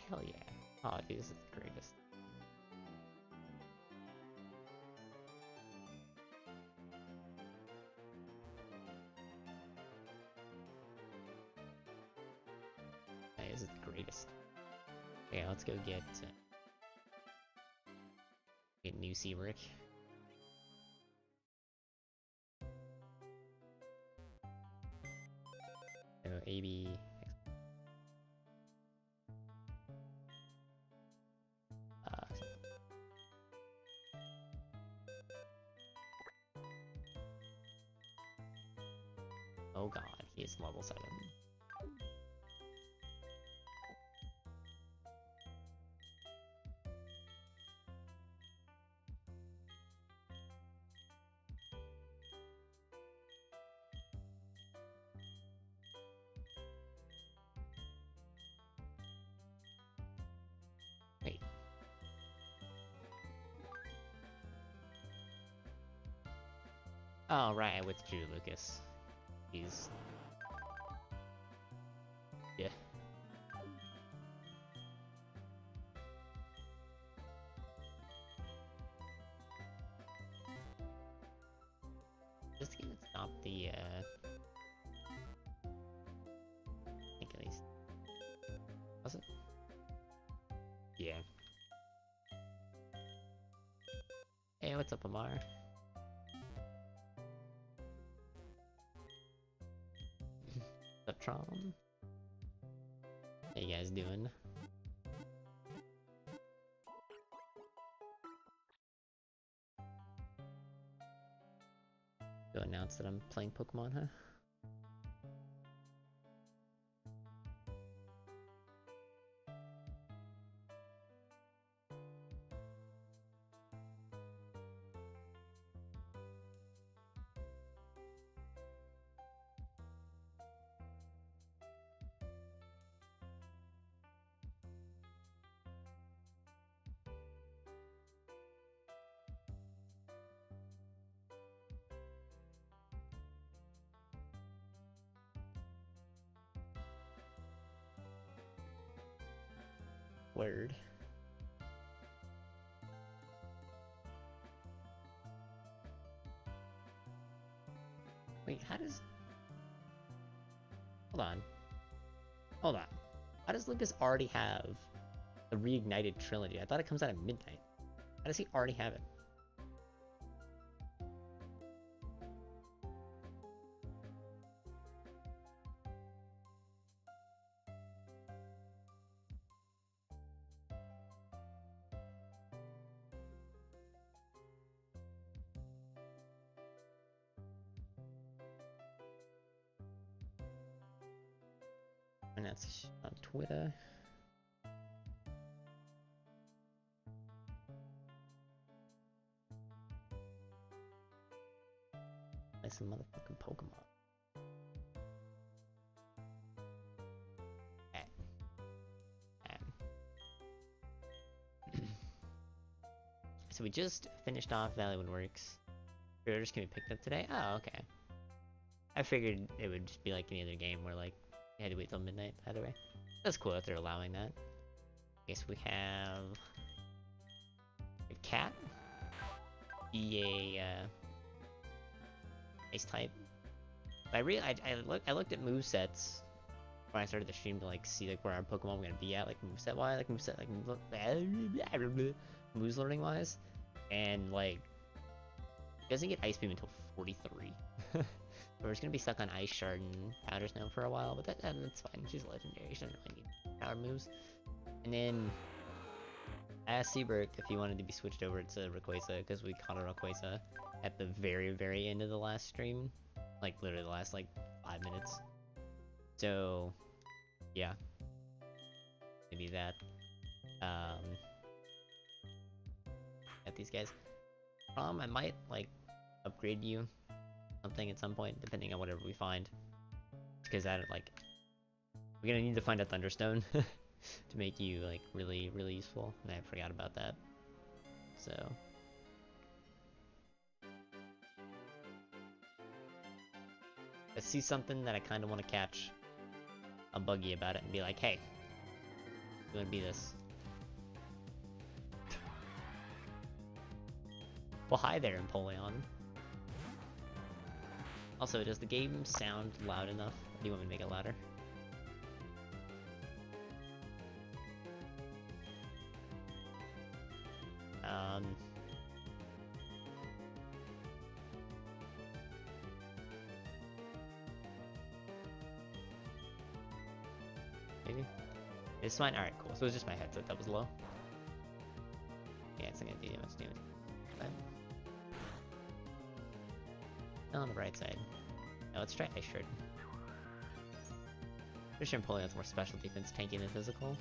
Hell yeah. Oh, dude, this is the greatest. Hey, this is the greatest. Okay, let's go get new Seabrook. So AB. Oh god, he is level 7. Wait. Oh right, I withdrew Lucas. He's... yeah. Just gonna stop the, I think at least... was it? Yeah. Hey, what's up, Amar? What's up, Tron? How you guys doing? Go announce that I'm playing Pokemon, huh? Word. Wait, how does... hold on. Hold on. How does Lucas already have the Reignited Trilogy? I thought it comes out at midnight. How does he already have it? And that's on Twitter. Play some motherfucking Pokemon. So we just finished off Valley Woodworks. Pre-orders can be picked up today? Oh, okay. I figured it would just be like any other game where like you had to wait till midnight either way. That's cool that they're allowing that. I guess we have a cat. Be a ice type. But I looked at movesets when I started the stream to like see like where our Pokemon were gonna be at, like moveset wise, moves learning wise, and like it doesn't get Ice Beam until 43. So we're just gonna be stuck on Ice Shard and Powder Snow for a while, but that's fine. She's legendary. She doesn't really need power moves. And then I asked Seabrook if he wanted to be switched over to Rayquaza because we caught a Rayquaza at the very end of the last stream, like literally the last like 5 minutes. So yeah, maybe that. At these guys. I might like upgrade you something at some point, depending on whatever we find. Because I don't like. We're gonna need to find a Thunderstone to make you like really useful, and I forgot about that. So. I see something that I kind of want to catch. I'm buggy about it and be like, hey, It would be this. Well, hi there, Empoleon. Also, does the game sound loud enough? Or do you want me to make it louder? Maybe? It's fine? Alright, cool. So it's just my headset that was low. Yeah, it's not gonna do much damage. But... on the right side. Now let's try Ice Shard. Pretty sure Empoleon's more special defense tanky than physical.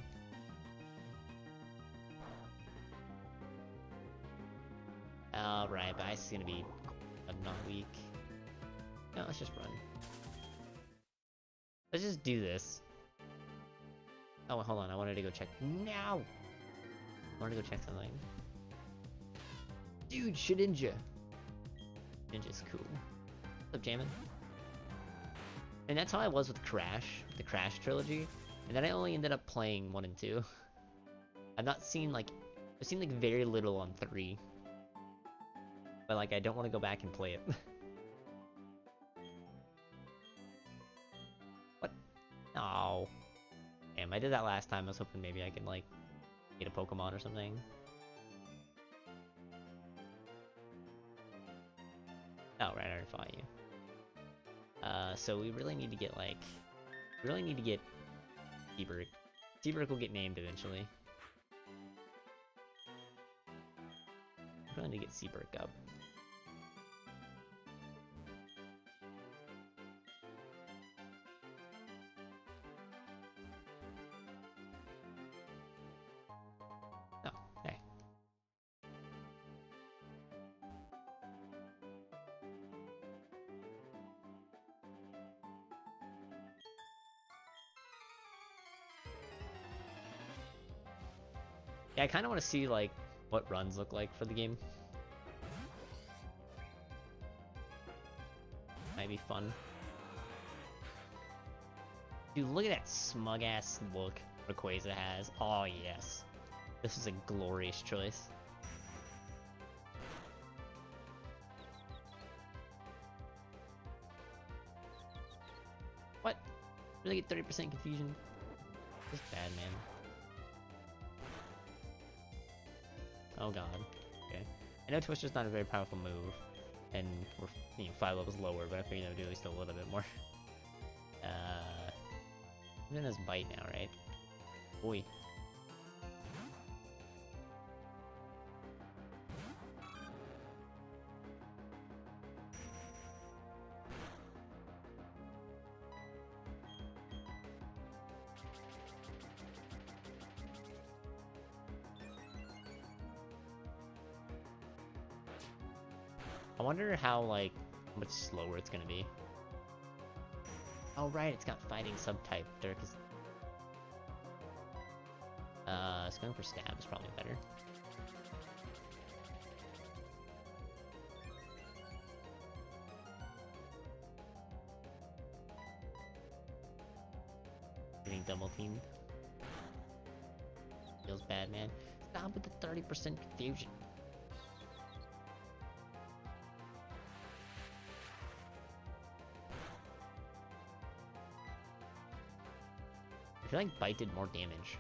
Right, but Ice is gonna be not weak. No, let's just run. Let's just do this. Oh, hold on, I wanted to go check. Now! I wanted to go check something. Dude, Shedinja! Ninja's cool. What's up, Jamin? And that's how I was with Crash, the Crash trilogy. And then I only ended up playing 1 and 2. I've seen like very little on 3. But like, I don't want to go back and play it. What? Oh. Damn, I did that last time. I was hoping maybe I could like, get a Pokemon or something. Oh, right, I already fought you. So we really need to get like... We really need to get Seabird. Seabird will get named eventually. We really need to get Seabird up. Oh, hey. Yeah, I kind of want to see, like, what runs look like for the game. Might be fun. Dude, look at that smug-ass look Rayquaza has. Oh, yes. This is a glorious choice. What? Really get 30% confusion? This is bad, man. Oh god. Okay. I know Twister's not a very powerful move, and we're 5 levels lower, but I figured I would do at least a little bit more. I'm doing this bite now, right? Boy. I wonder how, like, much slower it's gonna be. Oh right, it's got fighting subtype. Dirk is... it's going for stab is probably better. Getting double teamed. Feels bad, man. Stop with the 30% confusion. I feel like Bite did more damage.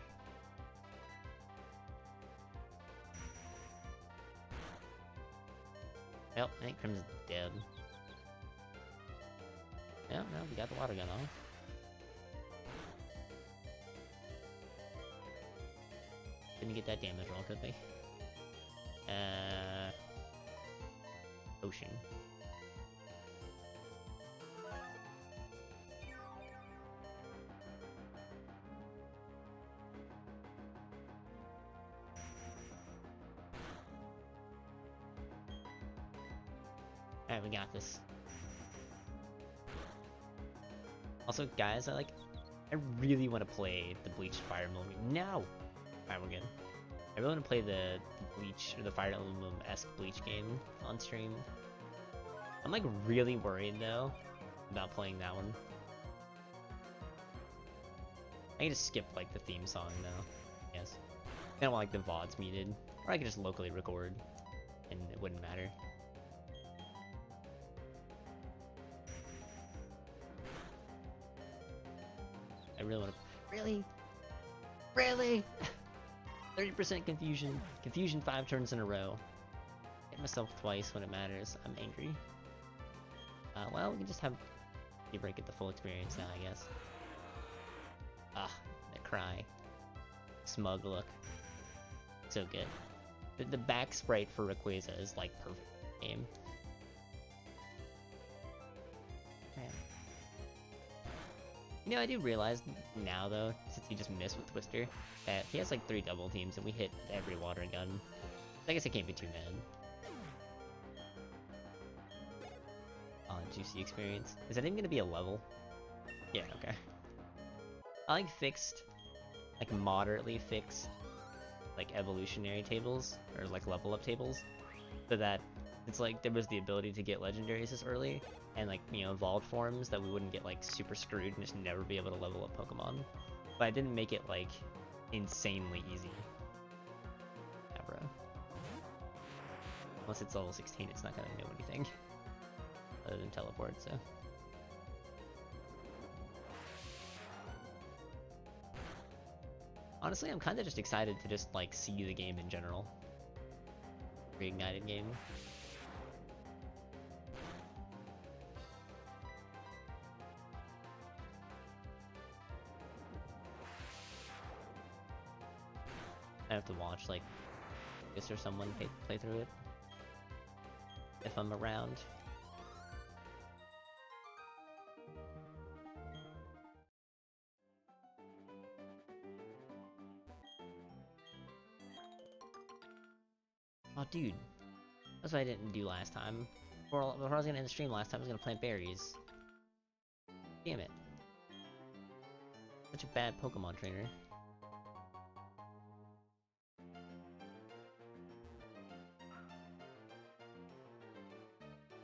Well, I think Crimson's dead. Yeah, no, we got the water gun off. Didn't get that damage roll, could we? Ocean. Alright, we got this. Also, guys, I really want to play the Bleach Fire Emblem. No! Alright, we're good. I really want to play the Bleach, or the Fire Emblem-esque Bleach game on stream. I'm like really worried though about playing that one. I can just skip like the theme song though. Yes. I don't want like the VODs muted. Or I could just locally record, and it wouldn't matter. I really want to... Really? Really? 30% confusion. Confusion 5 turns in a row. Hit myself twice when it matters. I'm angry. Well, we can just have Break get the full experience now, I guess. Ah, that cry. Smug look. So good. The back sprite for Rayquaza is like perfect game. Man. You know, I do realize now though, since he just missed with Twister, that he has like 3 double teams and we hit every water gun. I guess I can't be too mad. Juicy experience. Is that even gonna be a level? Yeah, okay. I like fixed, like moderately fixed, like evolutionary tables, or like level up tables, so that it's like there was the ability to get legendaries this early, and like, you know, evolved forms that we wouldn't get like super screwed and just never be able to level up Pokemon. But I didn't make it like insanely easy. Yeah, bro. Unless it's level 16, it's not gonna know anything. Other than teleport, so. Honestly, I'm kinda just excited to just, like, see the game in general. Reignited game. I have to watch, like, this or someone play through it. If I'm around. Oh, dude. That's what I didn't do last time. Before I was gonna end the stream last time, I was gonna plant berries. Damn it. Such a bad Pokemon trainer.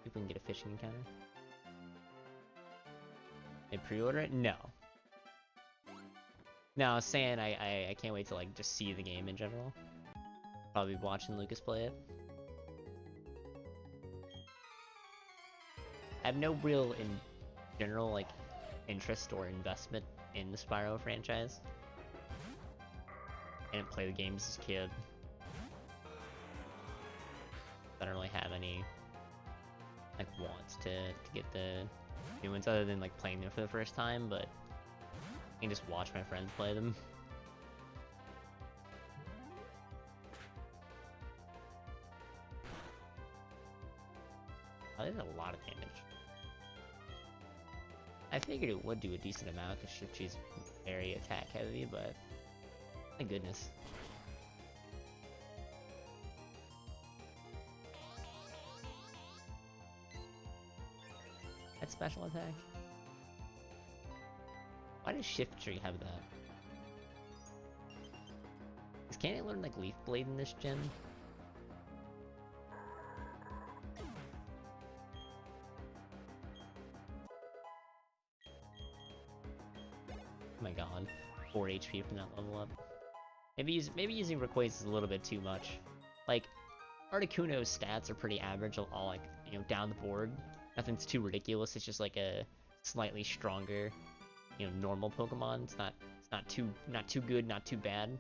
If we can get a fishing encounter. They pre-order it? No. No, I was saying I can't wait to like just see the game in general. Probably watching Lucas play it. I have no real in general like interest or investment in the Spyro franchise. I didn't play the games as a kid. I don't really have any like wants to get the new ones other than like playing them for the first time, but I can just watch my friends play them. Oh, that's a lot of damage. I figured it would do a decent amount because she's very attack heavy, but my goodness. That special attack? Why does Shift Tree have that? Can't I learn like Leaf Blade in this gen? Oh my god, 4 HP from that level up. Maybe using Rayquaza is a little bit too much. Like, Articuno's stats are pretty average, all like, you know, down the board. Nothing's too ridiculous. It's just like a slightly stronger, you know, normal Pokemon. It's not too good, not too bad.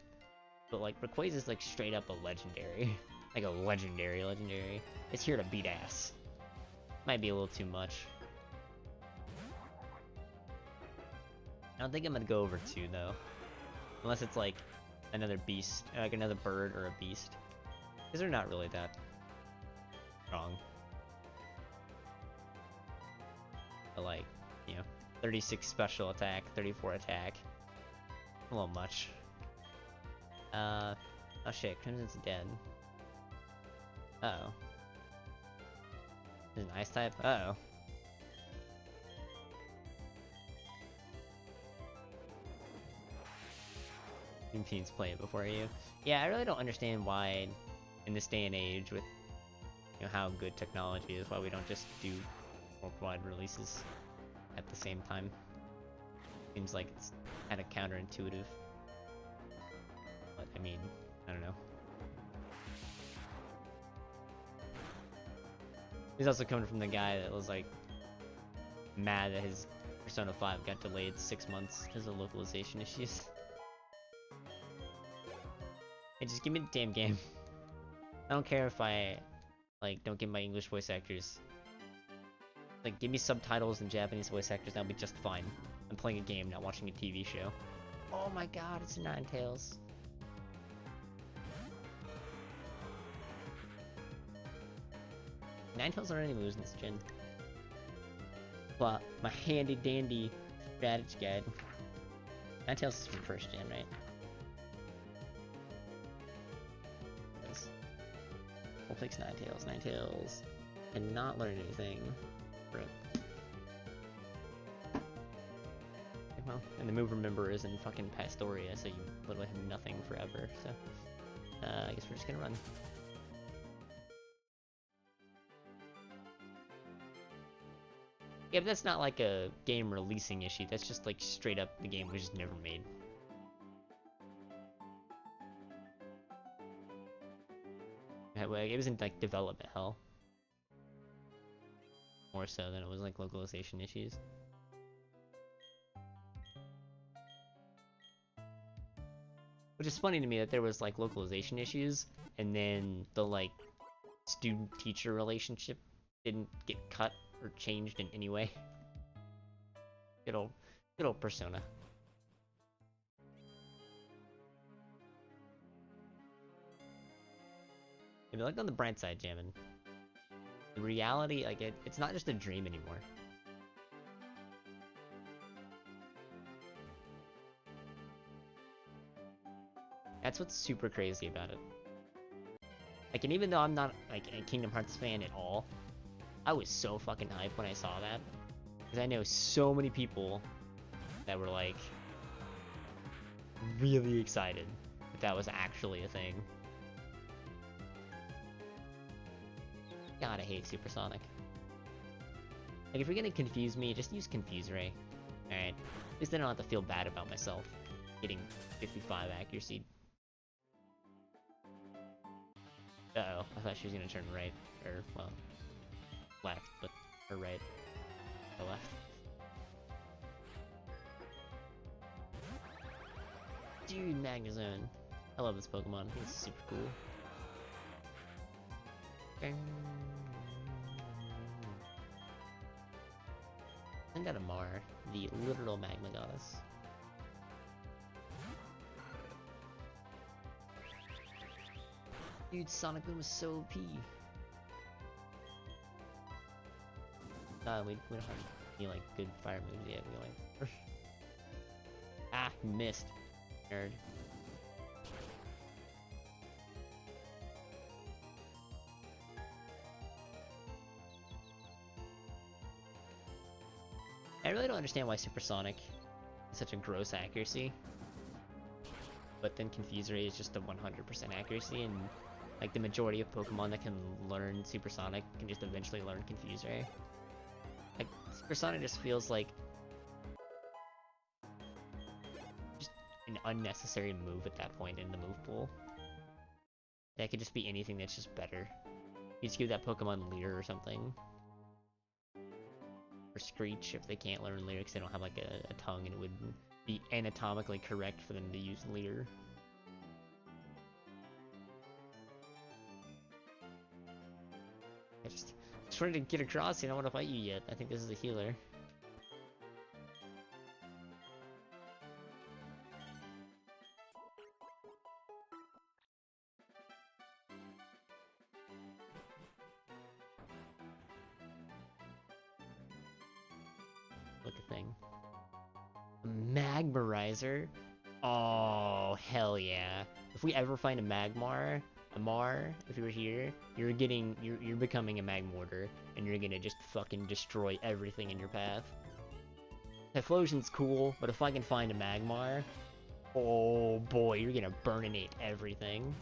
But like Rayquaza is like straight up a legendary, like a legendary. It's here to beat ass. Might be a little too much. I don't think I'm gonna go over 2 though, unless it's like another beast, like another bird or a beast, because they're not really that strong. But like, you know, 36 special attack, 34 attack, a little much. Oh shit, Crimson's dead. Uh-oh. Is it an ice type? Uh-oh. Teams play it before you. Yeah, I really don't understand why, in this day and age, with you know how good technology is, why we don't just do worldwide releases at the same time. Seems like it's kind of counterintuitive. But I mean, I don't know. He's also coming from the guy that was like mad that his Persona 5 got delayed 6 months because of localization issues. Hey, just give me the damn game. I don't care if I like don't get my English voice actors. Like, give me subtitles and Japanese voice actors, that'll be just fine. I'm playing a game, not watching a TV show. Oh my god, it's Ninetales. Ninetales already moves in this gen. But my handy dandy strategy guide. Ninetales is from first gen, right? Yes. We'll fix Ninetales. Ninetales cannot learn anything. Right. Okay, well, and the move remember is in fucking Pastoria, so you literally have nothing forever, so I guess we're just gonna run. Yeah, but that's not like a game releasing issue, that's just like straight up the game was just never made. It was in like development hell. More so than it was like localization issues. Which is funny to me that there was like localization issues, and then the like student-teacher relationship didn't get cut or changed in any way. Good old Persona. If you look on the bright side, Jammin', the reality, like it's not just a dream anymore. That's what's super crazy about it. Like, and even though I'm not like a Kingdom Hearts fan at all, I was so fucking hyped when I saw that. Because I know so many people that were like really excited that was actually a thing. God, I hate Supersonic. Like, if you're gonna confuse me, just use Confuse Ray. Alright. At least I don't have to feel bad about myself getting 55 accuracy. Uh-oh, I thought she was gonna turn right. Or, well, left, but her right. Or left. Dude, Magnezone. I love this Pokemon. I think it's super cool. Send out a Mar, the literal magma goddess. Dude, Sonic Boom is so OP. We don't have any like good fire moves yet. We like ah, missed, nerd. I really don't understand why Supersonic is such a gross accuracy, but then Confuse Ray is just a 100% accuracy, and like the majority of Pokemon that can learn Supersonic can just eventually learn Confuse Ray. Like, Supersonic just feels like just an unnecessary move at that point in the move pool. That could just be anything that's just better. You just give that Pokemon Leer or something. Or Screech if they can't learn Leer because they don't have like a tongue, and it would be anatomically correct for them to use Leer. I just wanted to get across, I don't want to fight you yet. I think this is a healer. Look a thing. A Magmarizer? Oh, hell yeah. If we ever find a Magmar, a Mar, if you were here, you're becoming a Magmortar, and you're gonna just fucking destroy everything in your path. Typhlosion's cool, but if I can find a Magmar, oh boy, you're gonna burninate everything.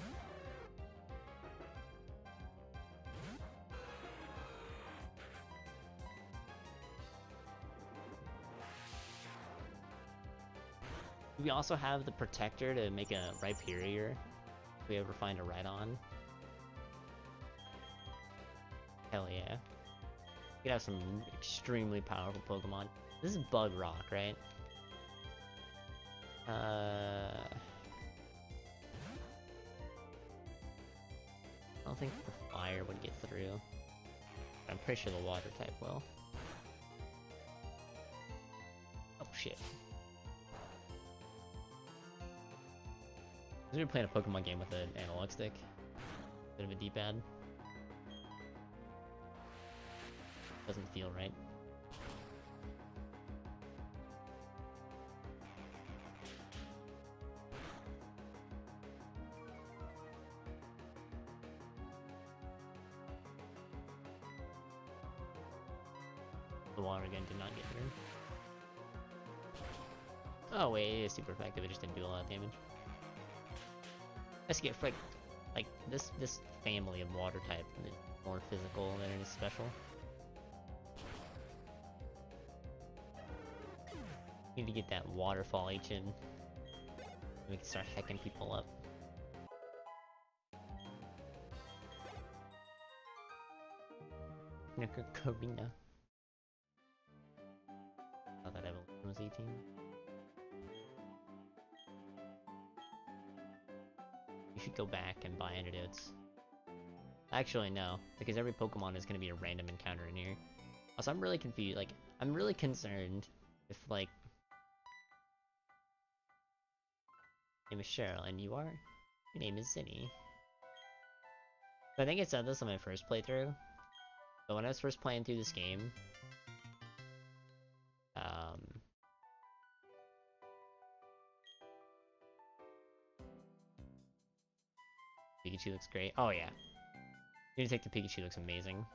We also have the Protector to make a Rhyperior if we ever find a Rhydon. Hell yeah. We could have some extremely powerful Pokemon. This is Bug Rock, right? I don't think the fire would get through. I'm pretty sure the water type will. Oh shit. We were playing a Pokemon game with an analog stick. Bit of a D-pad. Doesn't feel right. The water gun did not get through. Oh wait, it is super effective, it just didn't do a lot of damage. Let's get frick. Like, this family of water type is more physical than it is special. Need to get that waterfall H in. We can start hecking people up. Karina. Thought that evolution was 18. You should go back and buy antidotes. Actually, no, because every Pokemon is gonna be a random encounter in here. Also, I'm really confused. Like, I'm really concerned if, like, name is Cheryl, and you are? Your name is Zinni. So I think I said this on my first playthrough. But when I was first playing through this game, Pikachu looks great. Oh yeah. Need to take the Pikachu looks amazing.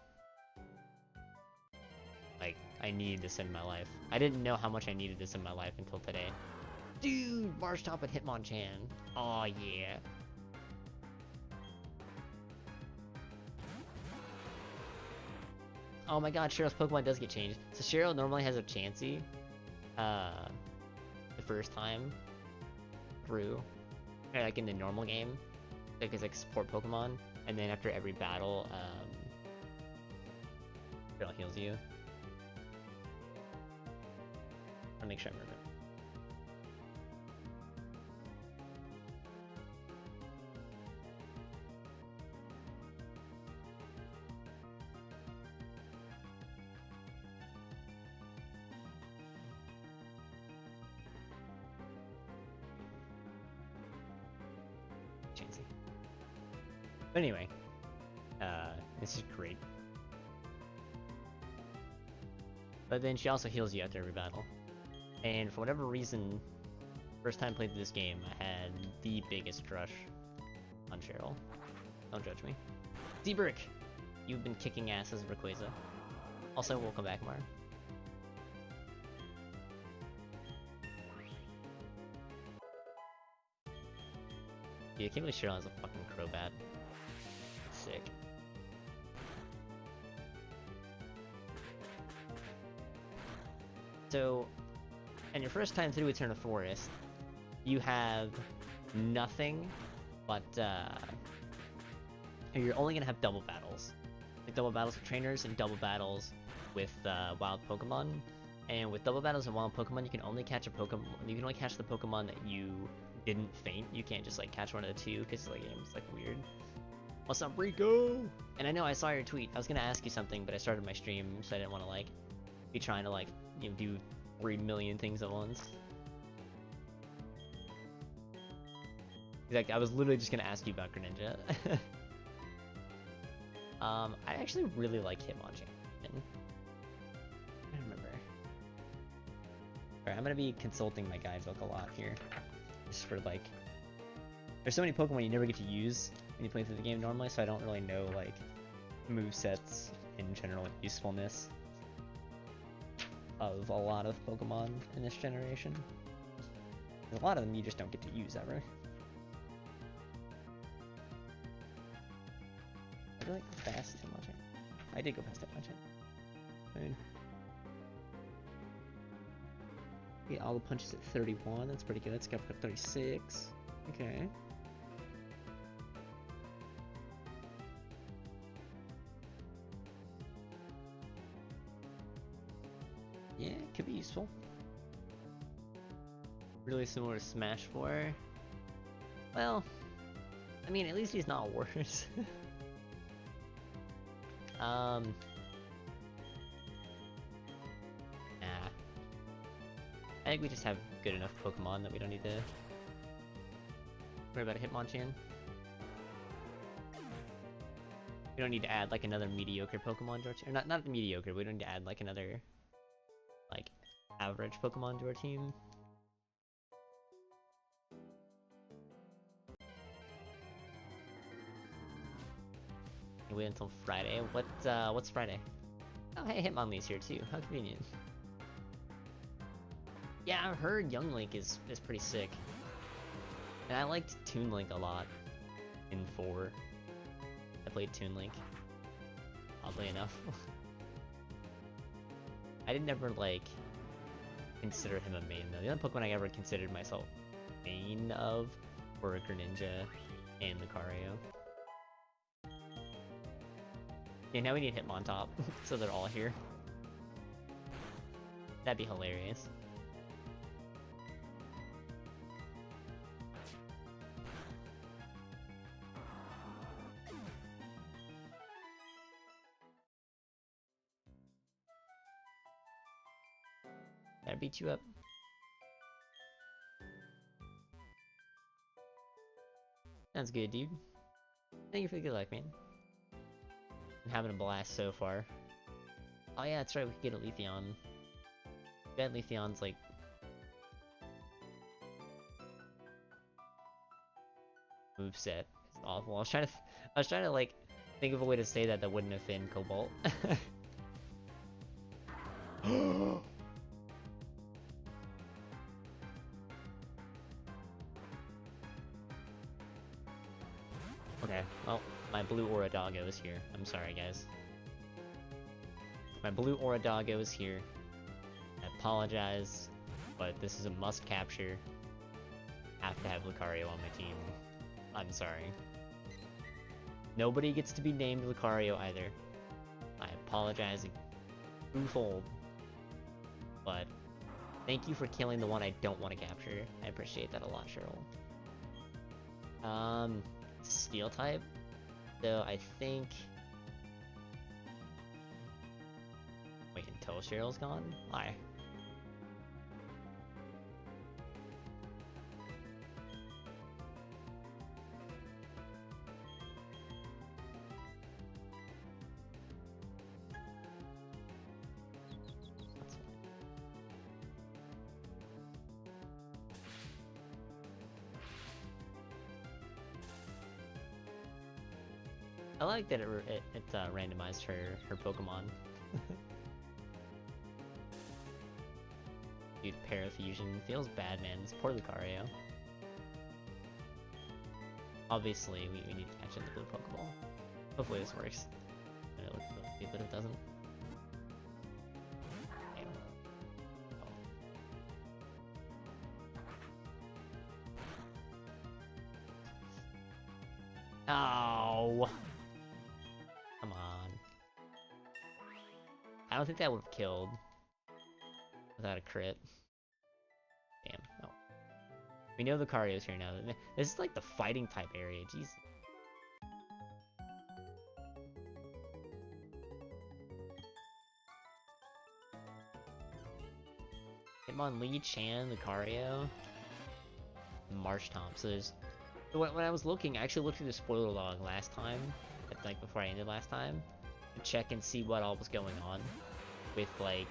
Like, I need this in my life. I didn't know how much I needed this in my life until today. Dude, Marshtomp and Hitmonchan. Oh yeah. Oh my god, Cheryl's Pokemon does get changed. So Cheryl normally has a Chansey, the first time through, or like in the normal game, like it's like support Pokemon, and then after every battle, Cheryl heals you. I'll make sure I remember. Chansey. But anyway, this is great. But then she also heals you after every battle. And for whatever reason, first time played through this game, I had the biggest crush on Cheryl. Don't judge me. Z-Brick! You've been kicking ass as Rayquaza. Also, welcome back, Mar. Yeah, I can't believe Cheryl has a fucking Crobat. Sick. So, and your first time through Eterna Forest, you have nothing but, you're only gonna have double battles. Like double battles with trainers and double battles with, wild Pokemon. And with double battles and wild Pokemon, you can only catch a Pokemon, you can only catch the Pokemon that you didn't faint. You can't just, like, catch one of the two, because the game's, like, weird. What's up, Rico? And I know I saw your tweet. I was gonna ask you something, but I started my stream, so I didn't want to, like, be trying to, like, you know, do 3 million things at once. Like, I was literally just gonna ask you about Greninja. I actually really like Hitmonchan. I don't remember. Alright, I'm gonna be consulting my guidebook a lot here. Just for, like... There's so many Pokemon you never get to use when you play through the game normally, so I don't really know, like, movesets in general usefulness of a lot of Pokemon in this generation. A lot of them you just don't get to use ever. I feel like fast Hitmonchan. I did go past Hitmonchan. Yeah, all the punches at 31, that's pretty good. Scout up 36. Okay. Yeah, it could be useful. Really similar to Smash 4. Well, I mean, at least he's not worse. Nah. I think we just have good enough Pokemon that we don't need to worry about a Hitmonchan. We don't need to add like another mediocre Pokemon to our team. Or not mediocre, we don't need to add like another like average Pokemon to our team. Wait until Friday. What's Friday? Oh hey, Hitmonlee's here too. How convenient. Yeah, I heard Young Link is pretty sick. And I liked Toon Link a lot in 4. I played Toon Link. Oddly enough. I didn't ever like consider him a main though. The only Pokemon I ever considered myself main of were Greninja and Lucario. Yeah, now we need Hitmontop, so they're all here. That'd be hilarious. That beat you up. Sounds good, dude. Thank you for the good luck, man. I'm having a blast so far. Oh yeah, that's right, we could get a Leafeon. Bet Leafeon's like... moveset is awful. I was trying to like think of a way to say that wouldn't offend Cobalt. Okay, well, my blue Oradoggo is here. I'm sorry, guys. My blue Oradoggo is here. I apologize, but this is a must capture. Have to have Lucario on my team. I'm sorry. Nobody gets to be named Lucario either. I apologize twofold. But thank you for killing the one I don't want to capture. I appreciate that a lot, Cheryl. Steel type. So I think... Wait, until Cheryl's gone? Why? I like that it randomized her Pokemon. Dude, Parafusion feels bad, man. It's poor Lucario. Obviously, we need to catch in the blue Pokeball. Hopefully this works. But it doesn't. Damn. Oh. Come on. I don't think that would have killed without a crit. Damn. Oh. We know Lucario's here now. This is like the fighting type area. Jeez. Hitmonlee, Chan, Lucario, Marshtomp. So there's... When I was looking, I actually looked through the spoiler log last time, like before I ended last time, to check and see what all was going on with like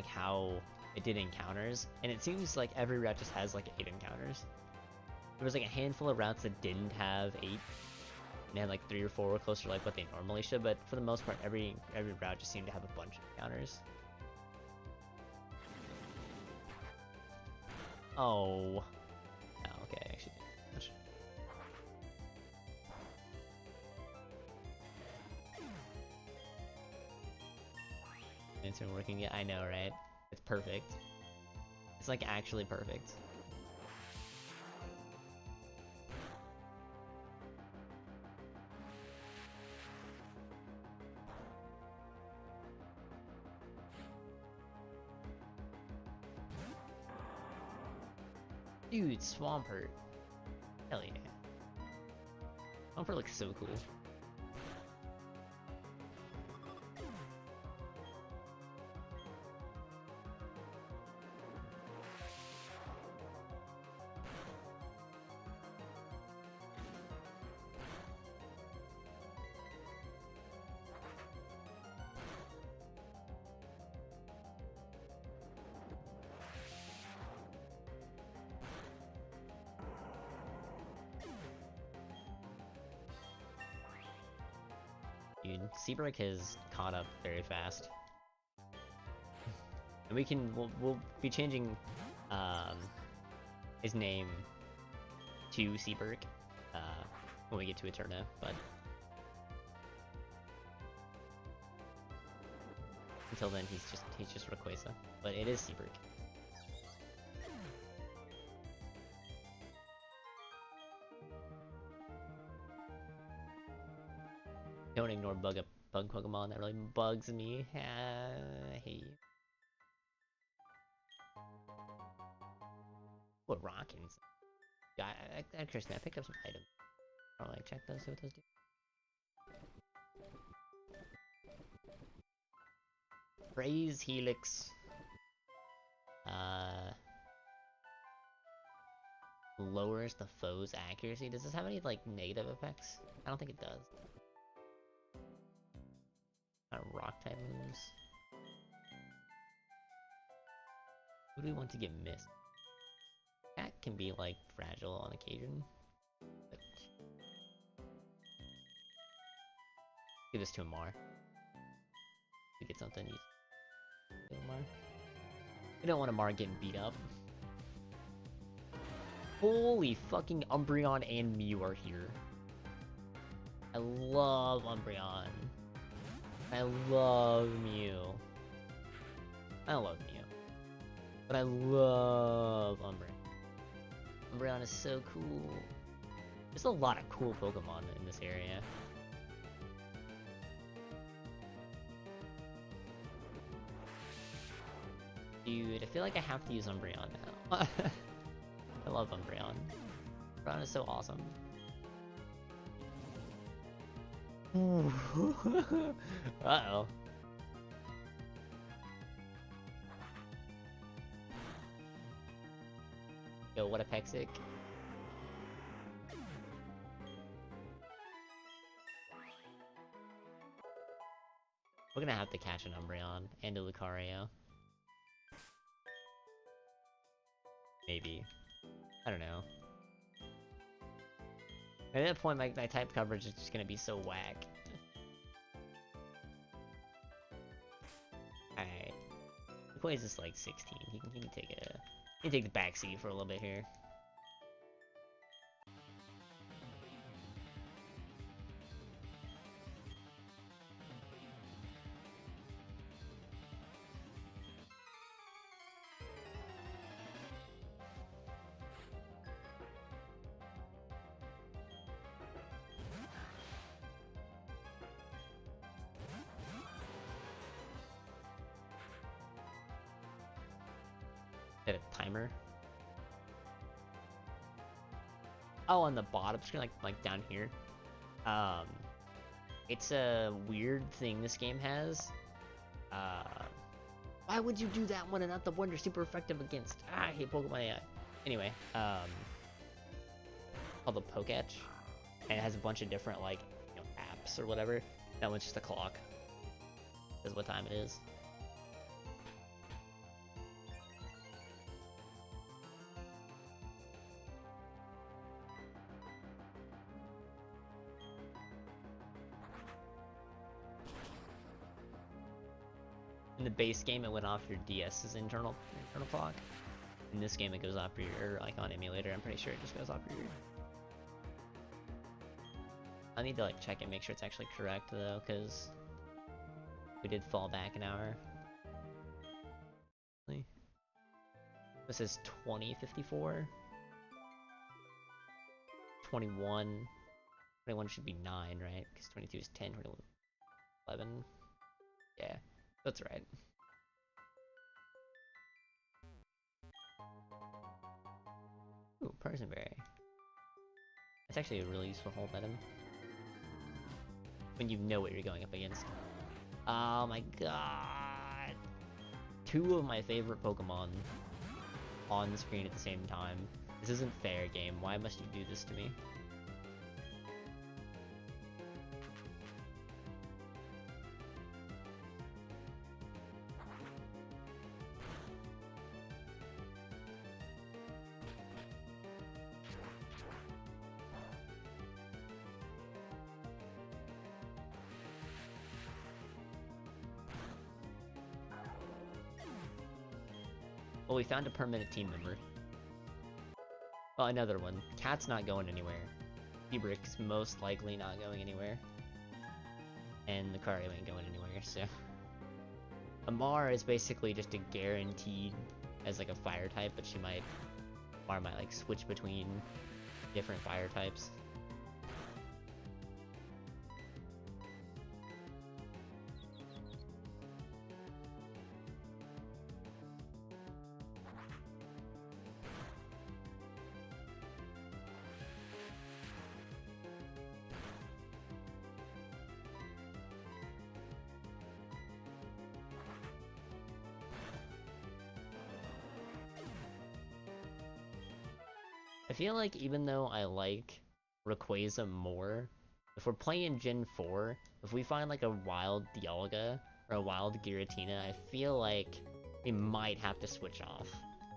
how it did encounters, and it seems like every route just has like 8 encounters. There was like a handful of routes that didn't have 8, and they had like 3 or 4 were closer to like what they normally should, but for the most part, every route just seemed to have a bunch of encounters. Oh. Oh, okay, actually. It's been working yet? I know, right? It's perfect. It's like actually perfect. Dude, Swampert. Hell yeah. Swampert looks so cool. Dude, Seabrook has caught up very fast. And we'll be changing his name to Seabrook when we get to Eterna, but until then he's just Rayquaza. But it is Seabrook. Don't ignore bug Pokemon, that really bugs me. I hate you. What Rockins? Interesting, I picked up some items. I'll like check those, see what those do. Praise Helix. Lowers the foe's accuracy. Does this have any like negative effects? I don't think it does. Rock type moves. Who do we want to get missed? Cat can be like fragile on occasion. But give this to Amar. To get something useful. Amar. We don't want Amar getting beat up. Holy fucking Umbreon and Mew are here. I love Umbreon. I love Mew. I don't love Mew. But I love Umbreon. Umbreon is so cool. There's a lot of cool Pokemon in this area. Dude, I feel like I have to use Umbreon now. I love Umbreon. Umbreon is so awesome. Uh-oh. Yo, what a Pexic. We're gonna have to catch an Umbreon and a Lucario. Maybe. I don't know. At that point, my type coverage is just gonna be so whack. Alright. Rayquaza is like 16. He can take the backseat for a little bit here. A timer. Oh, on the bottom screen, like down here. It's a weird thing this game has. Why would you do that one and not the one you're super effective against? I hate Pokemon AI. Anyway, called the Poketch, and it has a bunch of different like apps or whatever. That one's just a clock. Says what time it is. In the base game, it went off your DS's internal clock. In this game, it goes off your, like on emulator, I'm pretty sure it just goes off your... I need to like check and make sure it's actually correct though, because we did fall back an hour. This is 2054. 21. 21 should be 9, right? Because 22 is 10, 21, 11. Yeah, that's right. Ooh, Persianberry. That's actually a really useful hold item. When you know what you're going up against. Oh my god! 2 of my favorite Pokemon on the screen at the same time. This isn't fair, game. Why must you do this to me? Well, we found a permanent team member. Well, another one. Cat's not going anywhere. Febrick's most likely not going anywhere. And Lucario ain't going anywhere, so... Amar is basically just a guaranteed as like a fire type, but Amar might like switch between different fire types. I feel like even though I like Rayquaza more, if we're playing Gen 4, if we find like a wild Dialga or a wild Giratina, I feel like we might have to switch off.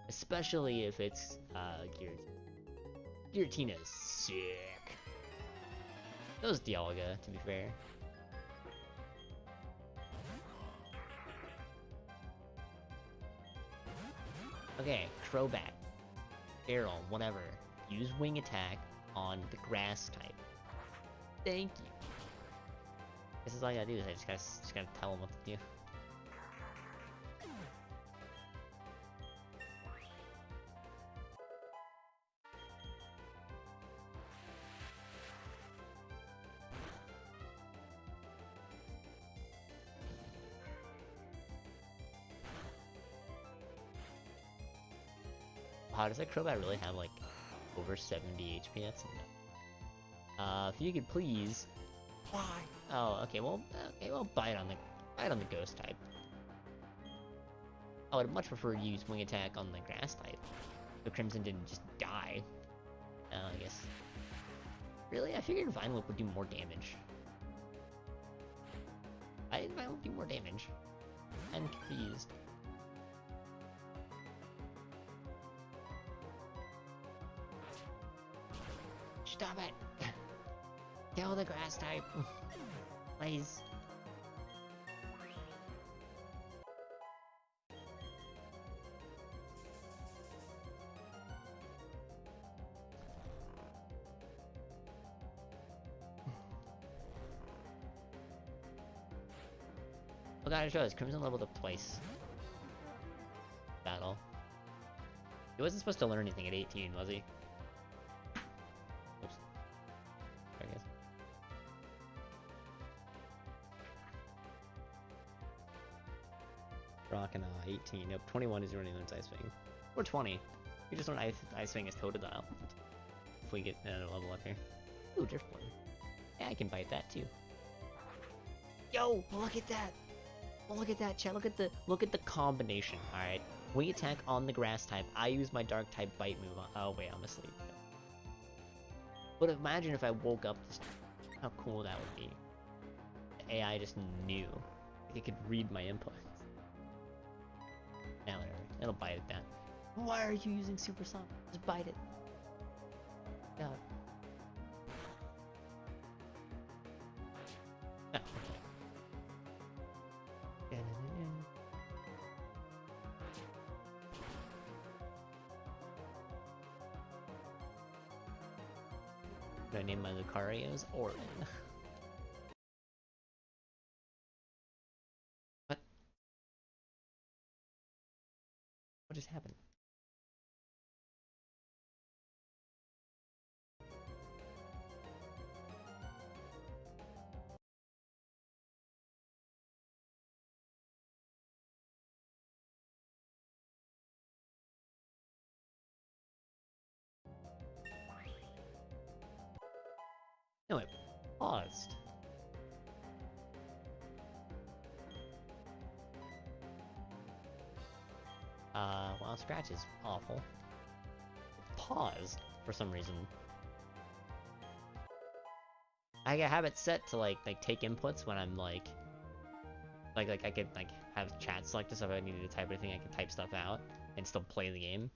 Especially if it's Giratina. Giratina is sick. That was Dialga, to be fair. Okay, Crobat. Daryl, whatever. Use Wing Attack on the grass type. Thank you. This is all I gotta do, is I just gotta tell him what to do. Wow, does that Crobat really have like over 70 HP? That's enough. If you could please... Why? Oh, okay, well, bite on the ghost type. I would much prefer to use Wing Attack on the grass type. So Crimson didn't just die. I guess. Really? I figured Vineloop would do more damage. I didn't Vineloop would do more damage. I'm confused. Stop it! Kill the grass type! Please. Oh god, it shows. Crimson leveled up twice. Battle. He wasn't supposed to learn anything at 18, was he? Oops. I guess. Rockin' 18. Nope, 21 is running on Ice Wing. Or 20. We just learn Ice Wing as Totodile. If we get another level up here. Ooh, Driftbloom. Yeah, I can bite that too. Yo, look at that! Look at that, chat. Look at the combination. Alright. Wing Attack on the grass type. I use my dark type bite move on. Oh wait, I'm asleep. But imagine if I woke up this time. How cool that would be. The AI just knew. It could read my inputs. Now whatever. It'll bite it down. Why are you using Super Sonic? Just bite it. God. Oh, okay. Should I name my Lucarios Orin? What? What just happened? No, it paused. Well, Scratch is awful. It paused for some reason. I have it set to like take inputs when I'm like I could like have chat selected, so if I needed to type anything I could type stuff out and still play the game.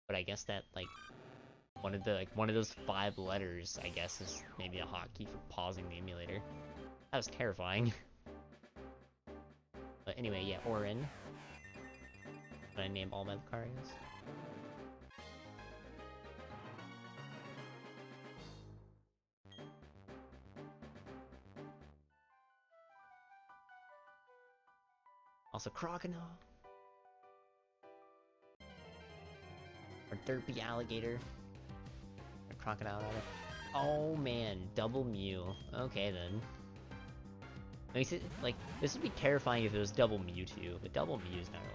But I guess that like one of those 5 letters I guess is maybe a hotkey for pausing the emulator. That was terrifying. But anyway, yeah, Orin. Did I name all my Lucarios? Also Crocodile. Or Derpy Alligator. Or Crocodile, rather. Oh man, double Mew. Okay then. Like, this would be terrifying if it was double Mewtwo, but double Mew is not really...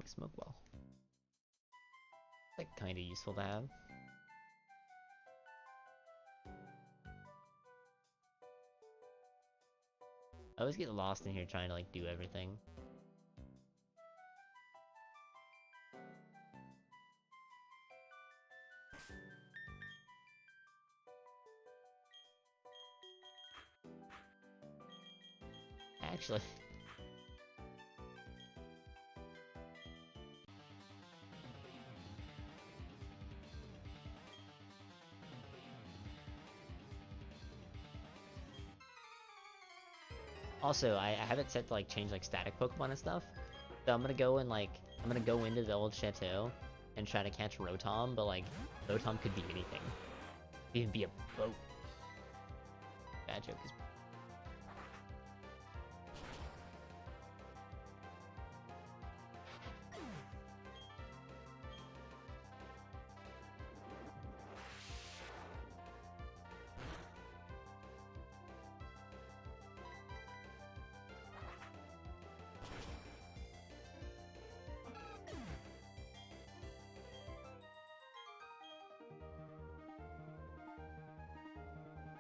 Smoke well. Like, kinda useful to have. I always get lost in here trying to like do everything. Actually... Also, I have it set to like change like static Pokemon and stuff. So I'm gonna go and like I'm gonna go into the old chateau and try to catch Rotom, but like Rotom could be anything. Could even be a boat. Bad joke is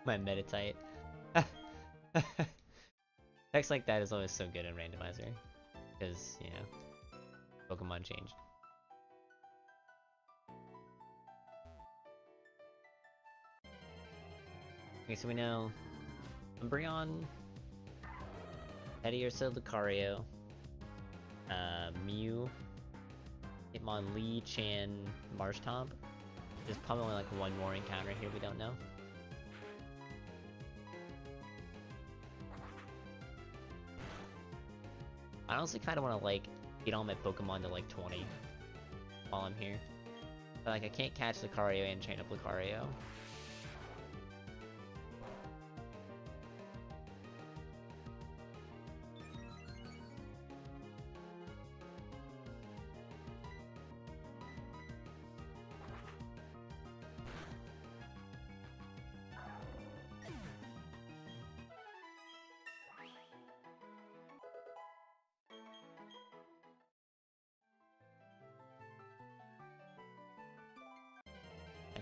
my Meditite. Text like that is always so good in Randomizer. Because, you know, Pokemon changed. Okay, so we know Umbreon, Teddiursa, Lucario, Mew, Hitmonlee, Chan, Marshtomp. There's probably only like one more encounter here we don't know. I honestly kind of want to like get all my Pokemon to like 20 while I'm here. But like I can't catch Lucario and train up Lucario.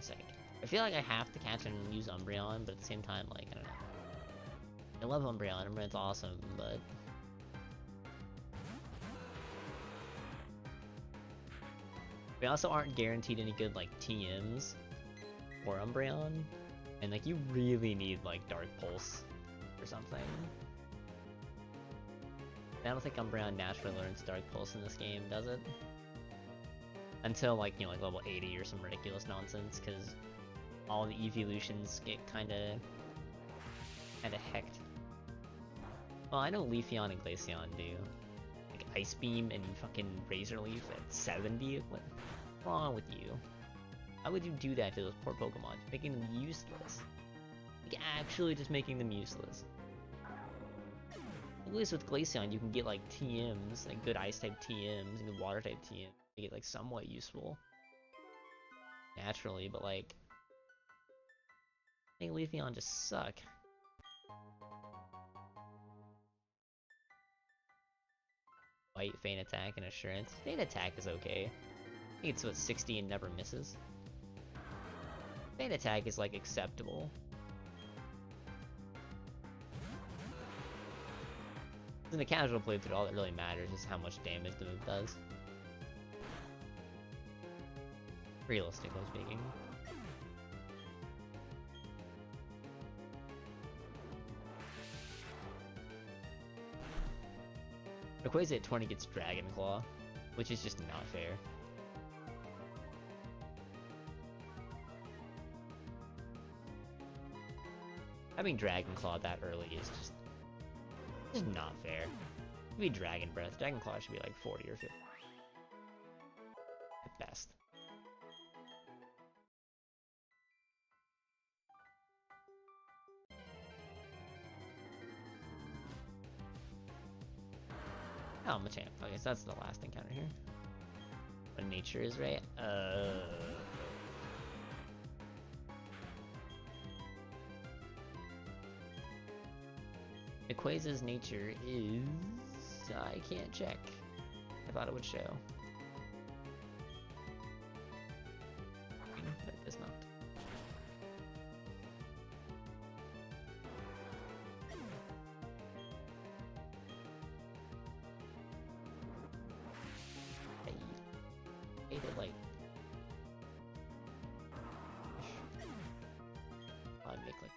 Second. I feel like I have to catch and use Umbreon, but at the same time, like, I don't know. I love Umbreon, Umbreon's awesome, but... we also aren't guaranteed any good, like, TMs for Umbreon, and, like, you really need, like, Dark Pulse or something. I don't think Umbreon naturally learns Dark Pulse in this game, does it? Until, like, you know, like level 80 or some ridiculous nonsense, because all the evolutions get kinda hecked. Well, I know Leafeon and Glaceon do. Like Ice Beam and fucking Razor Leaf at 70? What's wrong with you? Why would you do that to those poor Pokemon? Just making them useless. Like, actually just making them useless. At least with Glaceon, you can get like TMs, like good Ice-type TMs, and good Water-type TMs. You get like somewhat useful. Naturally, but like... I think Leafeon just suck. White, Feint Attack, and Assurance. Feint Attack is okay. I think it's what, 60 and never misses. Feint Attack is like acceptable. In the casual playthrough, all that really matters is how much damage the move does. Realistically speaking. Rayquaza at 20 gets Dragon Claw, which is just not fair. Having Dragon Claw that early is just not fair. It'd be Dragon Breath. Dragon Claw should be like 40 or 50. At best. Oh, Machamp. Okay, so that's the last encounter here. When nature is right. Rayquaza's nature is... I can't check. I thought it would show. But it does not. I hate it, like... I'd make like...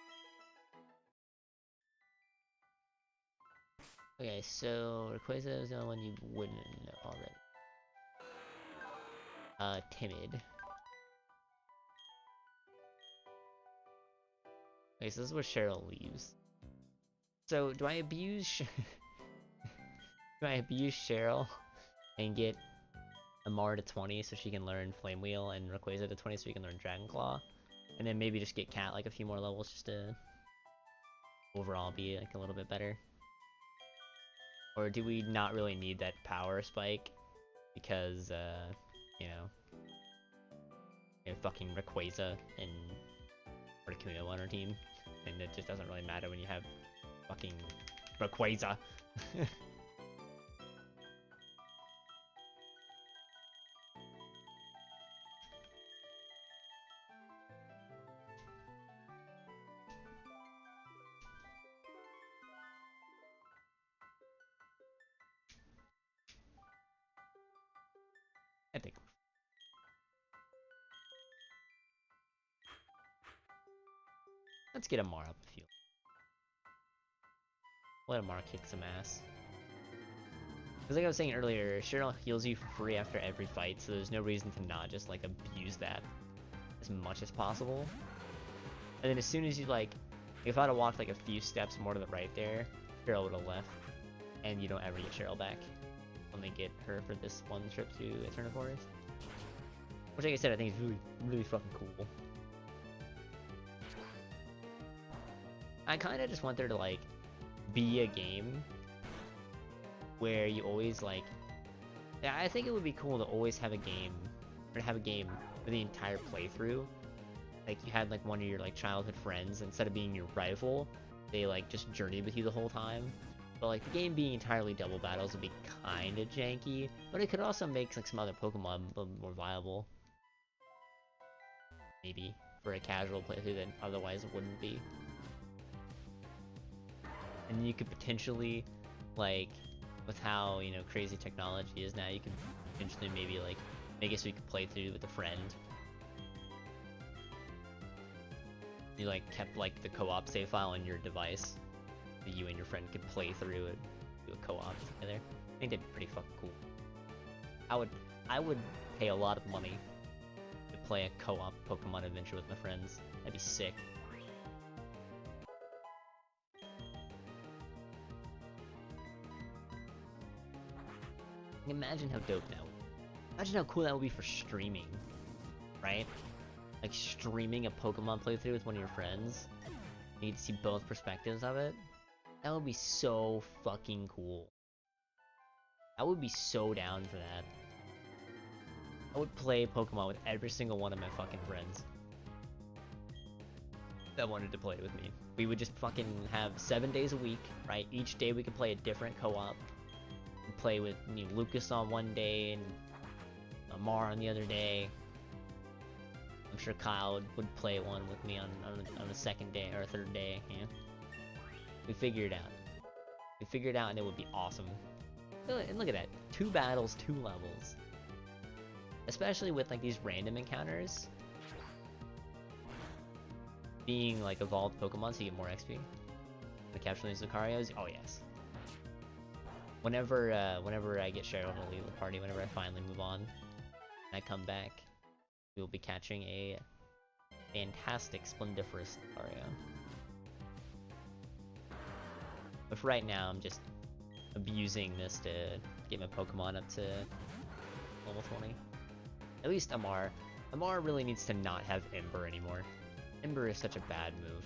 Okay, so Rayquaza is the only one you wouldn't know already. Timid. Okay, so this is where Cheryl leaves. So, do I abuse do I abuse Cheryl and get Amara to 20 so she can learn Flame Wheel and Rayquaza to 20 so she can learn Dragon Claw? And then maybe just get Cat like a few more levels just to overall be like a little bit better? Or do we not really need that power spike? Because, you know, fucking Rayquaza and Articuno on our team. And it just doesn't really matter when you have fucking Rayquaza. I think. Let's get Amar up a few. Let Amar kick some ass. Because like I was saying earlier, Cheryl heals you for free after every fight, so there's no reason to not just like abuse that as much as possible. And then as soon as you like, if I'd have walked like a few steps more to the right there, Cheryl would have left. And you don't ever get Cheryl back. Only get her for this one trip to Eternal Forest. Which like I said, I think is really, really fucking cool. I kinda just want there to like, be a game where you always like... I think it would be cool to always have a game, or have a game for the entire playthrough. Like you had like one of your like childhood friends, instead of being your rival, they like just journeyed with you the whole time. But like the game being entirely double battles would be kinda janky, but it could also make like some other Pokemon a little more viable. Maybe for a casual playthrough that otherwise it wouldn't be. And you could potentially, like, with how, you know, crazy technology is now, you could potentially maybe, like, make it so you could play through with a friend. You, like, kept, like, the co-op save file on your device, so you and your friend could play through and do a co-op together. I think that'd be pretty fucking cool. I would pay a lot of money to play a co-op Pokemon adventure with my friends. That'd be sick. Imagine how dope that would be. Imagine how cool that would be for streaming, right? Like streaming a Pokemon playthrough with one of your friends. You get to see both perspectives of it. That would be so fucking cool. I would be so down for that. I would play Pokemon with every single one of my fucking friends that wanted to play with me. We would just fucking have 7 days a week, right? Each day we could play a different co-op. We'd play with Lucas on one day and Amar on the other day. I'm sure Kyle would play one with me on the second day or third day. Yeah, we figured it out. We figured it out, and it would be awesome. And look at that, 2 battles, 2 levels. Especially with like these random encounters being like evolved Pokemon, so you get more XP. The capture these Lucarios, oh yes. Whenever I get Cheryl to leave the party, whenever I finally move on, and I come back, we will be catching a fantastic Splendiferous Lucario. But for right now, I'm just abusing this to get my Pokemon up to level 20. At least Amar. Amar really needs to not have Ember anymore. Ember is such a bad move.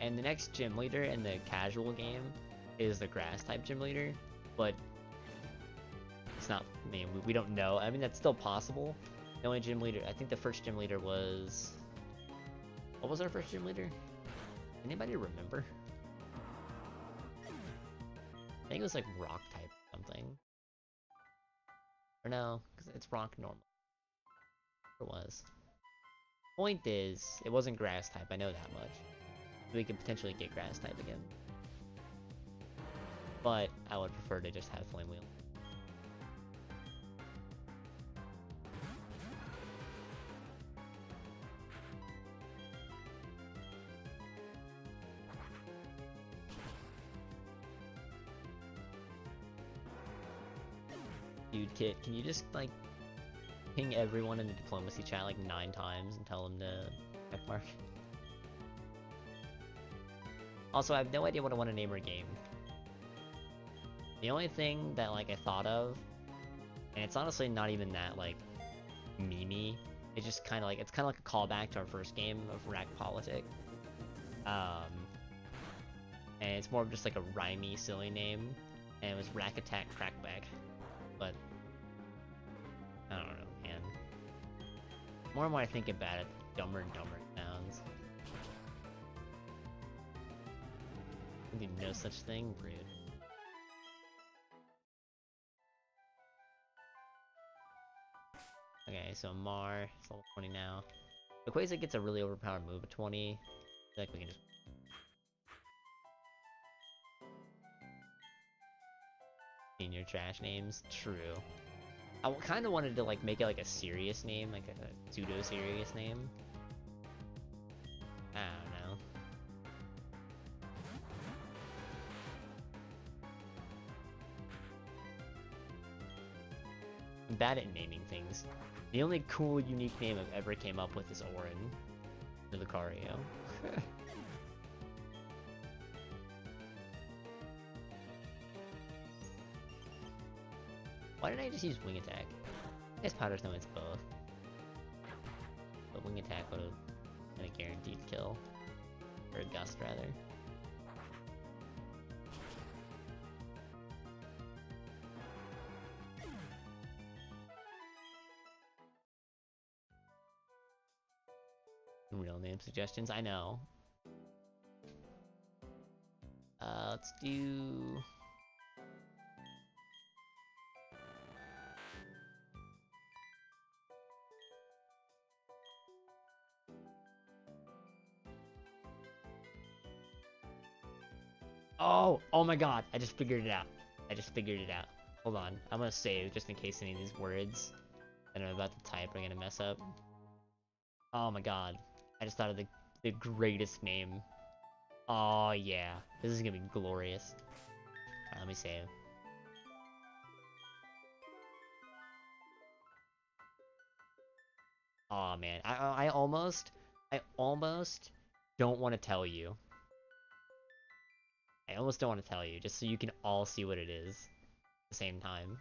And the next gym leader in the casual game is the grass type gym leader, but it's not, I mean, we don't know. I mean, that's still possible. The only gym leader, I think the first gym leader was, what was our first gym leader? Anybody remember? I think it was like rock type or something. Or no, because it's rock normal. It was. Point is, it wasn't grass type, I know that much. We could potentially get grass type again. But I would prefer to just have Flame Wheel. Dude, Kit, can you just, like, ping everyone in the diplomacy chat, like, 9 times and tell them to checkmark? Also, I have no idea what I want to name our game. The only thing that, like, I thought of, and it's honestly not even that, like, memey, it's just kind of like, it's kind of like a callback to our first game of Rack Politic. And it's more of just like a rhymey, silly name, and it was Rack Attack Crackback. But I don't know, man. More and more I think about it, dumber and dumber it sounds. I do no such thing, rude. Okay, so Mar, it's level 20 now. Rayquaza gets a really overpowered move at 20. I feel like we can just... Senior trash names? True. I kind of wanted to like make it like a serious name, like a pseudo-serious name. I don't know. I'm bad at naming things. The only cool, unique name I've ever came up with is Orin. The Lucario. Why didn't I just use Wing Attack? I guess Powder's no, it's both. But Wing Attack would have been a guaranteed kill. Or a Gust, rather. Real name suggestions, I know. Let's do... Oh my god, I just figured it out. Hold on, I'm gonna save just in case any of these words that I'm about to type are gonna mess up. Oh my god, I just thought of the greatest name. Oh yeah, this is gonna be glorious. Alright, let me save. Oh man, I almost don't want to tell you I almost don't want to tell you, just so you can all see what it is at the same time.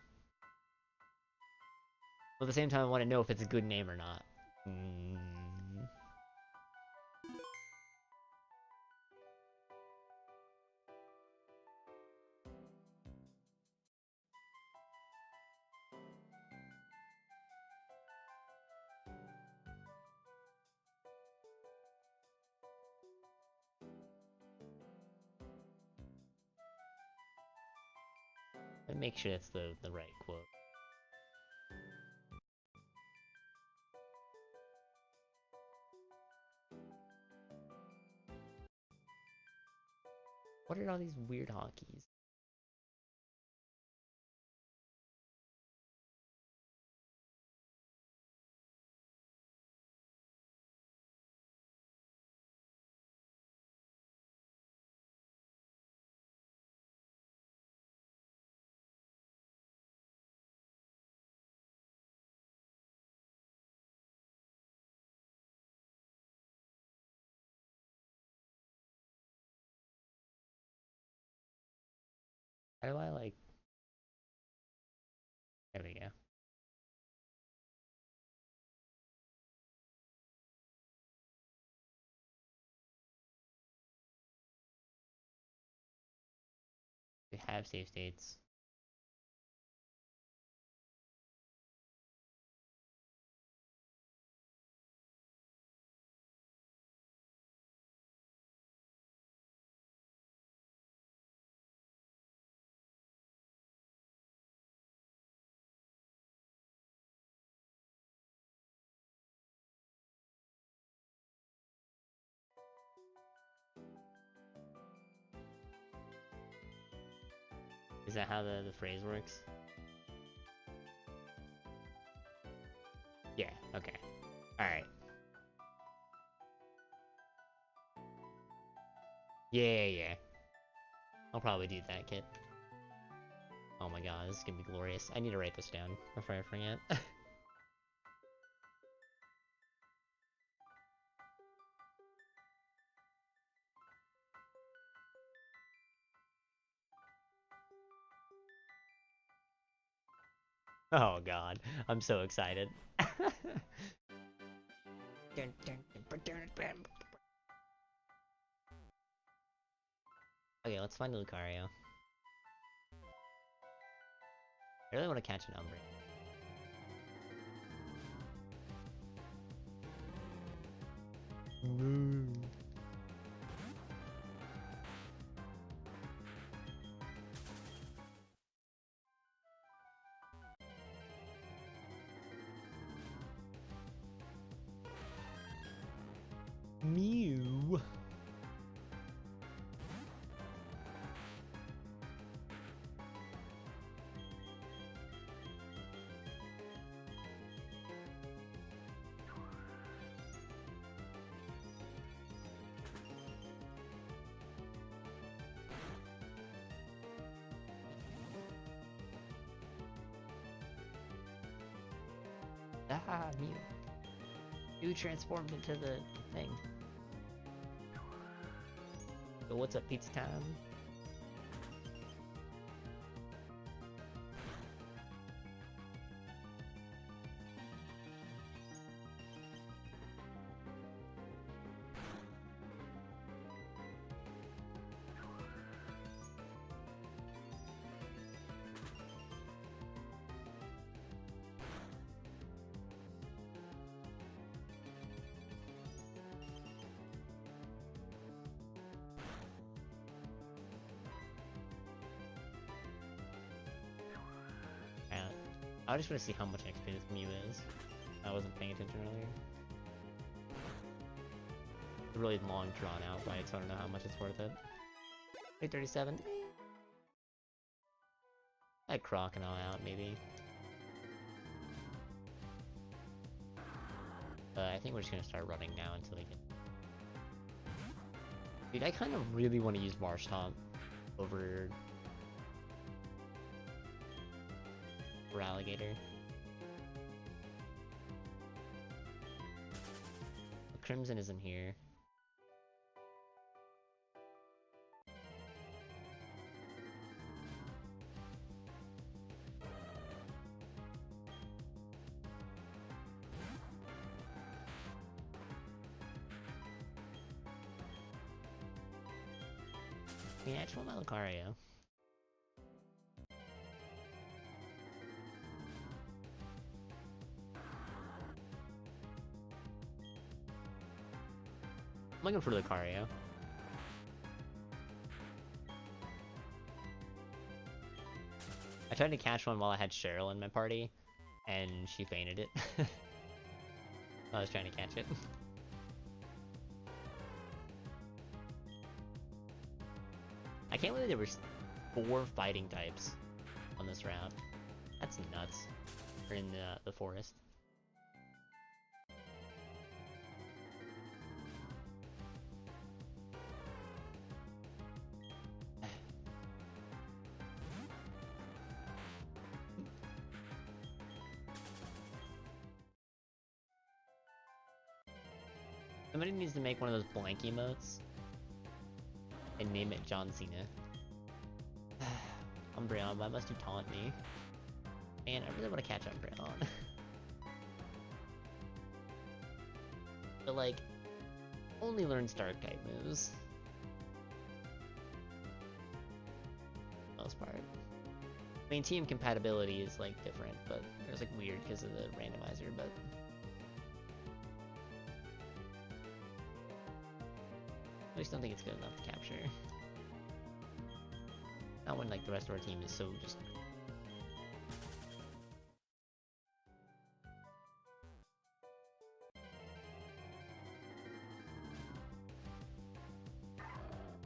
But at the same time, I want to know if it's a good name or not. Let me make sure that's the right quote. What are all these weird hotkeys? How do I like... There we go. We have save states. Is that how the phrase works? Yeah, okay. Alright. Yeah. I'll probably do that, kid. Oh my god, this is gonna be glorious. I need to write this down before I forget. Oh god, I'm so excited. Okay, let's find Lucario. I really want to catch an Umbreon. Mew. Ah, Mew. Mew transformed into the thing. So what's up, pizza time? I just want to see how much XP this Mew is. I wasn't paying attention earlier. It's a really long drawn out fight, so I don't know how much it's worth it. 837. I'd Crocodile out, maybe. But I think we're just gonna start running now until they get... Dude, I kind of really want to use Marshtomp over Alligator. Crimson isn't here. I just want my Lucario. I'm looking for Lucario. I tried to catch one while I had Cheryl in my party, and she fainted it. I was trying to catch it. I can't believe there were 4 fighting types on this route. That's nuts. We're in the forest. Somebody needs to make one of those blank emotes and name it John Cena. Umbreon, why must you taunt me? Man, I really want to catch Umbreon. But like, only learns dark type moves. For the most part. I mean, team compatibility is like different, but it was like weird because of the randomizer, but... I just don't think it's good enough to capture. Not when like the rest of our team is so just...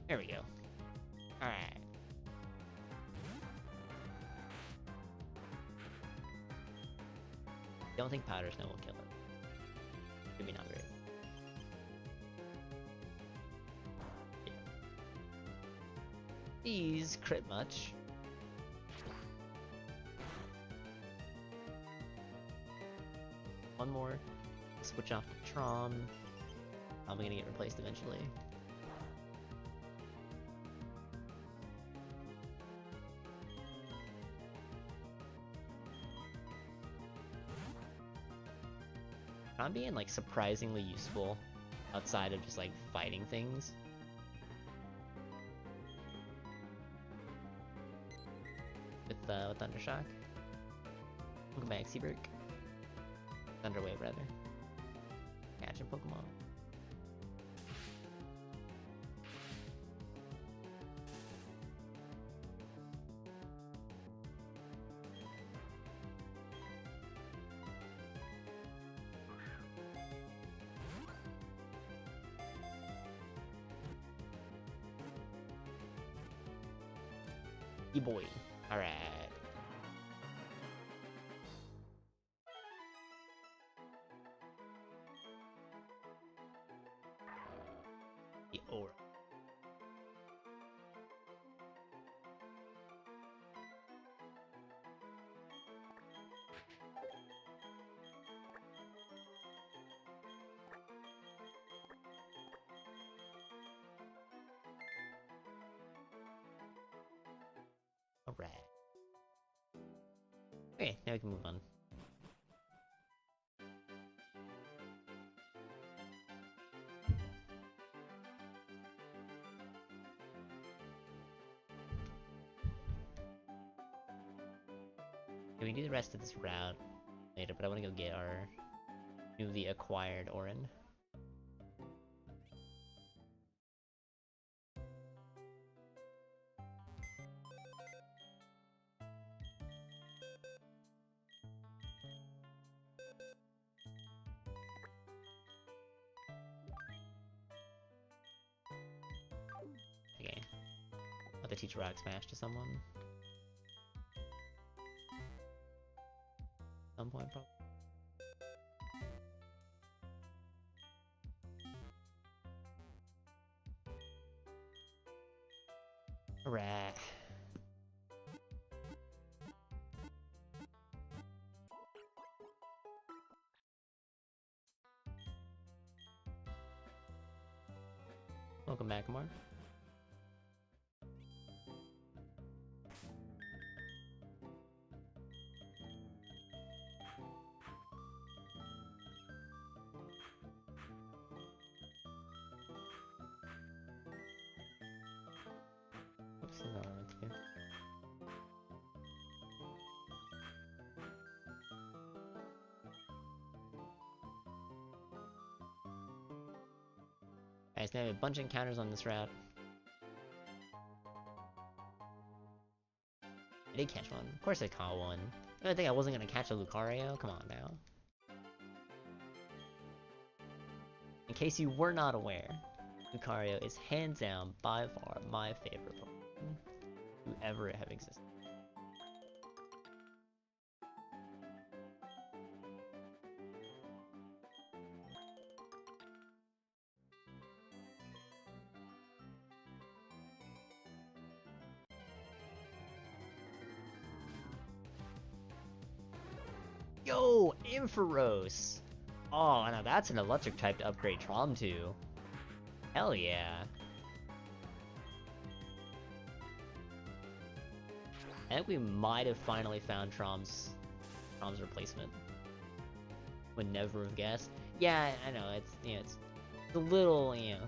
There we go. Alright. Don't think Powder Snow will kill it. Maybe not great. These crit much. One more. Switch off to Trom. Probably gonna get replaced eventually. I'm being like surprisingly useful outside of just like fighting things. With Thundershock. Welcome back, Seabrook. Thunderwave, rather. Catching Pokemon. E-boy. Alright. The aura. Alright. Okay, now we can move on. We can do the rest of this route later, but I want to go get our newly acquired Orin. Okay. I'll have to teach Rock Smash to someone. At some point, probably. Alright. Welcome back, Mark. Nice, now we have a bunch of encounters on this route. I did catch one. Of course I caught one. I didn't think I wasn't gonna catch a Lucario. Come on now. In case you were not aware, Lucario is hands down by far my favorite Pokemon to ever have existed. Yo, Ampharos! Oh, now that's an electric type to upgrade Trom to. Hell yeah. I think we might have finally found Trom's replacement. Would never have guessed. Yeah, I know, it's, you know, it's a little, you know,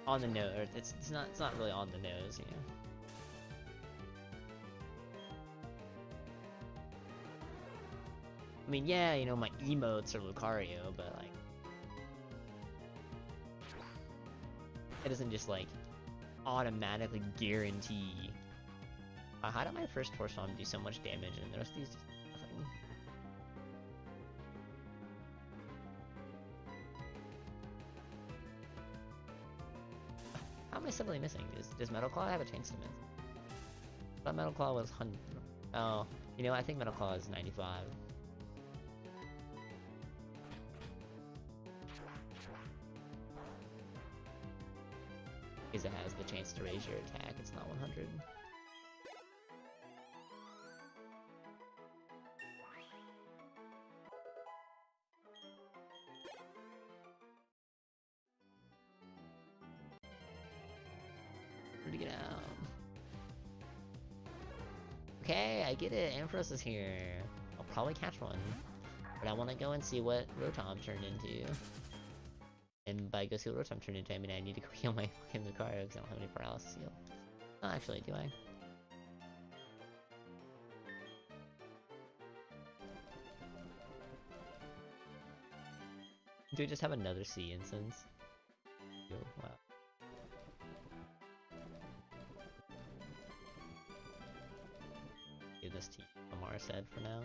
on the nose. It's not really on the nose, you know. I mean, yeah, you know, my emotes are Lucario, but like, it doesn't just like automatically guarantee. How did my first Horse Farm do so much damage and the rest of these nothing? How am I suddenly missing? Does Metal Claw have a chance to miss? I thought Metal Claw was 100. Oh, you know, I think Metal Claw is 95. Because it has the chance to raise your attack, it's not 100. Where'd he get out? Okay, I get it, Ampharos is here. I'll probably catch one. But I want to go and see what Rotom turned into. And by go see what Rotom turned into, I mean I need to go heal my fucking Lucario because I don't have any paralysis heal. Not actually, do I? Do we just have another sea instance? Yo, wow. Give this to Amara said for now.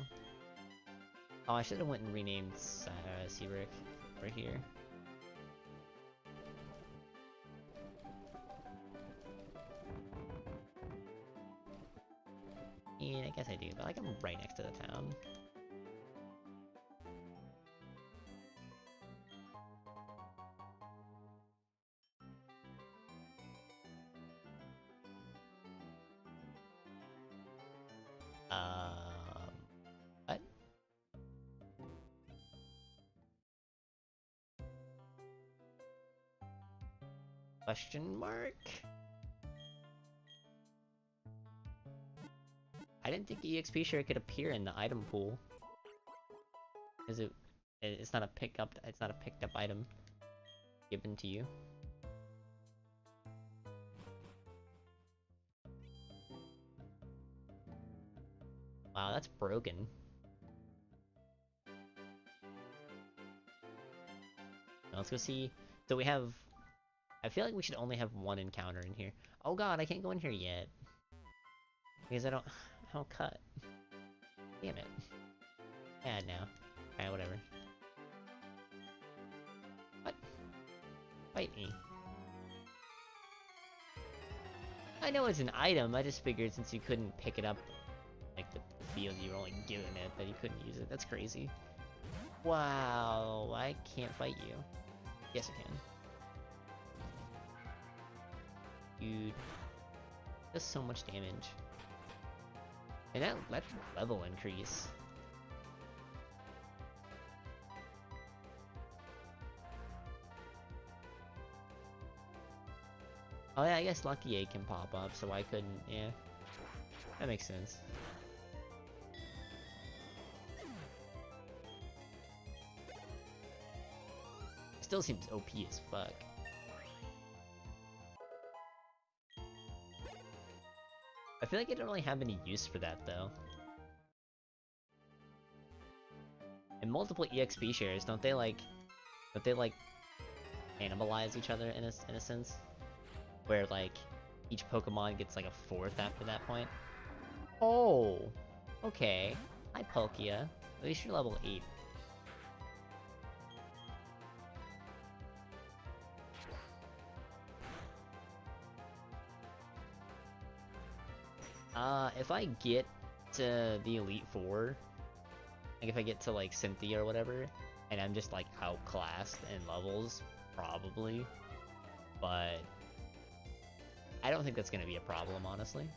Oh, I should have went and renamed Seabrick right here. And I guess I do, but like I'm right next to the town. What? Question mark? I didn't think the EXP share could appear in the item pool. Is it? It's not a picked up item given to you. Wow, that's broken. Now let's go see. So we have. I feel like we should only have one encounter in here. Oh god, I can't go in here yet because I don't cut. Damn it. Bad now. Alright, whatever. What? Fight me. I know it's an item, I just figured since you couldn't pick it up, like the field you were only given it, that you couldn't use it. That's crazy. Wow, I can't fight you. Yes, I can. Dude. Does so much damage. And that level increase. Oh yeah, I guess Lucky 8 can pop up, so I couldn't, yeah. That makes sense. Still seems OP as fuck. I feel like I don't really have any use for that though. And multiple EXP shares, don't they like cannibalize each other in a sense, where like each Pokemon gets like a fourth after that point. Oh, okay. Hi Palkia. At least you're level 8. If I get to the Elite Four, like if I get to like Cynthia or whatever, and I'm just like outclassed in levels, probably. But I don't think that's gonna be a problem, honestly.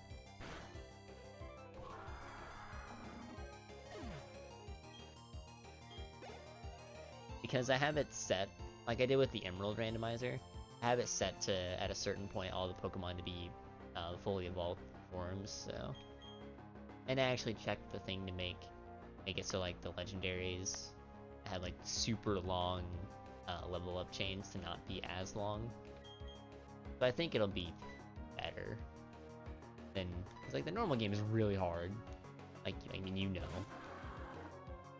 Because I have it set, like I did with the Emerald Randomizer, I have it set to, at a certain point, all the Pokemon to be fully evolved forms, so... And I actually checked the thing to make it so, like, the legendaries have, like, super long level up chains to not be as long. But I think it'll be better than... Because, like, the normal game is really hard. Like, I mean, you know.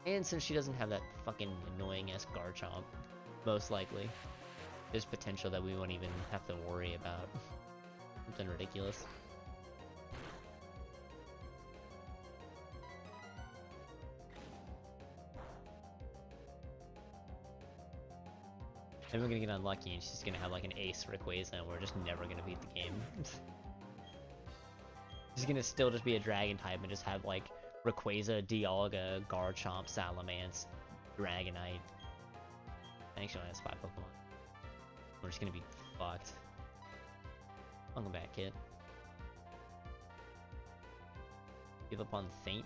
And since she doesn't have that fucking annoying-ass Garchomp, most likely, there's potential that we won't even have to worry about something ridiculous. Then we're gonna get unlucky and she's gonna have like an ace Rayquaza and we're just never gonna beat the game. She's gonna still just be a dragon type and just have like Rayquaza, Dialga, Garchomp, Salamence, Dragonite. I think she only has 5 Pokemon. We're just gonna be fucked. Welcome back, kid. Give up on Feint.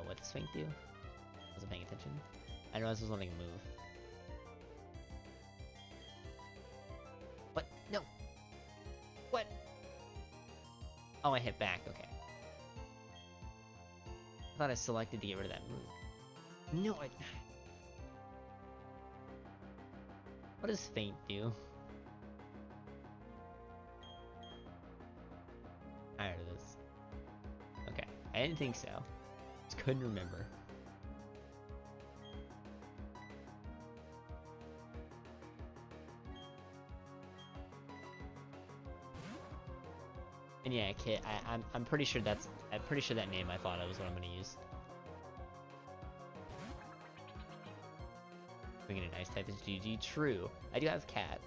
What does Feint do? Wasn't paying attention. I know this was wanting to move. What? No! What? Oh, I hit back, okay. I thought I selected to get rid of that move. No, I... What does Feint do? Tired of this. Okay, I didn't think so. Just couldn't remember. And yeah, Kit, I'm pretty sure that name I thought of was what I'm gonna use. Bringing a nice type is GG. True. I do have Cat.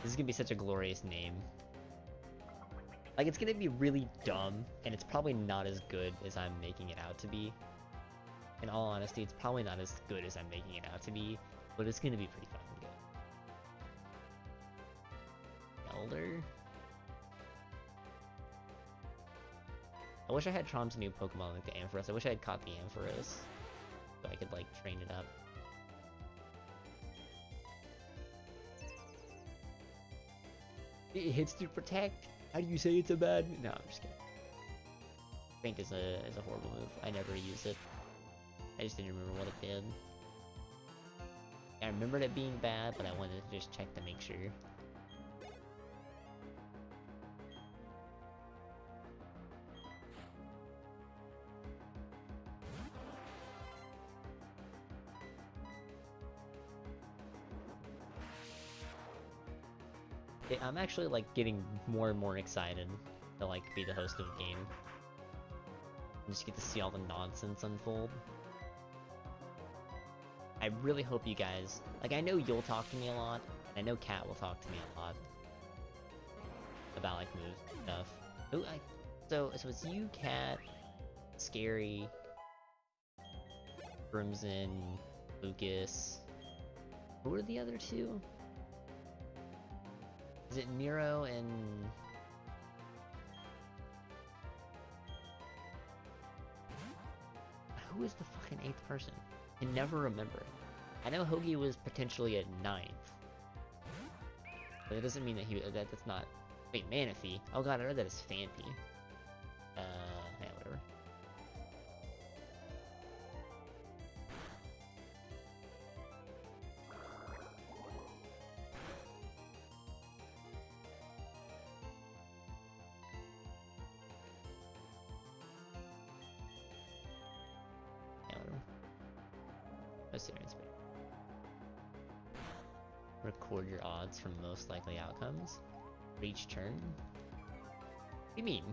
This is gonna be such a glorious name. Like, it's gonna be really dumb, and it's probably not as good as I'm making it out to be. In all honesty, it's probably not as good as I'm making it out to be, but it's gonna be pretty fucking good. Elder? I wish I had Trom's new Pokemon, like the Ampharos. I wish I had caught the Ampharos, so I could, like, train it up. It hits to protect? How do you say it's a bad... No, I'm just kidding. Feint is a horrible move. I never use it. I just didn't remember what it did. I remembered it being bad, but I wanted to just check to make sure. I'm actually like getting more and more excited to like be the host of a game. And just get to see all the nonsense unfold. I really hope you guys, like, I know you'll talk to me a lot, and I know Kat will talk to me a lot about like moves and stuff. Ooh, so it's you, Kat, Scary, Crimson, Lucas. Who are the other two? Is it Nero and... Who is the fucking 8th person? I can never remember. I know Hoagie was potentially at 9th. But it doesn't mean that that's not... Wait, Manaphy? Oh god, I read that as Phanpy. Yeah, whatever. Assyrian Space. Record your odds from most likely outcomes for each turn. What do you mean?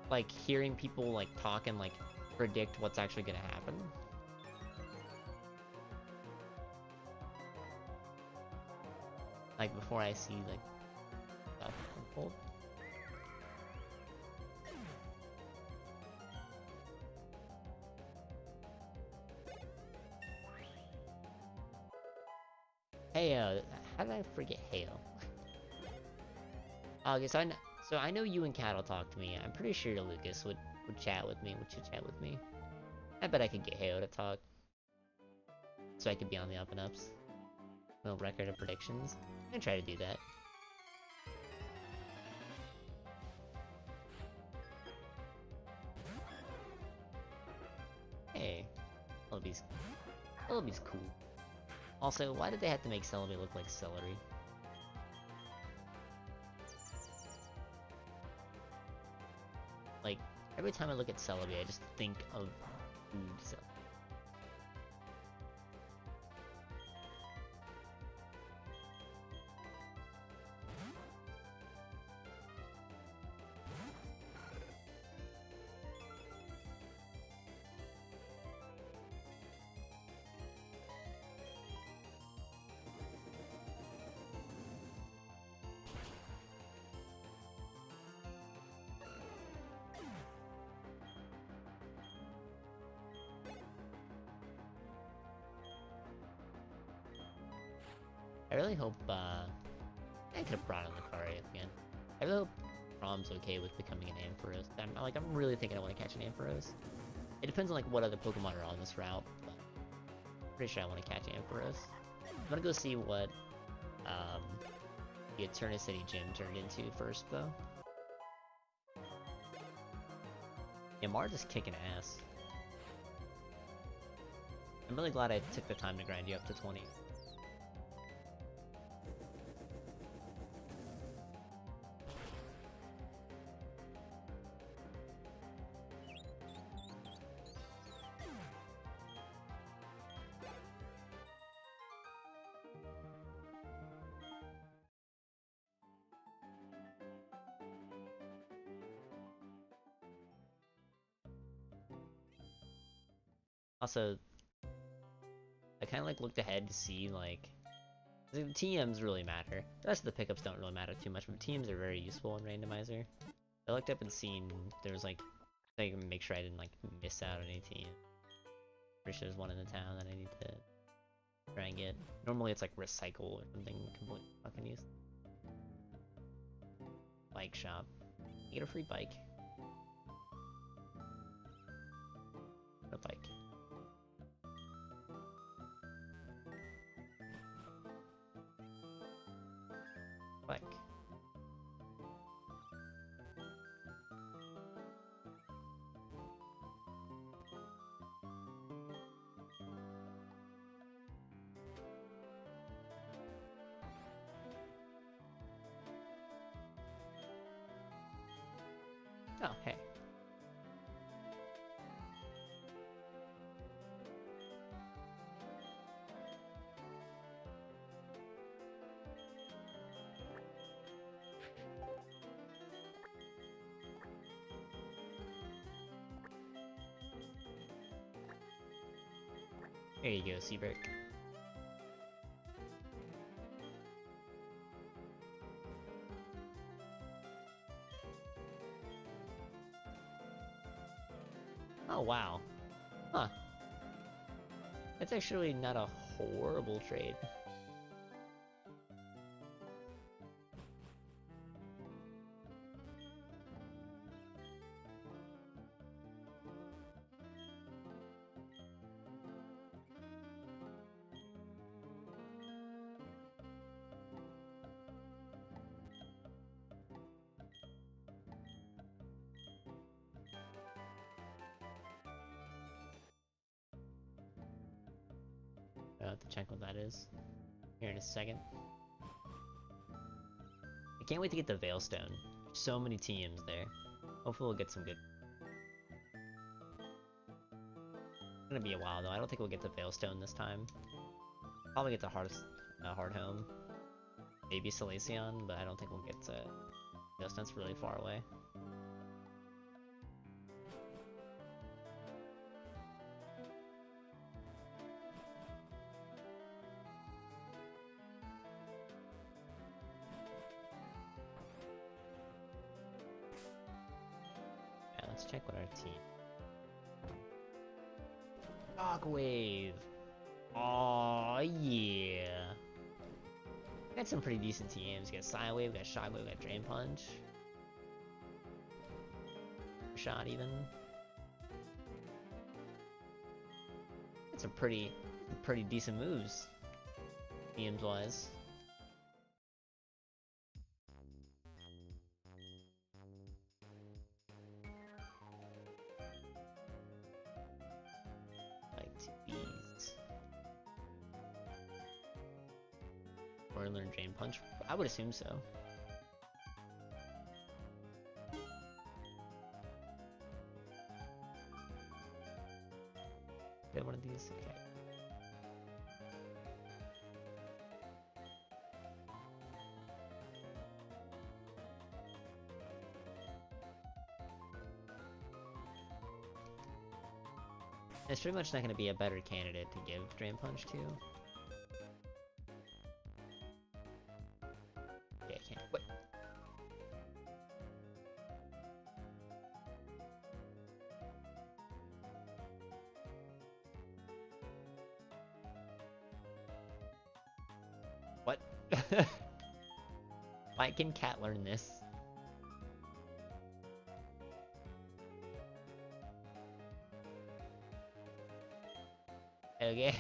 Like hearing people like talk and like predict what's actually gonna happen. Like before I see like stuff unfold. Hey, how did I forget Hail? Okay, so I know you and Cat will talk to me. I'm pretty sure Lucas would chat with me, would chit-chat with me. I bet I could get Hail to talk. So I could be on the up and ups. No record of predictions. I'm gonna try to do that. Hey, Celebi's cool. Also, why did they have to make Celebi look like celery? Like, every time I look at Celebi, I just think of food celery. I really hope, I could have brought in Lucario again. I really hope Rom's okay with becoming an Ampharos. I'm really thinking I want to catch an Ampharos. It depends on, like, what other Pokemon are on this route, but I'm pretty sure I want to catch Ampharos. I'm gonna go see what, the Eterna City Gym turned into first, though. Yeah, Mars is kicking ass. I'm really glad I took the time to grind you up to 20. Also, I kind of like looked ahead to see like the TMs really matter. The rest of the pickups don't really matter too much, but TMs are very useful in Randomizer. I looked up and seen there was like make sure I didn't like miss out on any team. Pretty sure there's one in the town that I need to try and get. Normally it's like recycle or something completely fucking useless. Bike shop. You get a free bike. A bike. Bike. Oh, hey. There you go, Seabird. Oh, wow. Huh. That's actually not a horrible trade. I'll have to check what that is here in a second. I can't wait to get the Veilstone. So many TMs there. Hopefully we'll get some good. It's gonna be a while though. I don't think we'll get to Veilstone this time. Probably get to Hardhome. Maybe Salacion, but I don't think we'll get to Veilstone's really far away. Yeah, let's check what our team. Shockwave! Oh yeah! Got some pretty decent TMs. We got Psywave, we got Shockwave, we got Drain Punch. Shot even. That's some pretty decent moves. TMs wise. Like to bees. Or learn Drain Punch? I would assume so. Get one of these? Okay. It's pretty much not going to be a better candidate to give Drain Punch to. Yeah, I can't. What? What? Why can Cat learn this? Okay.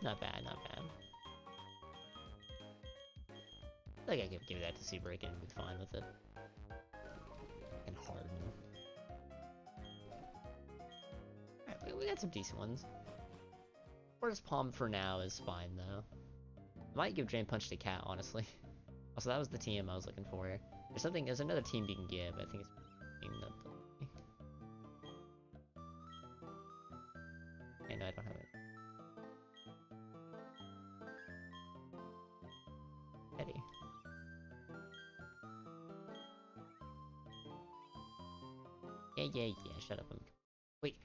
Not bad, not bad. I think I could give that to Seabreak and be fine with it. And Harden. Alright, we got some decent ones. Forest Palm for now is fine though. I might give Drain Punch to Cat, honestly. Also, that was the team I was looking for. There's another team you can give, I think it's not the... Okay, no, I don't have it. Eddie. Yeah, shut up. Wait!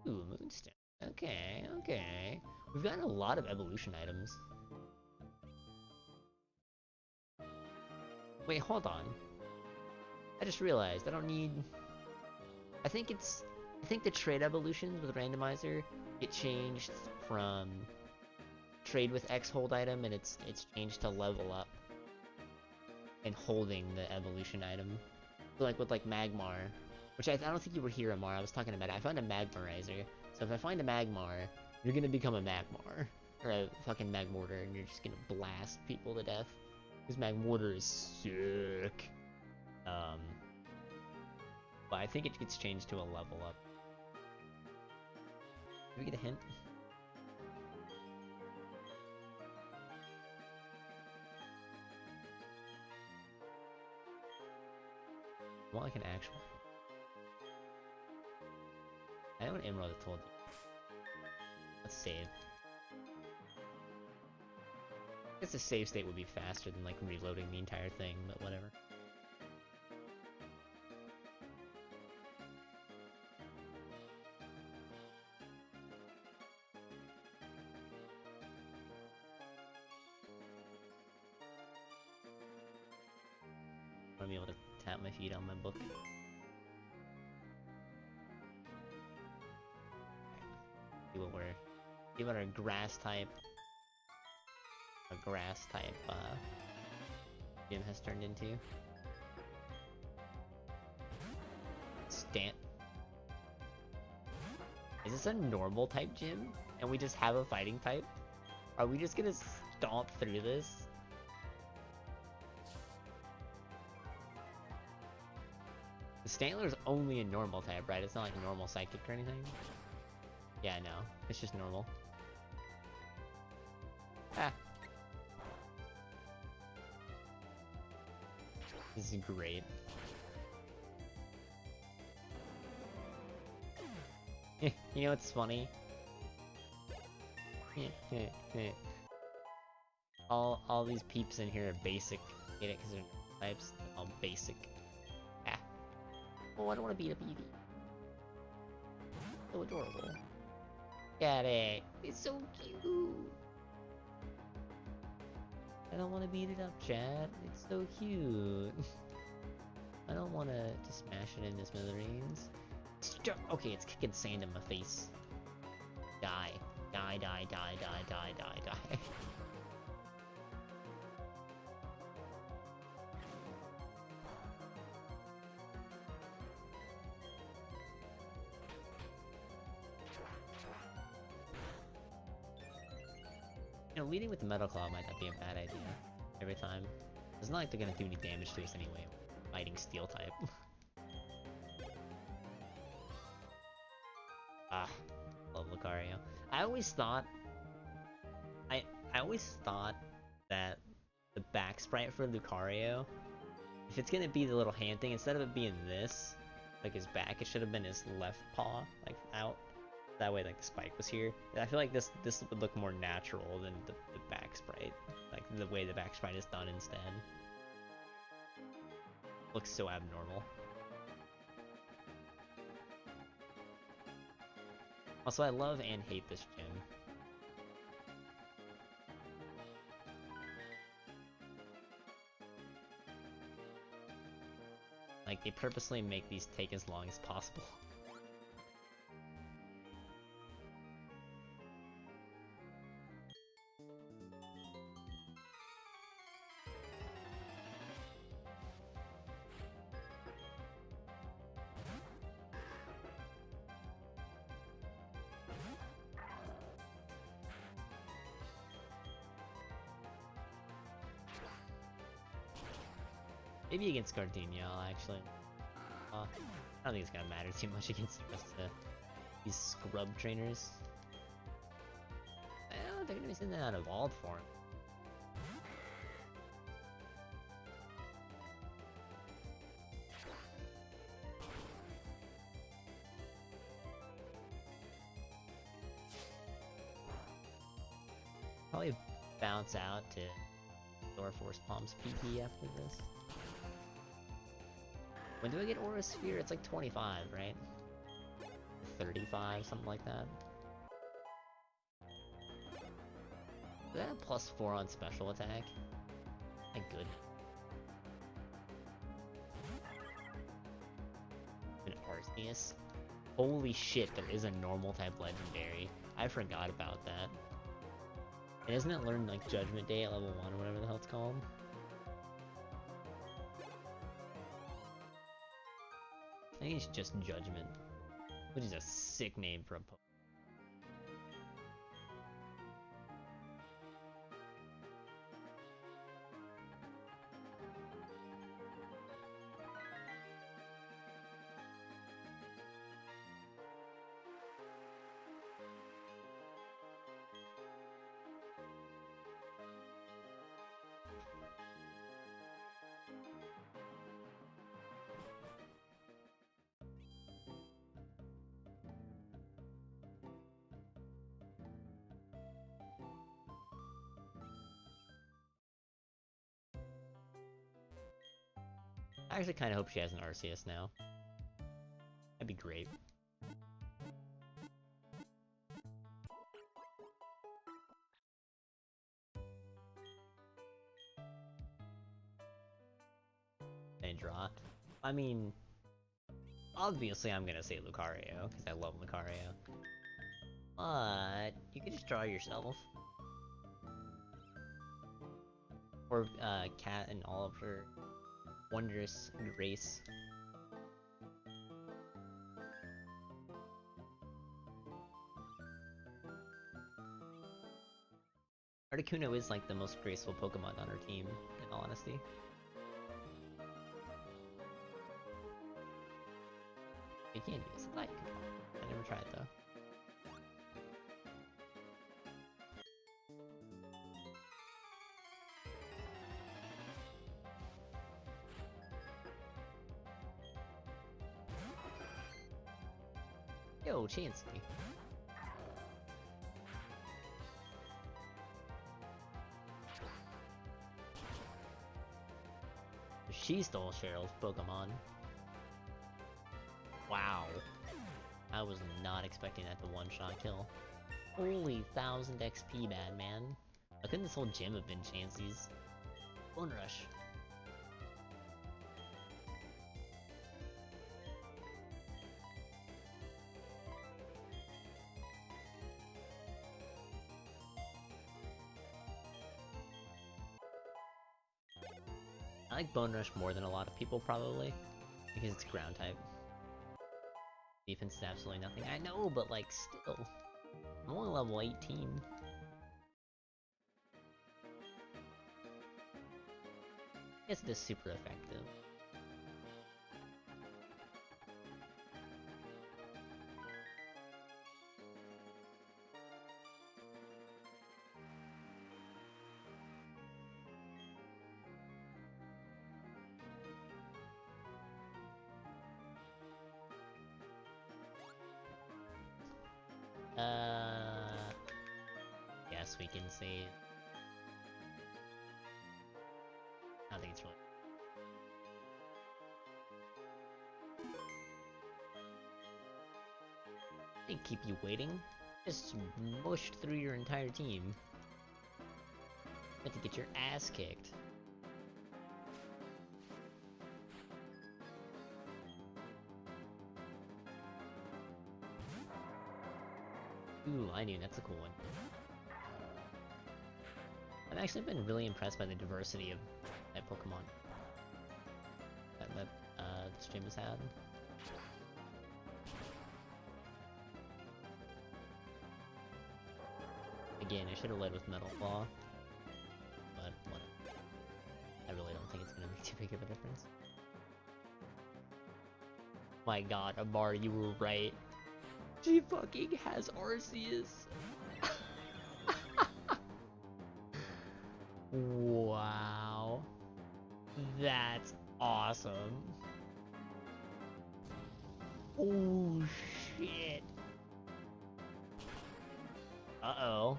Ooh, Moonstone. Okay. We've gotten a lot of evolution items. Wait, hold on. I just realized I don't need... I think the trade evolutions with Randomizer get changed from trade with X hold item, and it's changed to level up and holding the evolution item. So like with Magmar, which I don't think you were here, Amar. I was talking about it. I found a Magmarizer. So if I find a Magmar, you're gonna become a Magmar. Or a fucking Magmortar, and you're just gonna blast people to death. Because Magmortar is sick. But I think it gets changed to a level up. Did we get a hint? I want like an actual... I know what Emerald had told you. Let's save. I guess the save state would be faster than like reloading the entire thing, but whatever. I want to be able to tap my feet on my book. See what our grass type gym has turned into. Is this a normal type gym? And we just have a fighting type? Are we just gonna stomp through this? Stantler's only a normal type, right? It's not like normal psychic or anything? Yeah, no. It's just normal. Ah. This is great. You know what's funny? All these peeps in here are basic. Get it? Because they're types. They're all basic. Ah. Oh, I don't want to beat up Eevee. So adorable. Got it. It's so cute. I don't want to beat it up, chat. It's so cute. I don't want to smash it into smithereens. Okay, it's kicking sand in my face. Die. Die, die, die, die, die, die, die. You know, leading with the Metal Claw might not be a bad idea. Every time. It's not like they're gonna do any damage to us anyway. Fighting Steel type. Ah, love Lucario. I always thought that the back sprite for Lucario, if it's gonna be the little hand thing, instead of it being this, like his back, it should have been his left paw, like out. That way, like the spike was here. I feel like this would look more natural than the back sprite, like the way the back sprite is done instead. Looks so abnormal. Also, I love and hate this gym. Like, they purposely make these take as long as possible. Maybe against Gardenia, actually. I don't think it's gonna matter too much against the rest of these scrub trainers. I don't know, they're gonna be sending that evolved form. Probably bounce out to Door Force Palm's PP after this. When do I get Aura Sphere? It's like 25, right? 35, something like that. Is that a +4 on special attack? My goodness. An Arceus? Holy shit, there is a normal type legendary. I forgot about that. And isn't it learned like Judgment Day at level 1 or whatever the hell it's called? I think it's just Judgment, which is a sick name for a Pokemon. I actually kind of hope she has an Arceus now. That'd be great. And draw. I mean, obviously I'm gonna say Lucario, because I love Lucario. But you could just draw yourself. Or Cat and all of her wondrous grace. Articuno is like the most graceful Pokemon on our team, in all honesty. you can use it. I never tried though. Yo, Chansey. She stole Cheryl's Pokemon. Wow. I was not expecting that to one-shot kill. Holy 1000 XP, bad man. How couldn't this whole gym have been Chansey's? Bone Rush. I like Bone Rush more than a lot of people, probably, because it's ground type. Defense is absolutely nothing. I know, but like, still. I'm only level 18. I guess it is super effective. Guess we can save. I don't think it's really. Didn't keep you waiting. Just mushed through your entire team. Had to get your ass kicked. Ooh, I knew, that's a cool one. I've actually been really impressed by the diversity of that Pokemon that stream has had. Again, I should have led with Metal Claw, but whatever. I really don't think it's gonna make too big of a difference. My god, Amar, you were right. She fucking has Arceus. Wow. That's awesome. Oh shit. Uh-oh.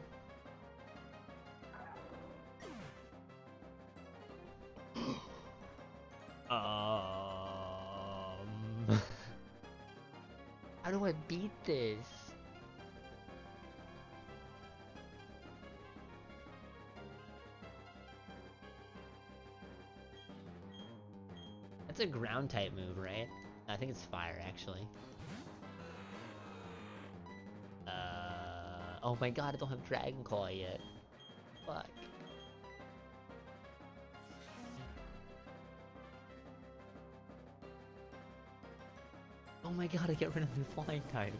How do I beat this? That's a ground type move, right? I think it's fire, actually. Oh my god, I don't have Dragon Claw yet. Fuck. Oh my god, I get rid of the flying type.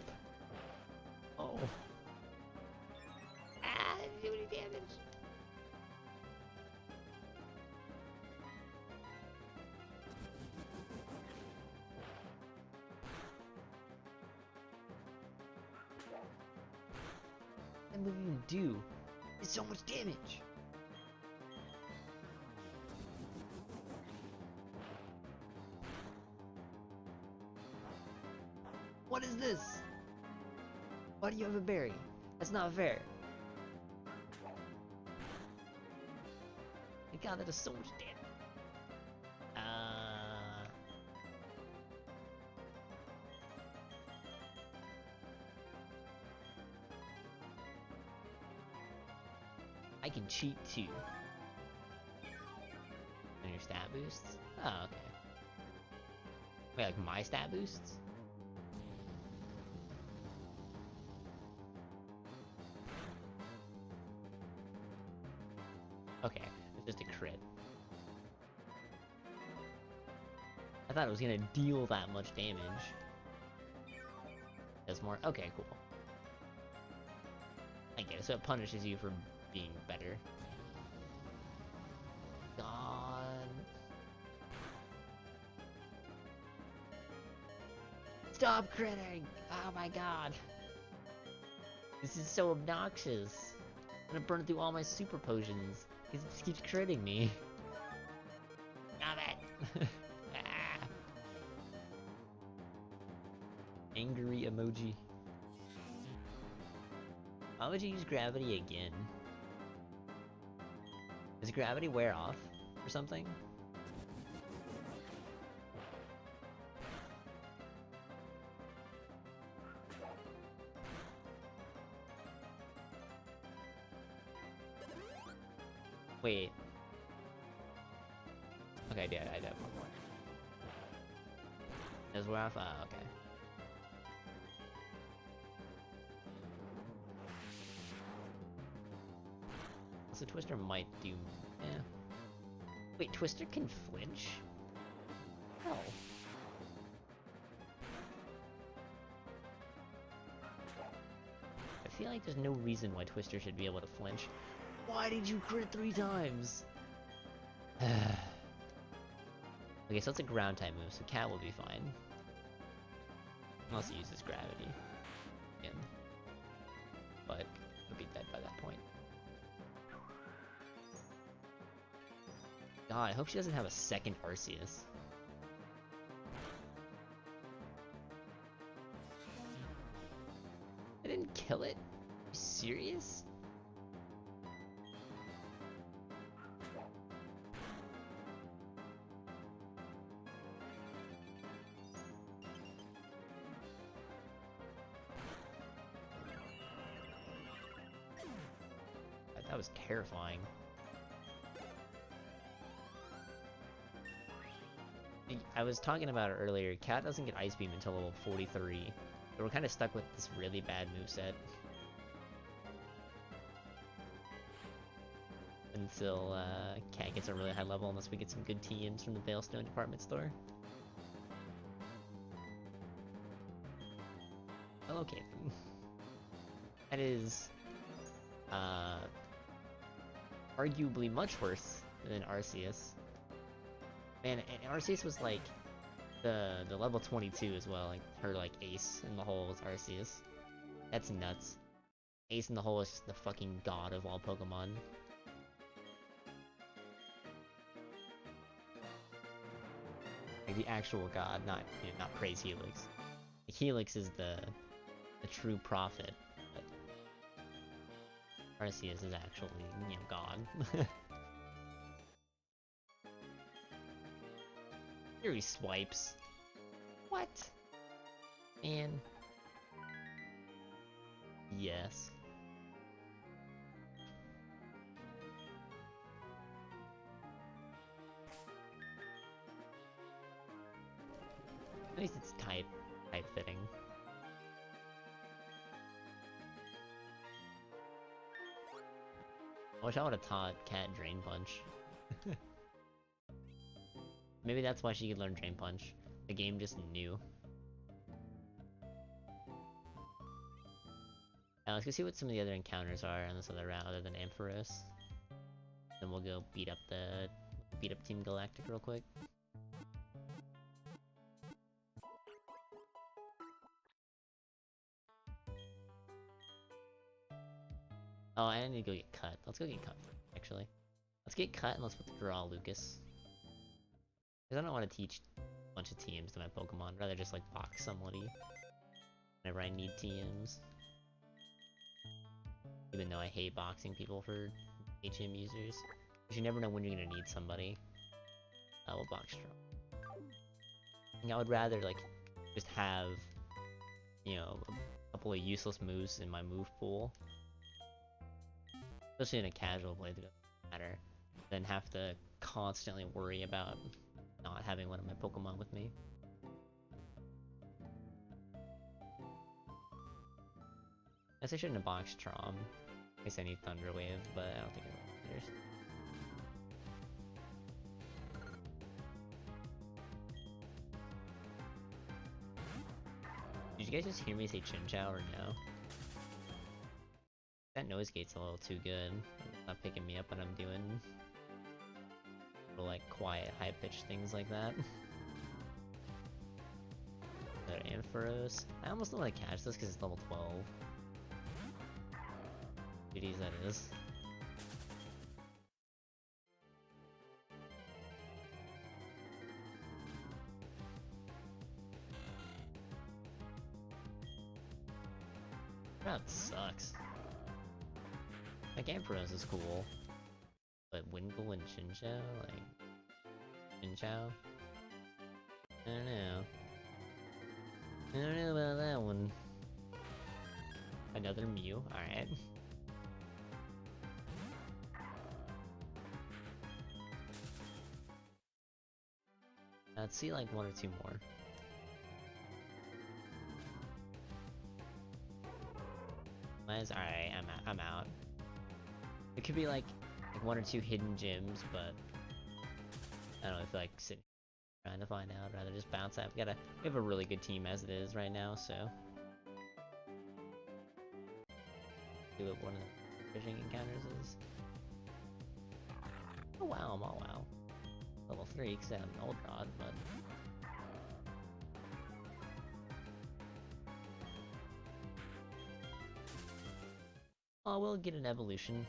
Oh. Ah, I didn't do any damage. That move even do? It's so much damage. What is this? Why do you have a berry? That's not fair. My god, that does so much damage. I can cheat too. And your stat boosts? Oh, okay. Wait, like my stat boosts? Okay, it's just a crit. I thought it was gonna deal that much damage. Does more? Okay, cool. I get it, so it punishes you for being better. God. Stop critting! Oh my god. This is so obnoxious. I'm gonna burn through all my super potions. Because it just keeps critting me. Stop it! Ah. Angry emoji. Why would you use gravity again? Does gravity wear off or something? Wait. Okay, yeah, I have one more. Does wear off? Ah, okay. So Twister might do... yeah. Wait, Twister can flinch? Oh. I feel like there's no reason why Twister should be able to flinch. Why did you crit 3 times? Okay, so it's a ground type move, so Cat will be fine. Unless he uses gravity. Again. But he'll be dead by that point. God, I hope she doesn't have a second Arceus. I didn't kill it? Are you serious? That was terrifying. I was talking about it earlier, Cat doesn't get Ice Beam until level 43, but we're kind of stuck with this really bad moveset. Until Cat gets a really high level, unless we get some good TMs from the Veilstone department store. Well, okay. That is... arguably much worse than Arceus. Man, and Arceus was like the level 22 as well, like her like ace in the hole was Arceus. That's nuts. Ace in the hole is just the fucking god of all Pokemon. Like the actual god, not not praise Helix. Helix is the true prophet, but Arceus is actually, god. Here he swipes. What? Man. Yes. At least it's type fitting. I wish I would have taught Cat Drain Punch. Maybe that's why she could learn Drain Punch. The game just knew. Now let's go see what some of the other encounters are on this other route other than Ampharos. Then we'll go beat up Team Galactic real quick. Oh, I need to go get cut. Let's go get cut first, actually. Let's get cut and let's withdraw Lucas. Because I don't want to teach a bunch of TMs to my Pokemon. I'd rather just like box somebody whenever I need TMs. Even though I hate boxing people for HM users. Because you never know when you're gonna need somebody. I will box strong. I think I would rather like just have, a couple of useless moves in my move pool. Especially in a casual play, it doesn't matter. Than have to constantly worry about not having one of my Pokemon with me. I guess I shouldn't have boxed Trom. I guess I need Thunder Wave, but I don't think it matters. Did you guys just hear me say Chinchou or no? That noise gate's a little too good. It's not picking me up when I'm doing little, like, quiet, high-pitched things like that. Another Ampharos. I almost don't want to catch this because it's level 12. Goodies that is. That sucks. Like Ampharos is cool. But Wingull and Chinchou? Like... Chinchou? I don't know. I don't know about that one. Another Mew? Alright. Let's see like one or two more. Alright, I'm out. It could be like one or two hidden gems, but I don't know, I feel like sitting trying to find out, rather just bounce out. We have a really good team as it is right now, so do what one of the fishing encounters is. Oh wow, oh wow. Level 3, because I have an old rod, but oh, we'll get an evolution.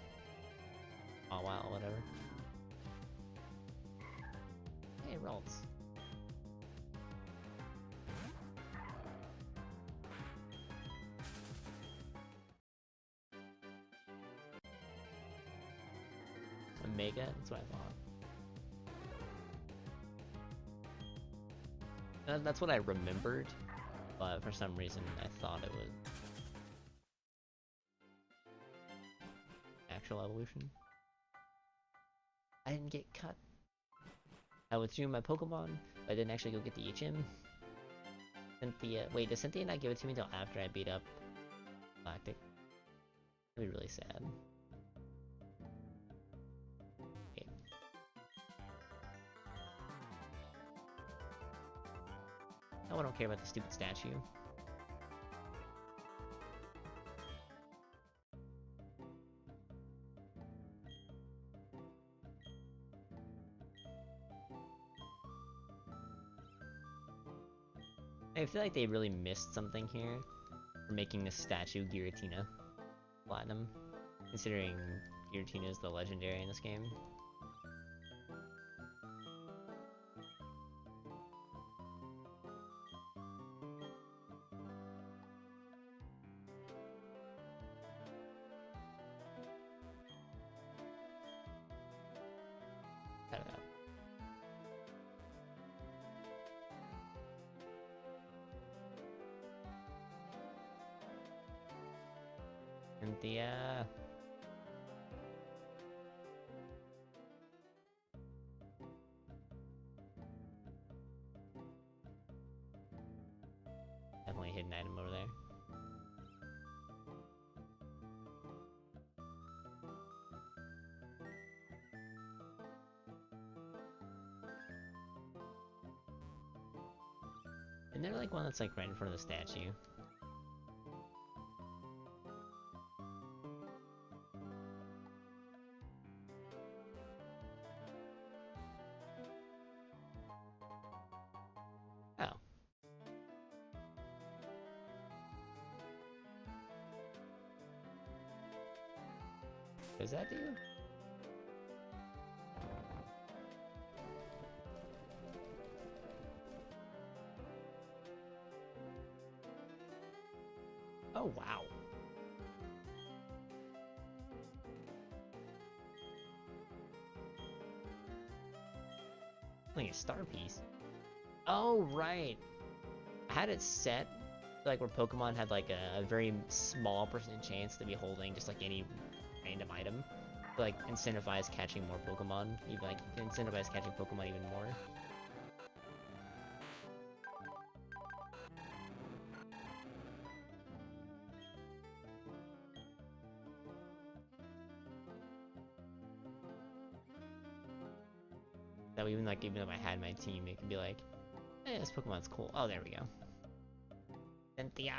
Oh wow, whatever. Hey, Ralts. Omega? That's what I thought. That's what I remembered, but for some reason I thought it was actual evolution. I didn't get cut. I withdrew my Pokemon, but I didn't actually go get the HM. Cynthia. Wait, does Cynthia not give it to me until after I beat up Galactic? That'd be really sad. Okay. No, I don't care about the stupid statue. I feel like they really missed something here for making this statue Giratina Platinum, considering Giratina is the legendary in this game. I don't know. Cynthia. Definitely a hidden item over there. Isn't there like one that's like right in front of the statue? Oh. What does that do? Oh wow. Like a star piece. Oh right. I had it set like where Pokemon had like a very small percent chance to be holding just like any random item. To, like incentivize catching more Pokemon. Even like incentivize catching Pokemon even more. That even like even if I had my team, it could be like, eh, this Pokemon's cool. Oh, there we go. Cynthia!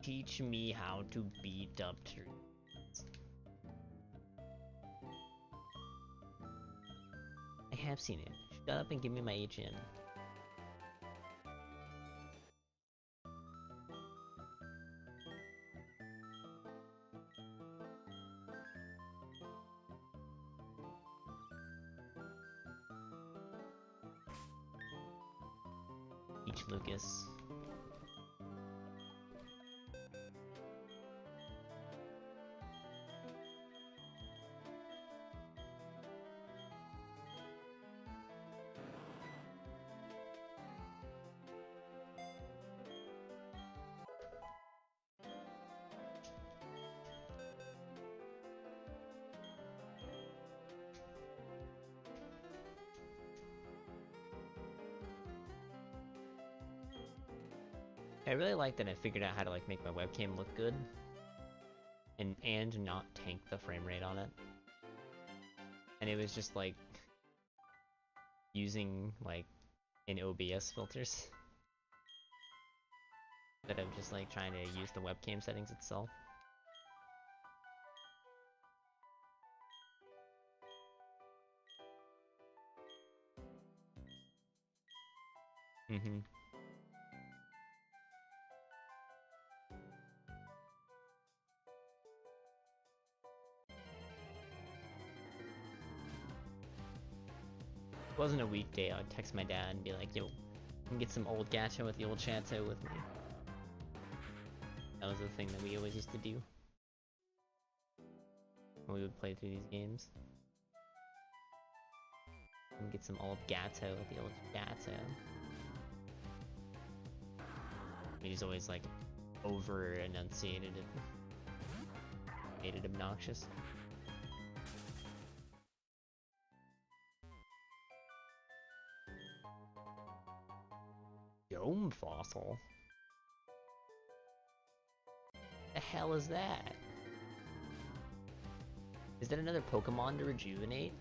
Teach me how to beat up trees. I have seen it. Shut up and give me my HM. H. Lucas. I really like that I figured out how to like make my webcam look good and not tank the frame rate on it. And it was just like using like in OBS filters instead of just like trying to use the webcam settings itself. Mm-hmm. It wasn't a weekday, I would text my dad and be like, yo, can get some old gacha with the old chateau with me. That was the thing that we always used to do when we would play through these games. And get some old gato with the old gato. He's always like over enunciated it. Made it obnoxious. Dome fossil? The hell is that? Is that another Pokemon to rejuvenate?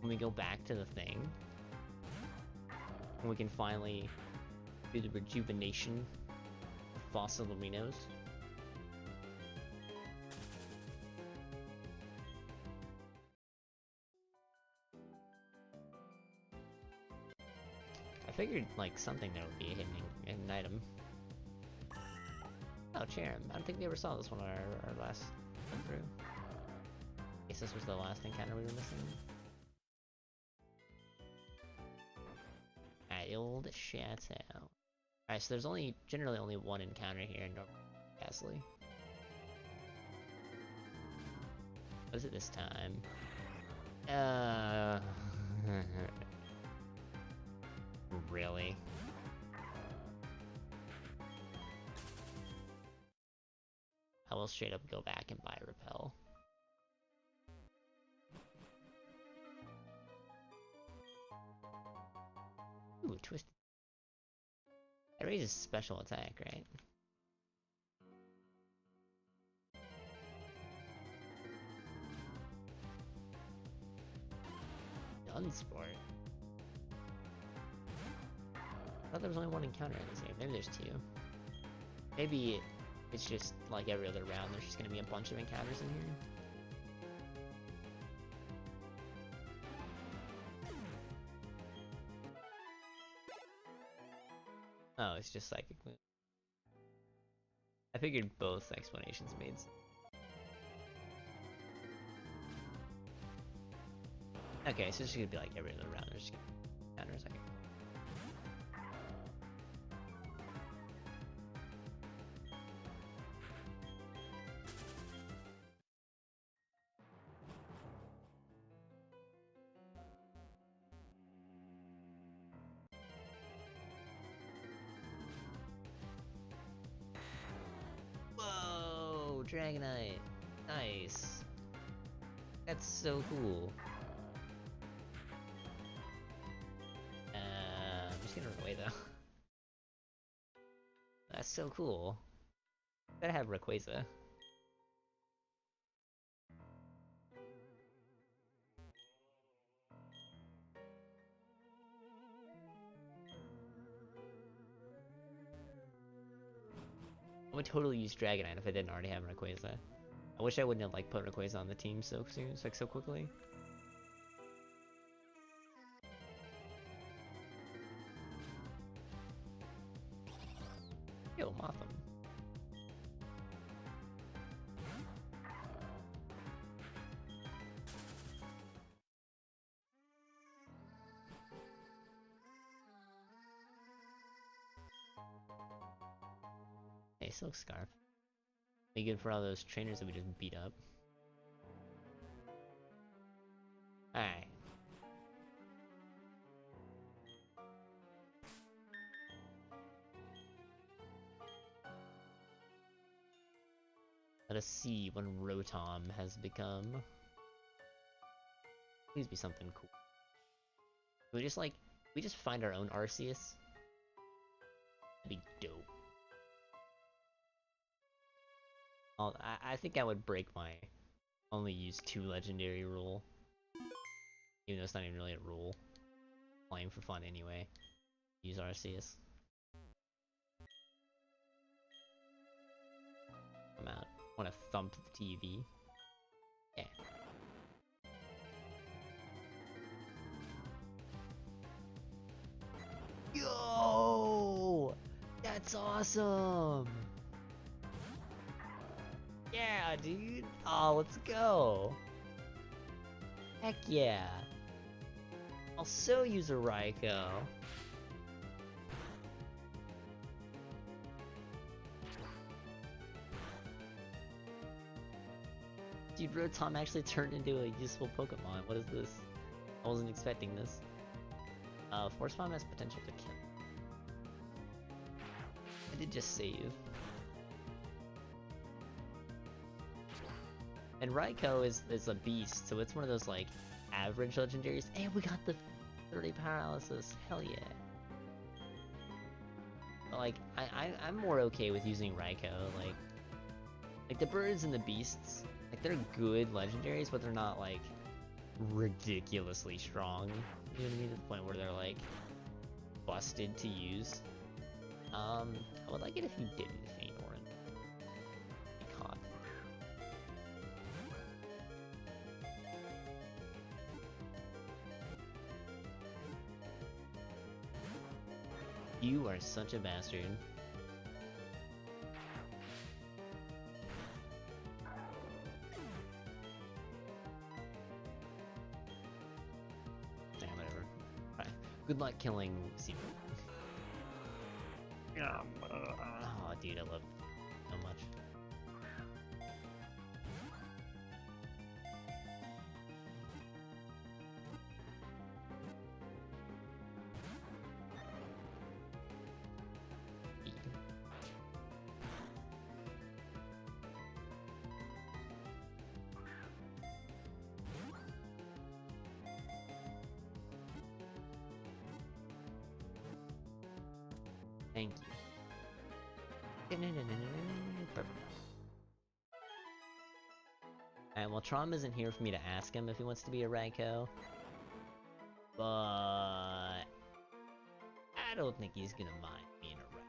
When we go back to the thing? When we can finally do the rejuvenation of fossil Lurinos? I figured like something there would be a hidden item. Oh, Cherim. I don't think we ever saw this one on our last run through. I guess this was the last encounter we were missing. At Old Chateau. Alright, so there's generally only one encounter here in North Castle. What is it this time? Really? I will straight up go back and buy Repel. Ooh, Twisted. That raises special attack, right? Unsport. I thought there was only one encounter in this game. Maybe there's two. Maybe it's just like every other round, there's just gonna be a bunch of encounters in here. Oh, it's just psychic move. I figured both explanations made sense. Okay, so it's just gonna be like every other round, there's just gonna be encounters. Okay. Whoa, Dragonite! Nice! That's so cool. I'm just gonna run away though. That's so cool. Gotta have Rayquaza. I would totally use Dragonite if I didn't already have Rayquaza. I wish I wouldn't have like put Rayquaza on the team so soon, like so quickly. Yo, Motham. Silk Scarf. Be good for all those trainers that we just beat up. Alright. Let us see what Rotom has become. Please be something cool. Can we just we just find our own Arceus? That'd be dope. I think I would break my only use 2 legendary rule. Even though it's not even really a rule. Playing for fun anyway. Use Arceus. I'm out. Wanna thump the TV. Yeah. Yo! That's awesome! Yeah, dude! Oh, let's go! Heck yeah! I'll so use a Raikou. Dude, Rotom actually turned into a useful Pokemon. What is this? I wasn't expecting this. Force Bomb has potential to kill. I did just save. And Raikou is a beast, so it's one of those like average legendaries. Hey, we got the 30 paralysis. Hell yeah. But, like I'm more okay with using Raikou. Like the birds and the beasts. Like, they're good legendaries, but they're not, like, ridiculously strong. You know what I mean? To the point where they're, like, busted to use. I would like it if you didn't faint Orin. Caught. You are such a bastard. Good luck killing Seafood. Oh, dude, I love it so much. Thank you. Alright, well, Trom isn't here for me to ask him if he wants to be a Raikou. But I don't think he's gonna mind being a Raikou.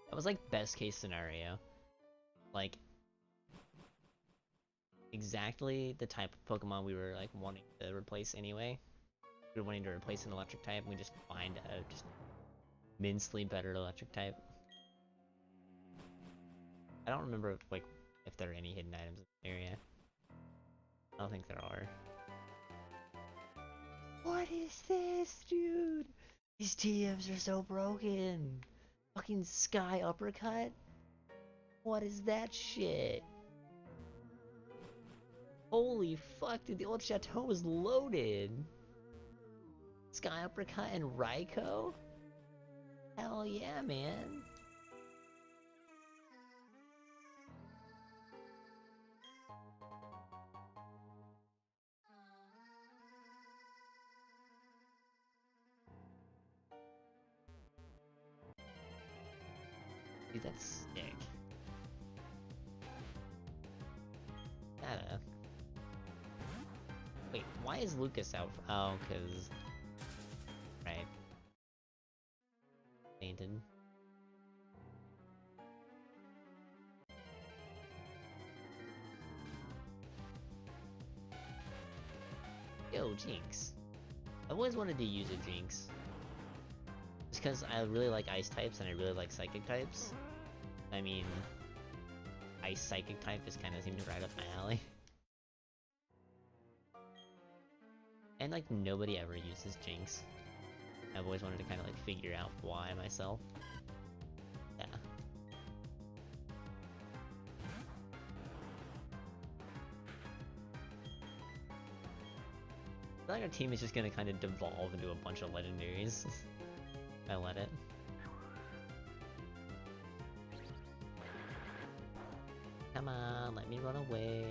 That was like best case scenario. Like, exactly the type of Pokemon we were like wanting to replace anyway. We were wanting to replace an electric type, and we just find a just immensely better electric type. I don't remember if there are any hidden items in the area. I don't think there are. What is this, dude? These TMs are so broken. Fucking Sky Uppercut? What is that shit? Holy fuck, dude, the old Chateau was loaded! Sky Uppercut and Raikou? Hell yeah, man! Dude, that's sick. Wait, why is Lucas out? Oh, cause... Right. Fainted. Yo, Jinx. I've always wanted to use a Jinx. Just just because I really like ice types and I really like psychic types. I mean, ice psychic type just kind of seemed right up my alley. And like nobody ever uses Jinx. I've always wanted to kind of like figure out why myself. Yeah. I feel like our team is just gonna kind of devolve into a bunch of legendaries. I let it. Come on, let me run away.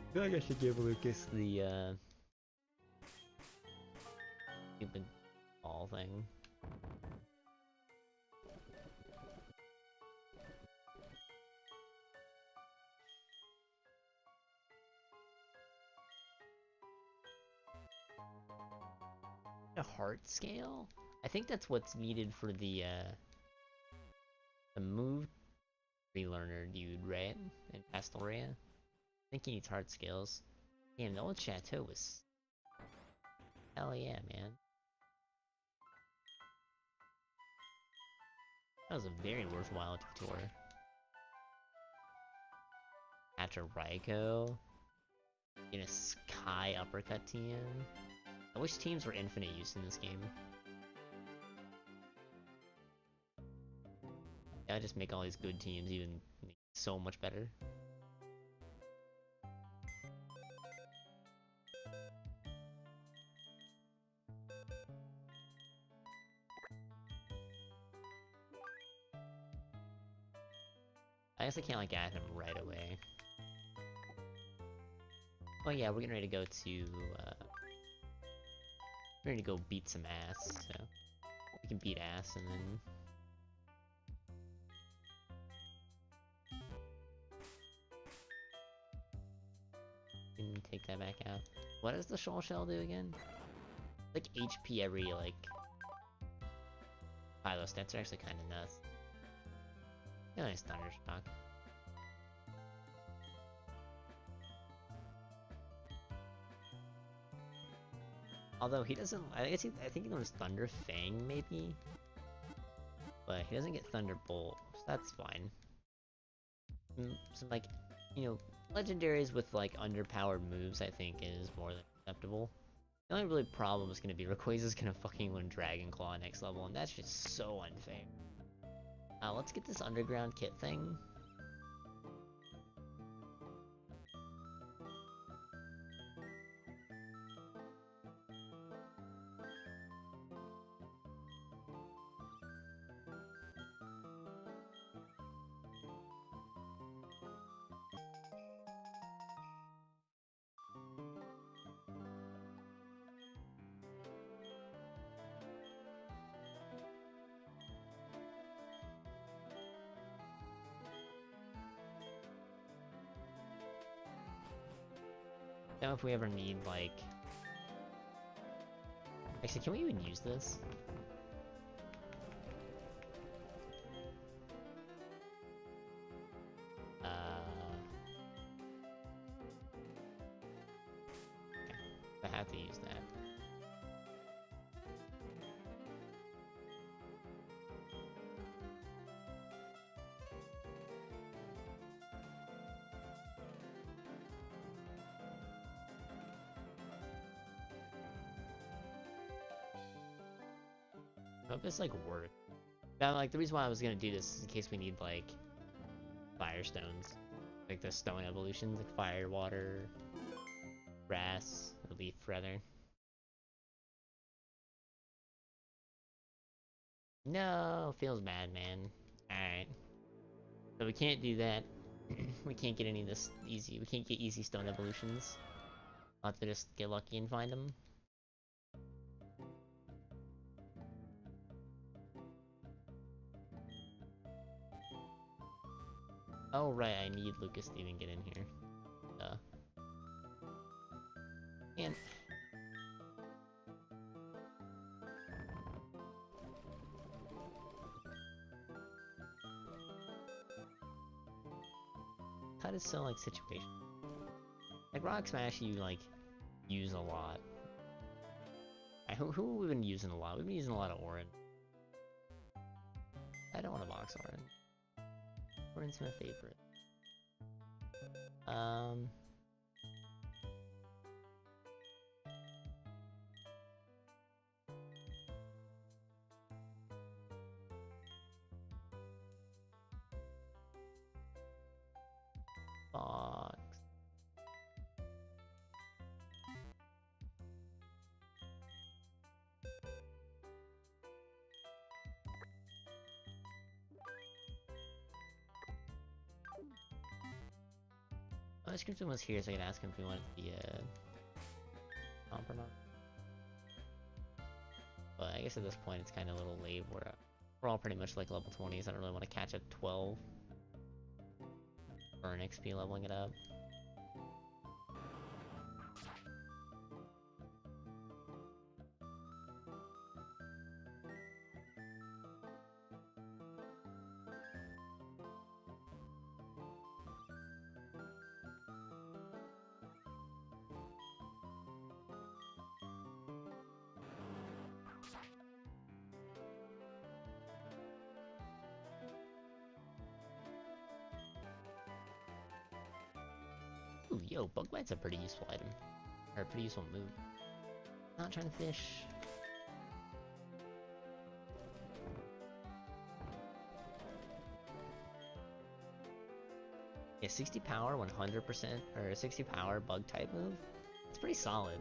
I feel like I should give Lucas the stupid ball thing. A heart scale? I think that's what's needed for the move relearner dude, right? In Pastoria? I think he needs heart scales. Damn, the old chateau was... Hell yeah, man. That was a very worthwhile detour. After Raiko. In a Sky uppercut team. I wish teams were infinite use in this game. Yeah, I just make all these good teams even so much better. I guess I can't like add him right away. Oh yeah, we're getting ready to go to we're ready to go beat some ass, so we can beat ass and then we can take that back out. What does the Shoal Shell do again? Like HP every like... Wow, those stats are actually kinda nuts. Yeah, nice Thundershock. Although he doesn't, I think he knows Thunder Fang maybe, but he doesn't get Thunderbolt, so that's fine. So like, you know, legendaries with like underpowered moves I think is more than acceptable. The only really problem is gonna be Rayquaza's gonna fucking win Dragon Claw next level, and that's just so unfair. Let's get this underground kit thing. Now if we ever need like... Actually, can we even use this? I have to use that. I hope this like works. Now, like the reason why I was gonna do this is in case we need like fire stones, like the stone evolutions, like fire, water, grass, or leaf rather. No, feels bad, man. Alright. So we can't do that. We can't get any of this easy. We can't get easy stone evolutions. I'll have to just get lucky and find them. Oh right, I need Lucas to even get in here. And Cut is so like situation. Like Rock Smash, you like use a lot. Who have we been using a lot? We've been using a lot of Orin. I don't want to box Orin. Orin's my favorite. Box. Oh, Scripton was here, so I could ask him if he wanted to be a comp or not. But I guess at this point it's kind of a little late. We're all pretty much like level 20s. I don't really want to catch a 12 for an XP leveling it up. Ooh, yo, Bug Bite's a pretty useful item. Or a pretty useful move. Not trying to fish. Yeah, 60 power, 100%, or 60 power bug type move. It's pretty solid.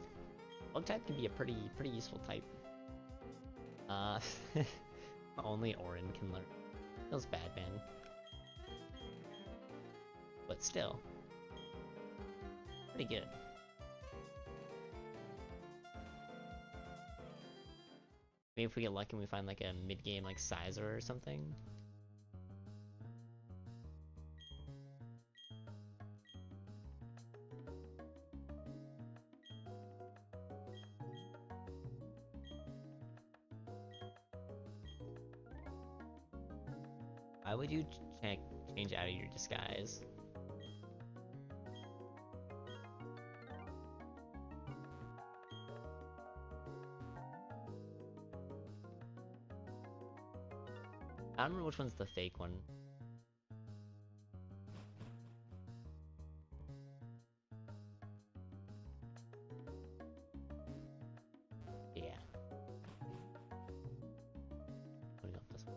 Bug type can be a pretty useful type. Only Orin can learn. Feels bad, man. But still. Pretty good. Maybe if we get lucky and we find like a mid-game like Sizer or something. Why would you change out of your disguise? I don't remember which one's the fake one. Yeah. Putting up this one.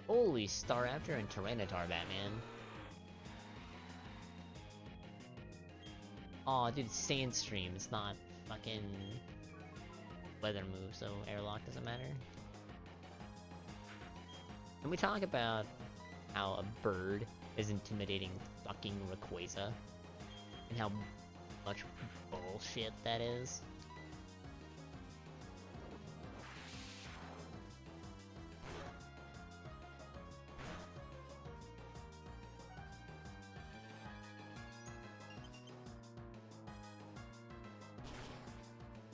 Holy Staraptor and Tyranitar, Batman. Aw, dude, it's Sandstream. It's not fucking weather move, so airlock doesn't matter. Can we talk about how a bird is intimidating fucking Rayquaza? And how much bullshit that is?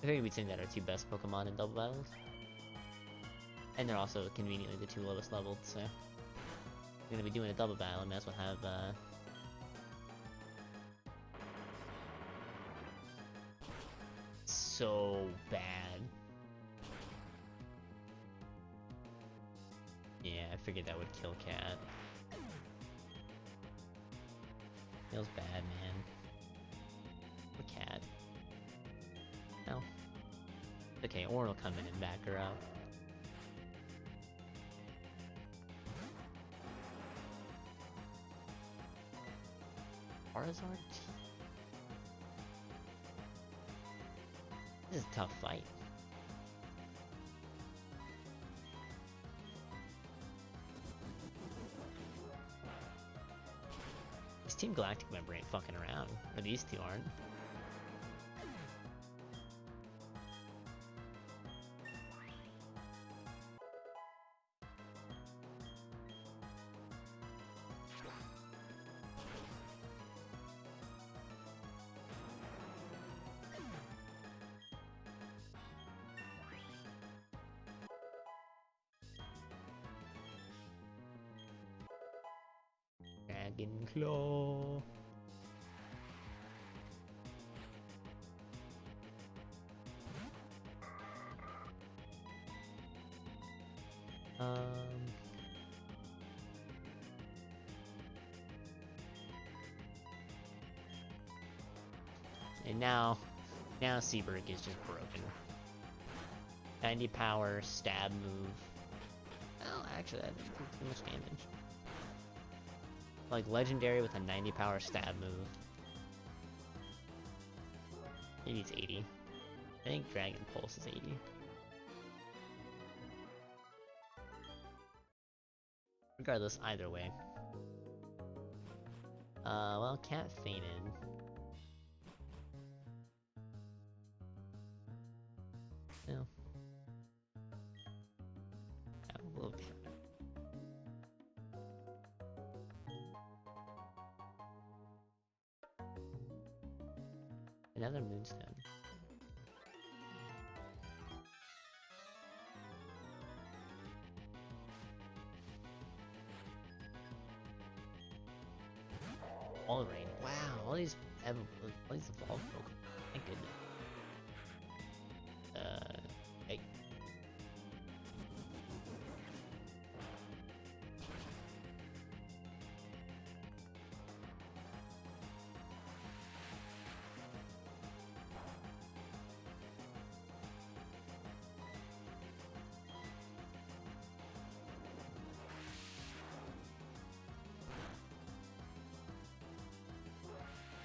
I think we'd say that our two best Pokemon in double battles. And they're also conveniently the two lowest leveled, so we're gonna be doing a double battle and might as well have so bad. Yeah, I figured that would kill Cat. Feels bad, man. Poor Cat. No. Okay, Orin will come in and back her up. Charizard? This is a tough fight. This Team Galactic member ain't fucking around. Or these two aren't. Dragon Claw. And now Seabrook is just broken. 90 power, stab move. Oh, actually that didn't do too much damage. Like legendary with a 90 power stab move. Maybe it's 80. I think Dragon Pulse is 80. Regardless, either way. Well, Cat fainted. No. A little bit. Another Moonstone. All rain. Wow, all these evolved Pokemon. Thank goodness. Hey.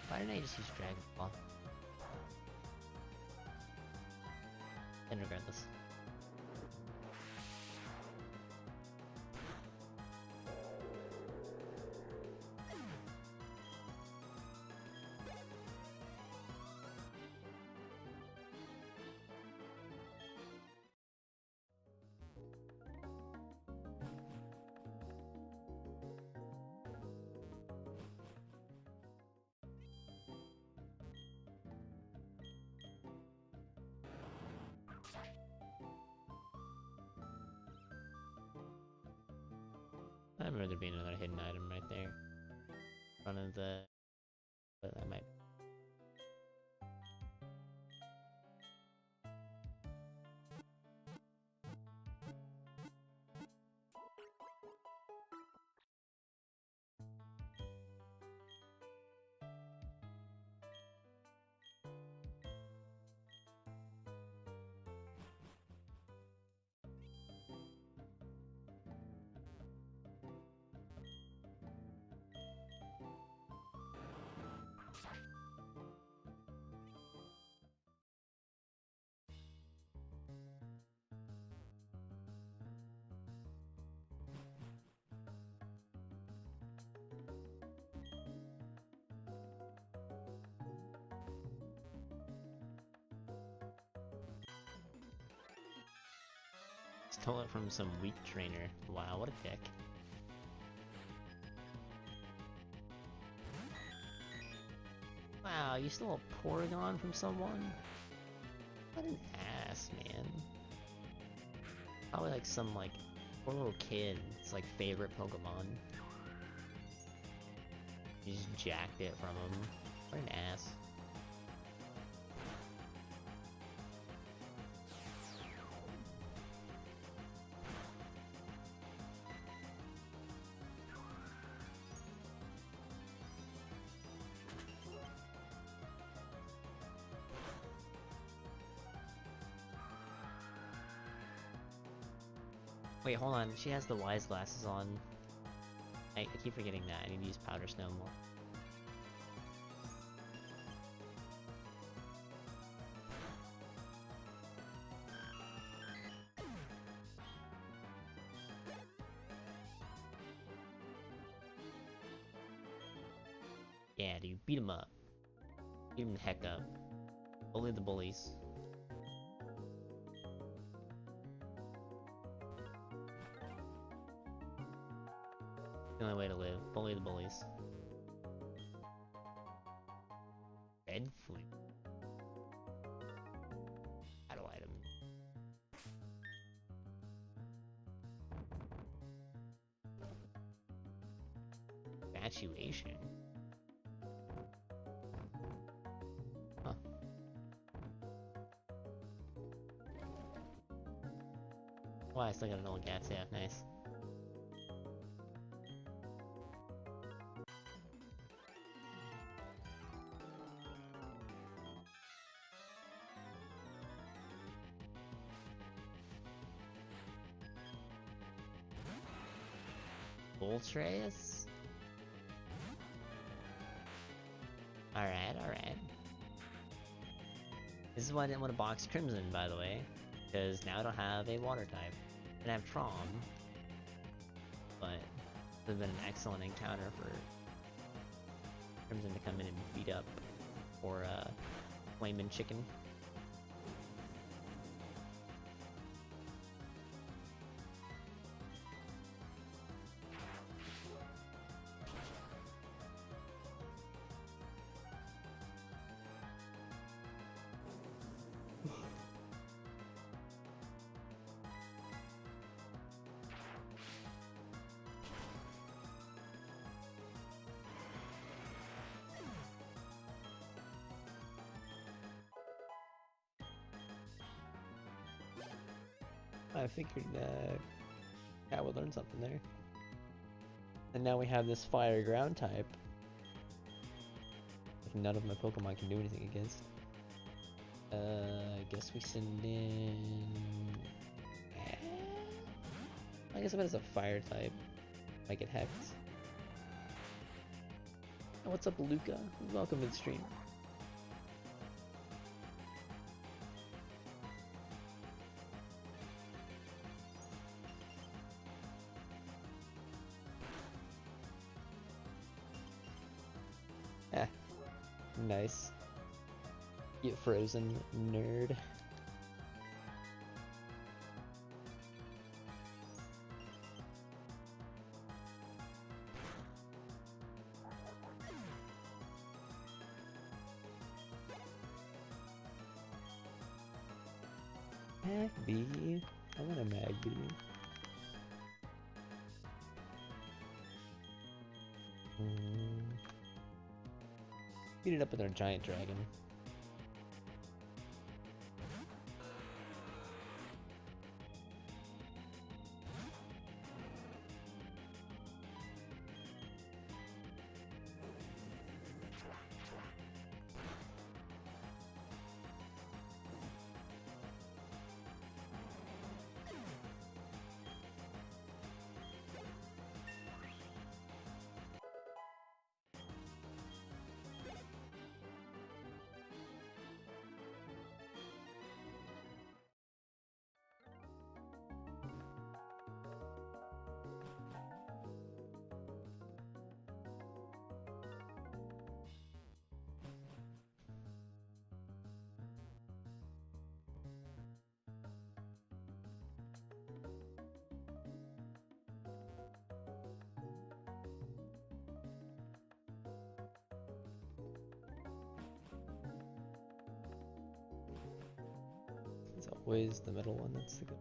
Why didn't I just use Dragon Ball? And regardless. I remember there being another hidden item right there. In front of the... But I might... Stole it from some weak trainer. Wow, what a dick. Wow, you stole a Porygon from someone? What an ass, man. Probably like some like poor little kid. It's like favorite Pokemon. You just jacked it from him. What an ass. Wait, hold on. She has the wise glasses on. I keep forgetting that. I need to use Powder Snow more. Yeah, dude, beat him up. Beat him the heck up. Bully the bullies. The only way to live. Bully the bullies. Bed flute. Battle item. Infatuation. Huh. Wow, I still got an old gas, yeah, nice. Voltreus? Alright, alright. This is why I didn't want to box Crimson, by the way. Because now I don't have a water type. And I have Trom. But it would have been an excellent encounter for Crimson to come in and beat up for Flamin' Chicken. I figured Cat would learn something there. And now we have this fire ground type. None of my Pokemon can do anything against. I guess we send in... I guess if it is a fire type, might get hecked. Oh, what's up, Luca? Welcome to the stream. Nice. Get frozen, nerd. Magby. I want a Magby. Beat it up with our giant dragon. It's always the middle one that's the good.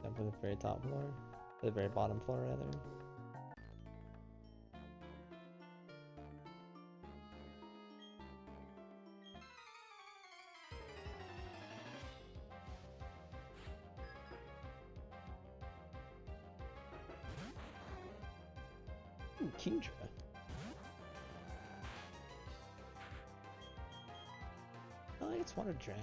Down for the very top floor. Or the very bottom floor, rather. Ooh, Kingdra. Oh, it's Water Drag.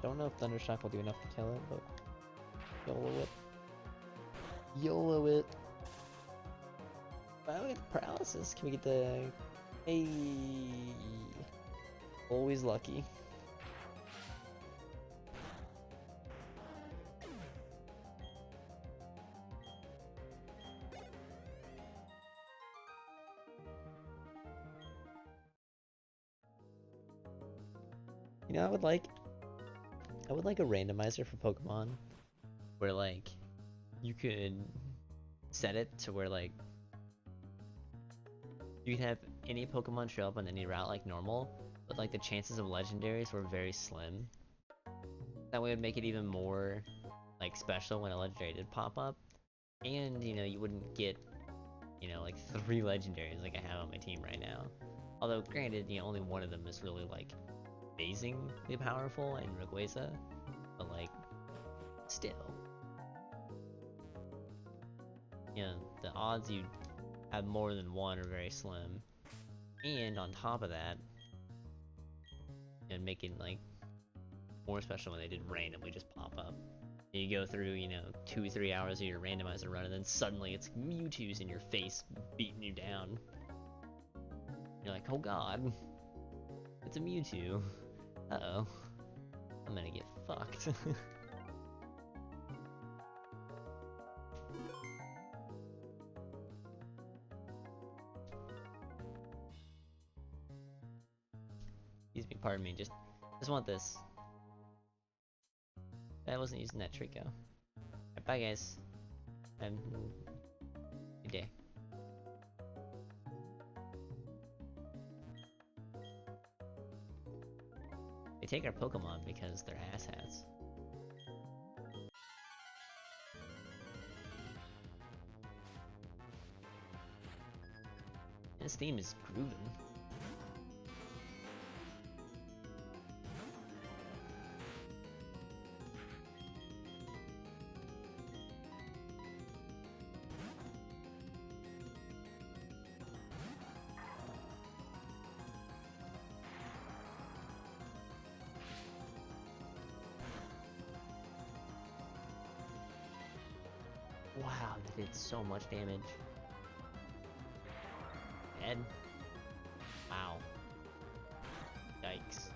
Don't know if Thundershock will do enough to kill it, but YOLO it. YOLO it. Wow, we get the paralysis. Can we get the... Hey! Always lucky. You know, I would like a randomizer for Pokemon where like you could set it to where like you could have any Pokemon show up on any route like normal, but like the chances of legendaries were very slim. That way would make it even more like special when a legendary did pop up. And you know, you wouldn't get, you know, like 3 legendaries like I have on my team right now. Although granted, you know, only one of them is really like amazingly powerful in Rayquaza, but like still, you know, the odds you have more than one are very slim. And on top of that, and making like more special when they did randomly just pop up. You go through, you know, 2-3 hours of your randomizer run, and then suddenly it's Mewtwo's in your face beating you down. You're like, oh god, it's a Mewtwo. Uh-oh. I'm gonna get fucked. Excuse me, pardon me, just want this. I wasn't using that Trico. Right, bye guys. Good day. They take our Pokemon because they're asshats. This theme is grooving. Wow, that did so much damage. Dead. Wow. Yikes.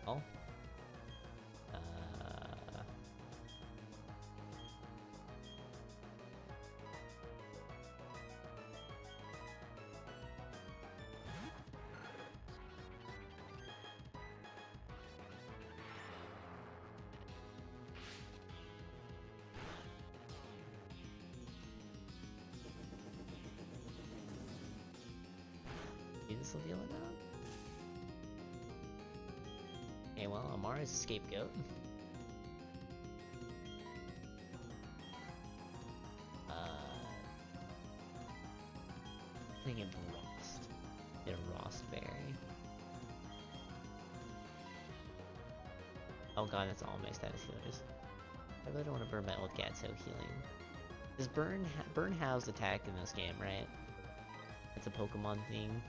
Oh. This will deal it out. Okay, well, Amara's a scapegoat. I think it's Rost. Get a Rost Berry. Oh god, that's all my status healers. I really don't want to burn my old Gatso healing. Does Burn House attack in this game, right? It's a Pokemon thing.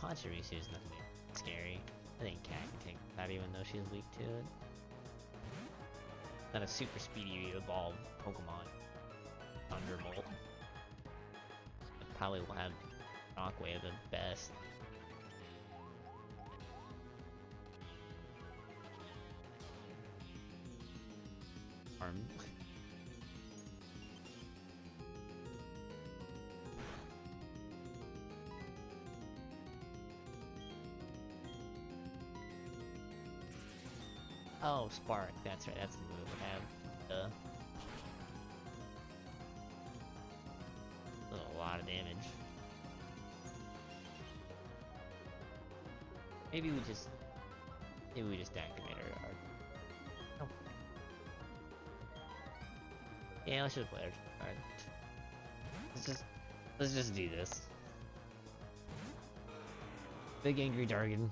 Pachirisu is nothing scary. I think Cat can take that even though she's weak to it. Not a super speedy evolved Pokemon. Thunderbolt. It probably will have Shockwave at best. Arm. Oh, Spark. That's right. That's the move we have. That's a lot of damage. Maybe we just activate our. Oh. Yeah, let's just play our. Let's just do this. Big Angry Dargon.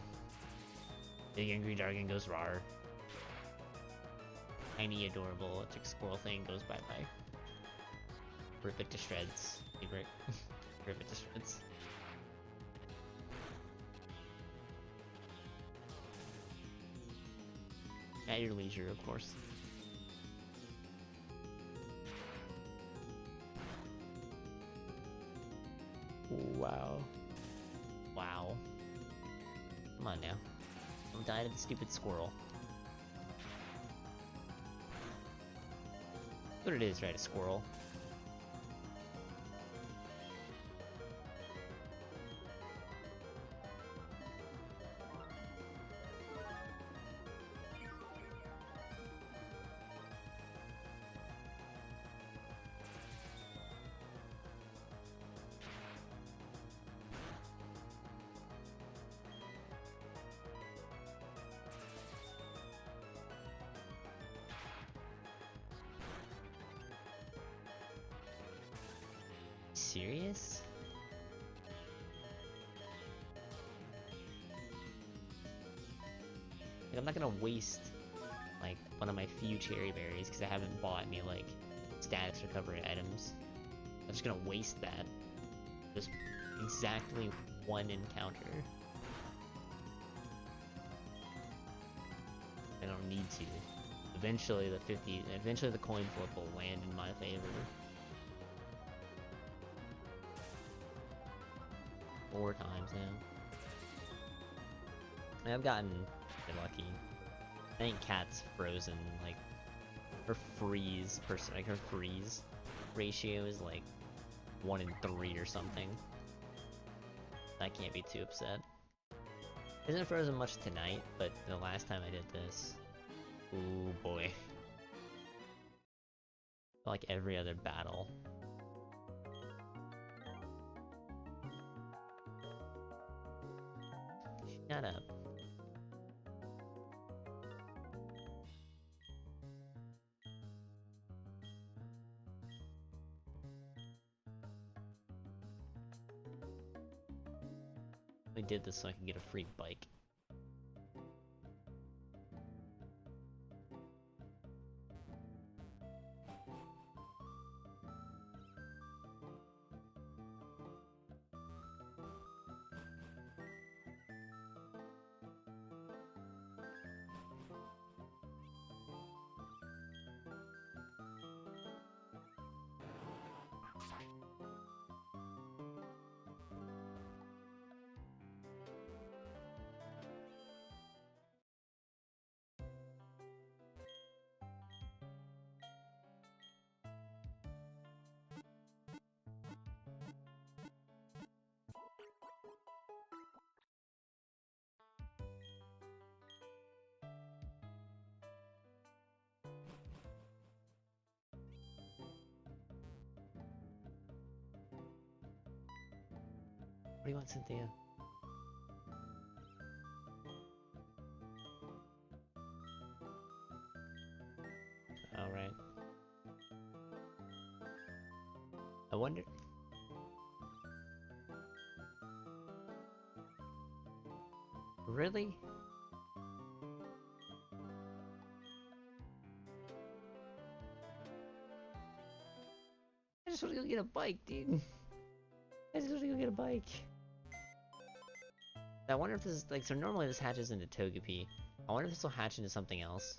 Big Angry Dargon goes rar. Tiny adorable electric squirrel thing goes bye-bye. Rip it to shreds. Favorite. Rip it to shreds. At your leisure, of course. Wow. Wow. Come on now. Don't die to the stupid squirrel. That's what it is, right? A squirrel. Serious? Like, I'm not gonna waste like one of my few cherry berries because I haven't bought any like status recovery items. I'm just gonna waste that. Just exactly one encounter. I don't need to. Eventually the coin flip will land in my favor. 4 times now. I've gotten lucky. I think Cat's frozen, like, her freeze ratio is like 1 in 3 or something. I can't be too upset. Isn't frozen much tonight, but the last time I did this, ooh boy. Like every other battle. Shut up. I did this so I could get a free bike. What do you want, Cynthia? Alright. I wonder... Really? I just want to go get a bike, dude. I just want to go get a bike. I wonder if this is, like, so normally this hatches into Togepi. I wonder if this will hatch into something else.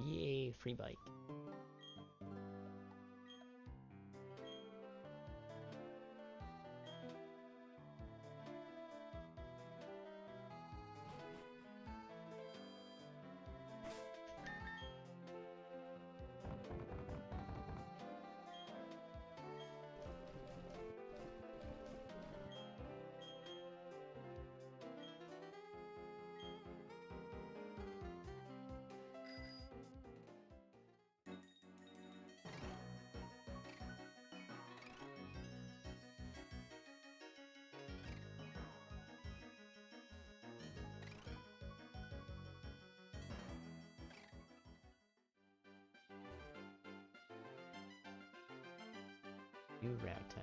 Yay, free bike. New route time.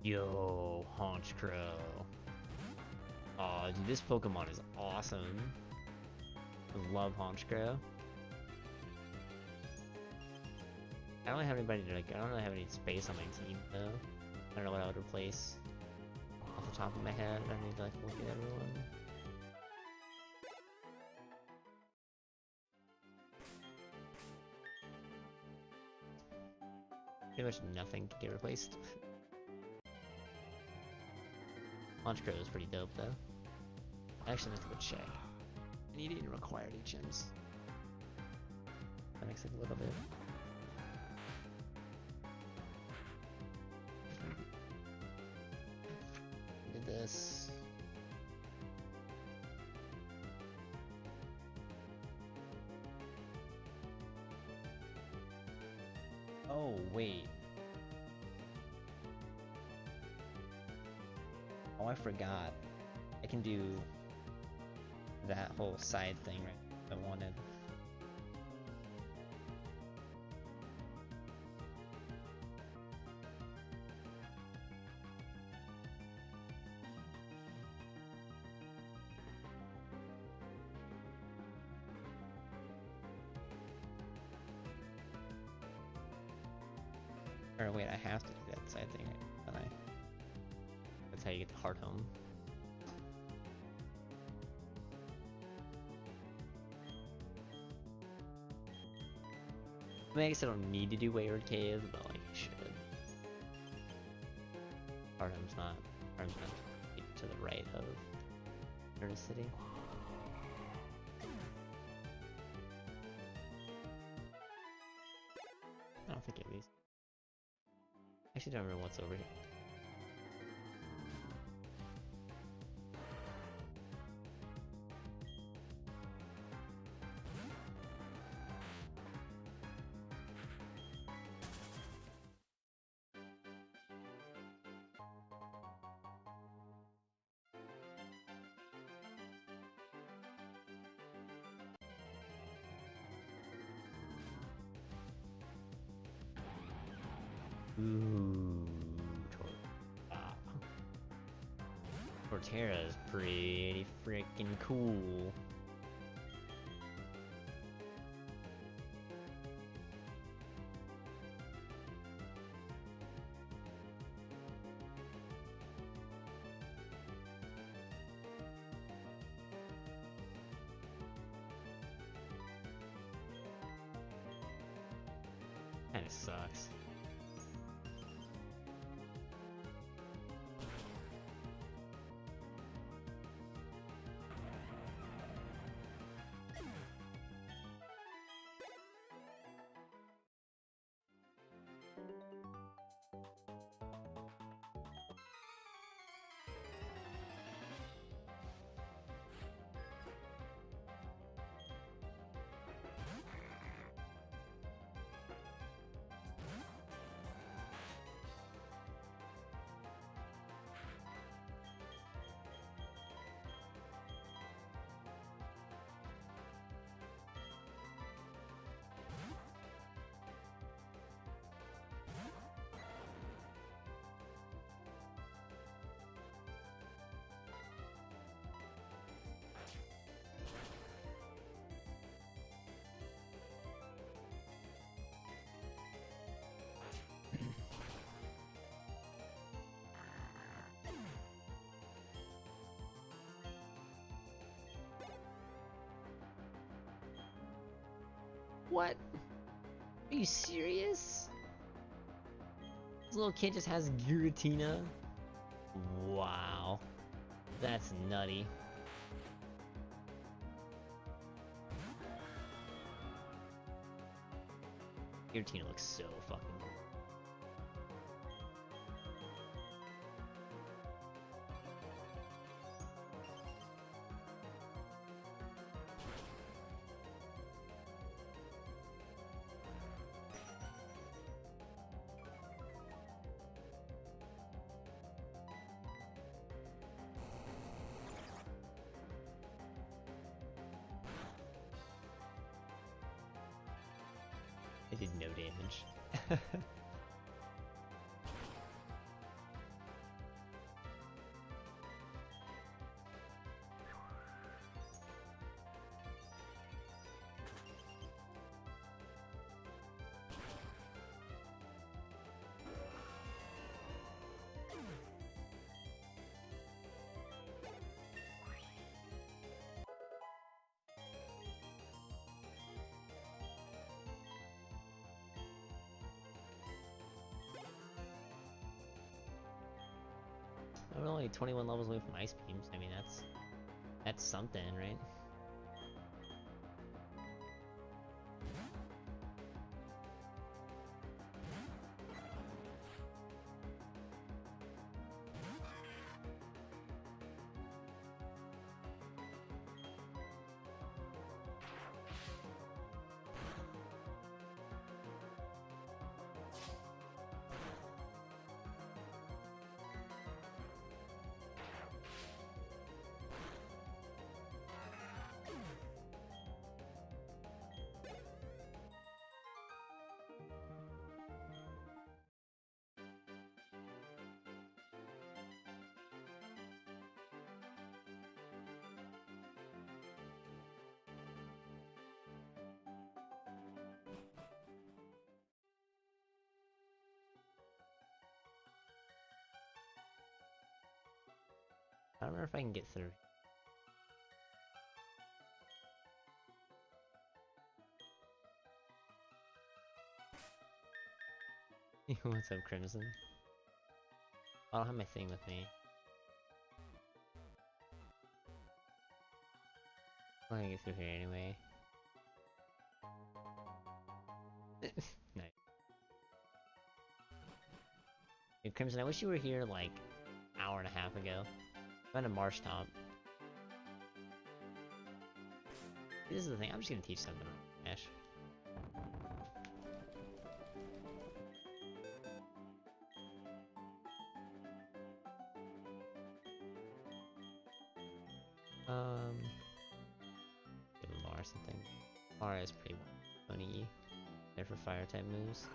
Yo, Haunch Crow. Aw, dude, this Pokemon is awesome. I love Haunch Crow. I don't have anybody to, like, I don't really have any space on my team though. I don't know what I would replace off the top of my head. I need to like look at everyone. Pretty much nothing can get replaced. Launch Crow is pretty dope though. I actually have to go check. I need it in required HMs. That makes it a little bit. Did this. Oh, wait. Oh, I forgot. I can do that whole side thing right I wanted. Or wait, I have to do that side thing, right? Don't I? That's how you get the heart home. I mean, I guess I don't need to do Wayward Cave, but like I should. Heart home's not to the right of Ernest City. I don't think it is. Actually, don't remember what's over here. Ooh, Torterra is pretty freaking cool. Kinda sucks. What? Are you serious? This little kid just has Giratina? Wow. That's nutty. Giratina looks so fucking cool. I did no damage. We're only 21 levels away from Ice Beams. I mean, that's something, right? I don't know if I can get through. What's up, Crimson? I don't have my thing with me. I'm gonna get through here anyway. Nice. Hey, Crimson, I wish you were here like an hour and a half ago. I'm at a marsh top. This is the thing, I'm just gonna teach something on Ash. Give him R something. R is pretty funny. There for fire type moves.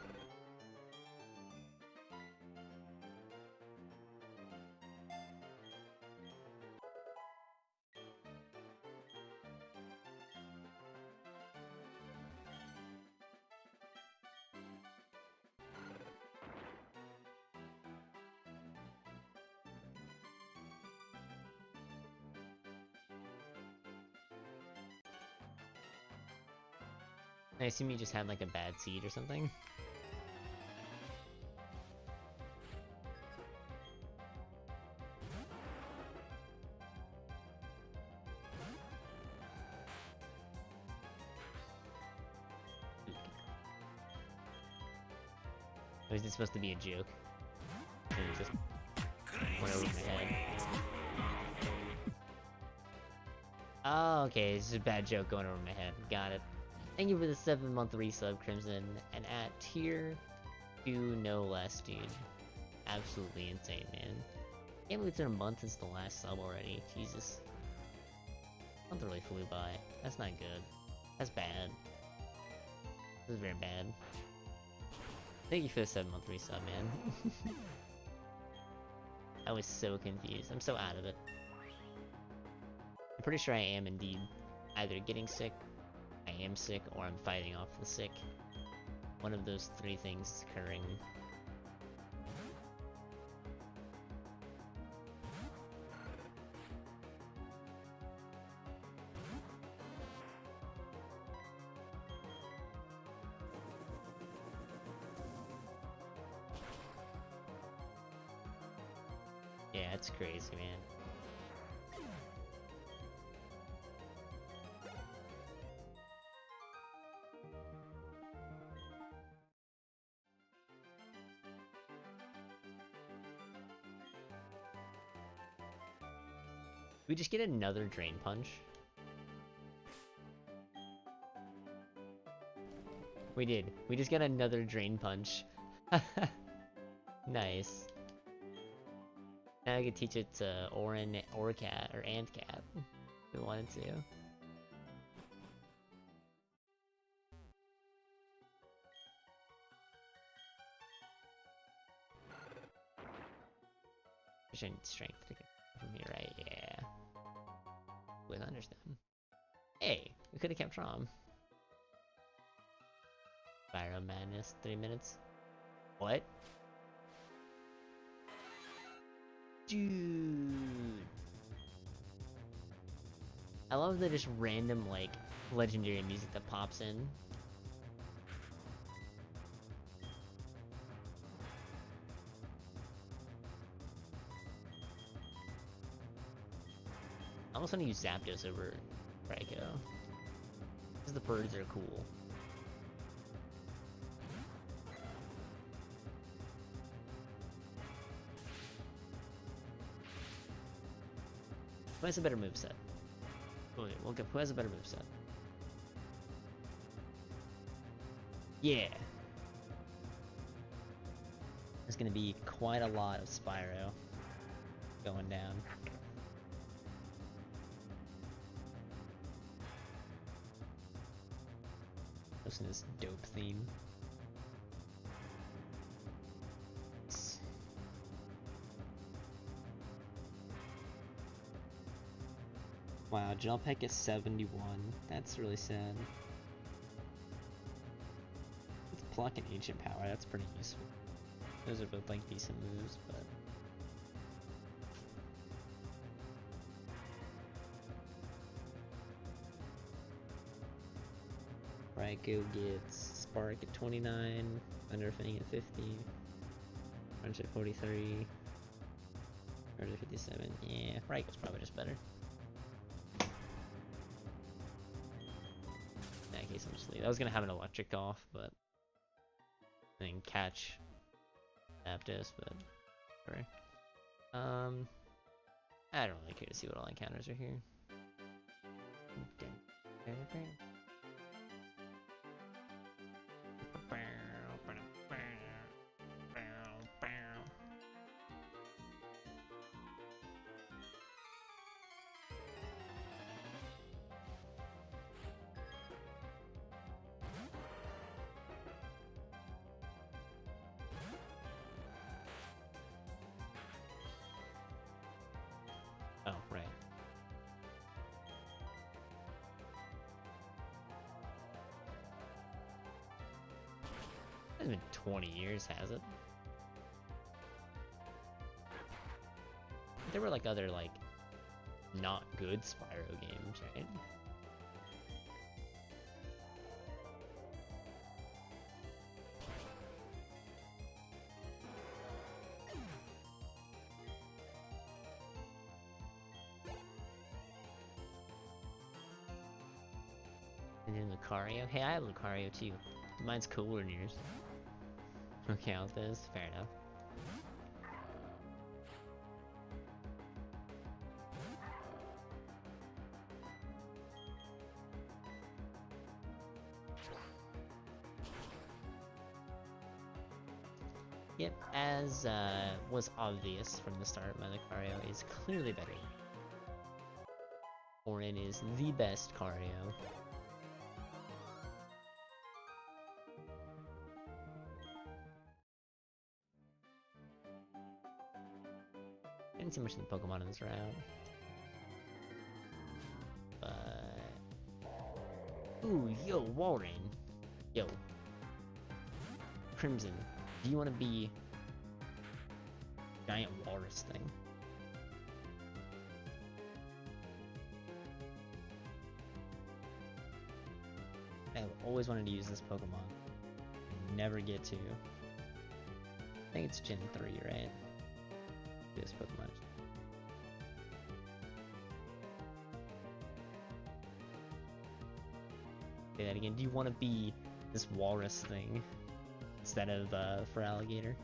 I assume you just had like a bad seed or something? Or is this supposed to be a joke? Or is this went over my head? Oh, okay, it's just a bad joke going over my head. Got it. Thank you for the 7-month resub, Crimson, and at tier 2 no less, dude. Absolutely insane, man. Can't believe it's been a month since the last sub already. Jesus. Month really flew by. That's not good. That's bad. This is very bad. Thank you for the 7-month resub, man. I was so confused. I'm so out of it. I'm pretty sure I am indeed either getting sick, I am sick, or I'm fighting off the sick. One of those three things is occurring. Yeah, it's crazy, man. We just get another Drain Punch. We did. We just got another Drain Punch. Nice. Now I could teach it to Orin or Cat or Ant Cat if we wanted to. I need strength to get from me, right? Yeah. Would understand. Hey, we could have kept Rom. Spyro Madness, 3 minutes. What? Dude. I love the just random, like, legendary music that pops in. I almost want to use Zapdos over Raikou. Because the birds are cool. Who has a better moveset? Okay, we'll get who has a better moveset. Yeah! There's gonna be quite a lot of Spyro going down. Listen to this dope theme. Wow, Gelpec is 71. That's really sad. Let's pluck an Ancient Power, that's pretty useful. Those are both like decent moves, but... Raikou gets Spark at 29, Thunderfang at 50, Crunch at 43, Charge at 57. Yeah, Raikou's probably just better. In that case, I'm just leaving. I was gonna have an electric off, but then catch Zapdos, but sorry. I don't really care to see what all encounters are here. Oh, right. It's been 20 years, has it? There were like other like not good Spyro games, right? And then Lucario. Hey, I have Lucario too. Mine's cooler than yours. Okay, I'll do this. Fair enough. Yep, as was obvious from the start, my Lucario is clearly better. Orin is the best Cario. I didn't see much of the Pokemon in this round. But... Ooh, yo, Warren! Yo. Crimson, do you want to be... giant walrus thing? I've always wanted to use this Pokemon. I never get to. I think it's Gen 3, right? this Pokemon. Say that again. Do you want to be this walrus thing instead of for alligator?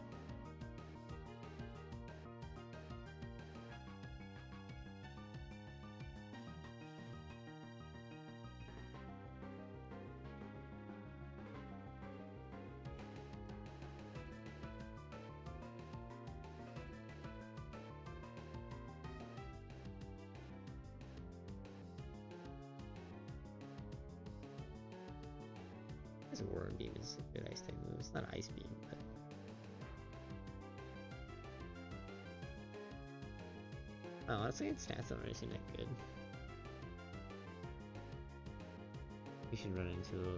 Aurora Beam is a good ice type move. It's not Ice Beam, but oh, honestly, its stats don't really seem that good. We should run into a...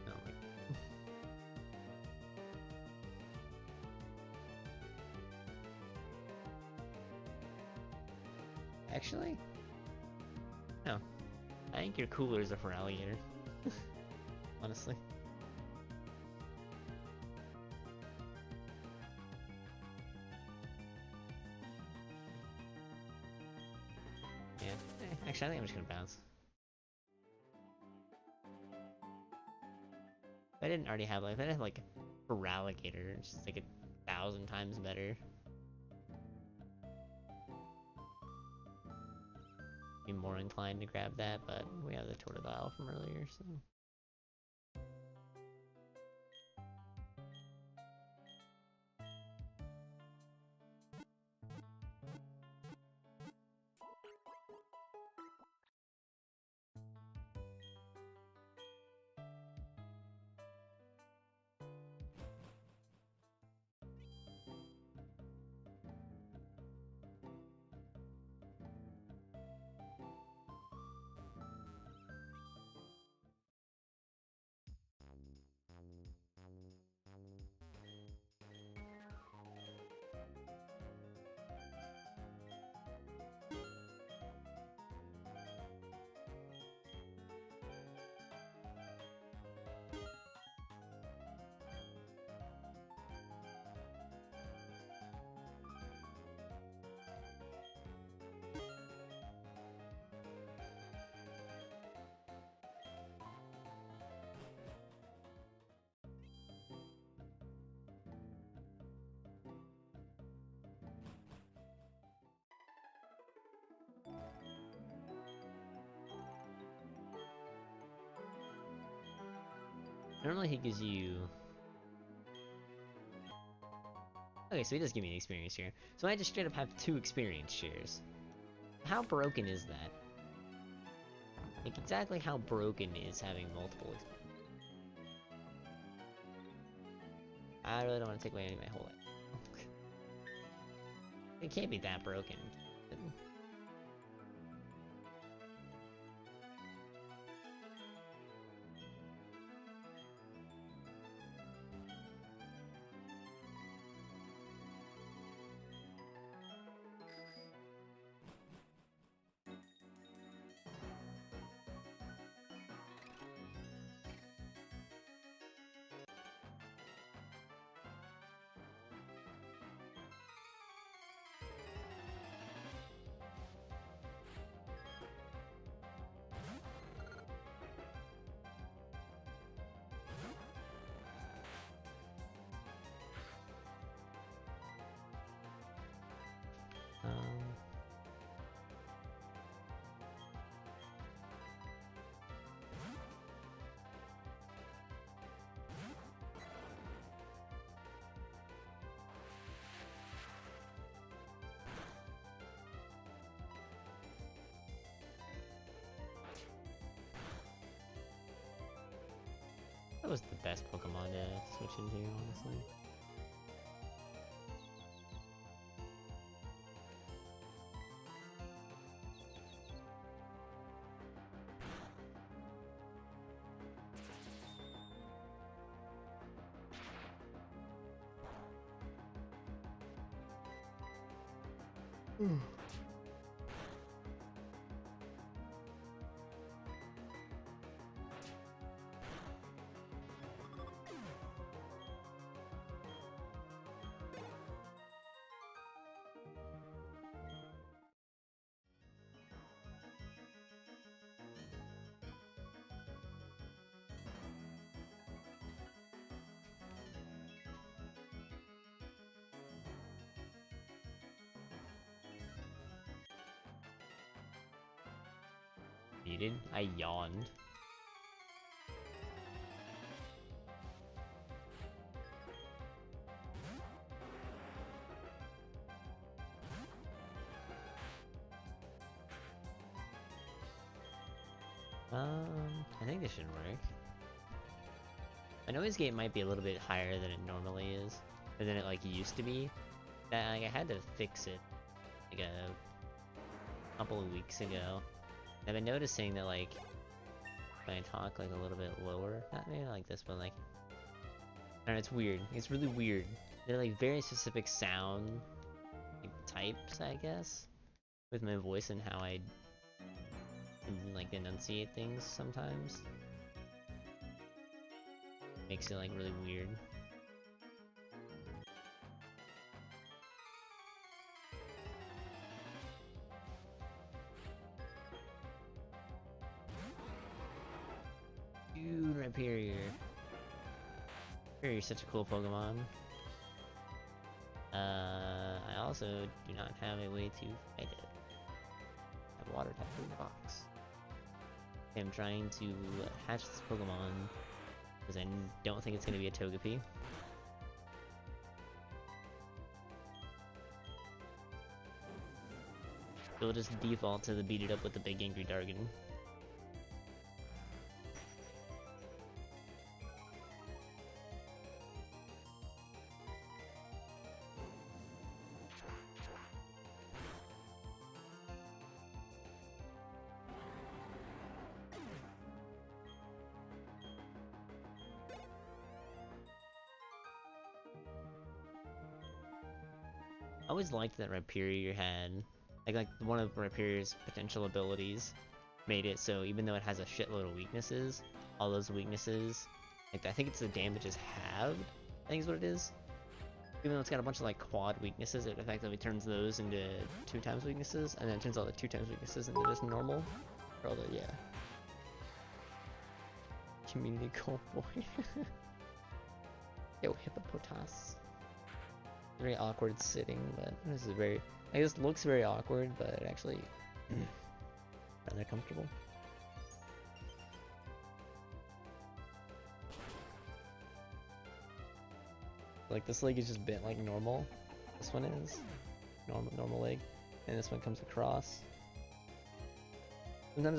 Oh my... Actually? No. I think your coolers are for alligator. Honestly. Yeah. Actually, I think I'm just gonna bounce. If I didn't already have like, if I had like Feraligatr, it's just like 1,000 times better. Be more inclined to grab that, but we have the Totodile from earlier, so. Normally he gives you... Okay, so he does give me an experience share. So I just straight up have 2 experience shares. How broken is that? Like, exactly how broken is having multiple I really don't want to take away any of my whole life. It can't be that broken. That was the best Pokemon to switch into, honestly. muted? I yawned. I think this should work. I know his gate might be a little bit higher than it normally is, or than it like used to be. That like, I had to fix it like a couple of weeks ago. I've been noticing that like when I talk like a little bit lower, not maybe like this, but like I don't know, it's weird. It's really weird. They're like very specific sound like, types, I guess, with my voice and how I like enunciate things sometimes. Makes it like really weird. Dude, Rhyperior. Rhyperior's such a cool Pokemon. I also do not have a way to fight it. I have water type in the box. I'm trying to hatch this Pokemon because I don't think it's going to be a Togepi. It'll just default to the beat it up with the big angry Dargon. I always liked that Rhyperior had, like one of Rhyperior's potential abilities made it so even though it has a shitload of weaknesses, all those weaknesses, like I think it's the damage is halved, I think is what it is. Even though it's got a bunch of like quad weaknesses, it effectively turns those into 2 times weaknesses, and then it turns all the 2 times weaknesses into just normal. For all the, yeah. Community goal boy. Yo, hippopotas. Very awkward sitting, but this is very, I guess, looks very awkward, but actually rather comfortable. Like this leg is just bent like normal. This one is normal leg, and this one comes across. Sometimes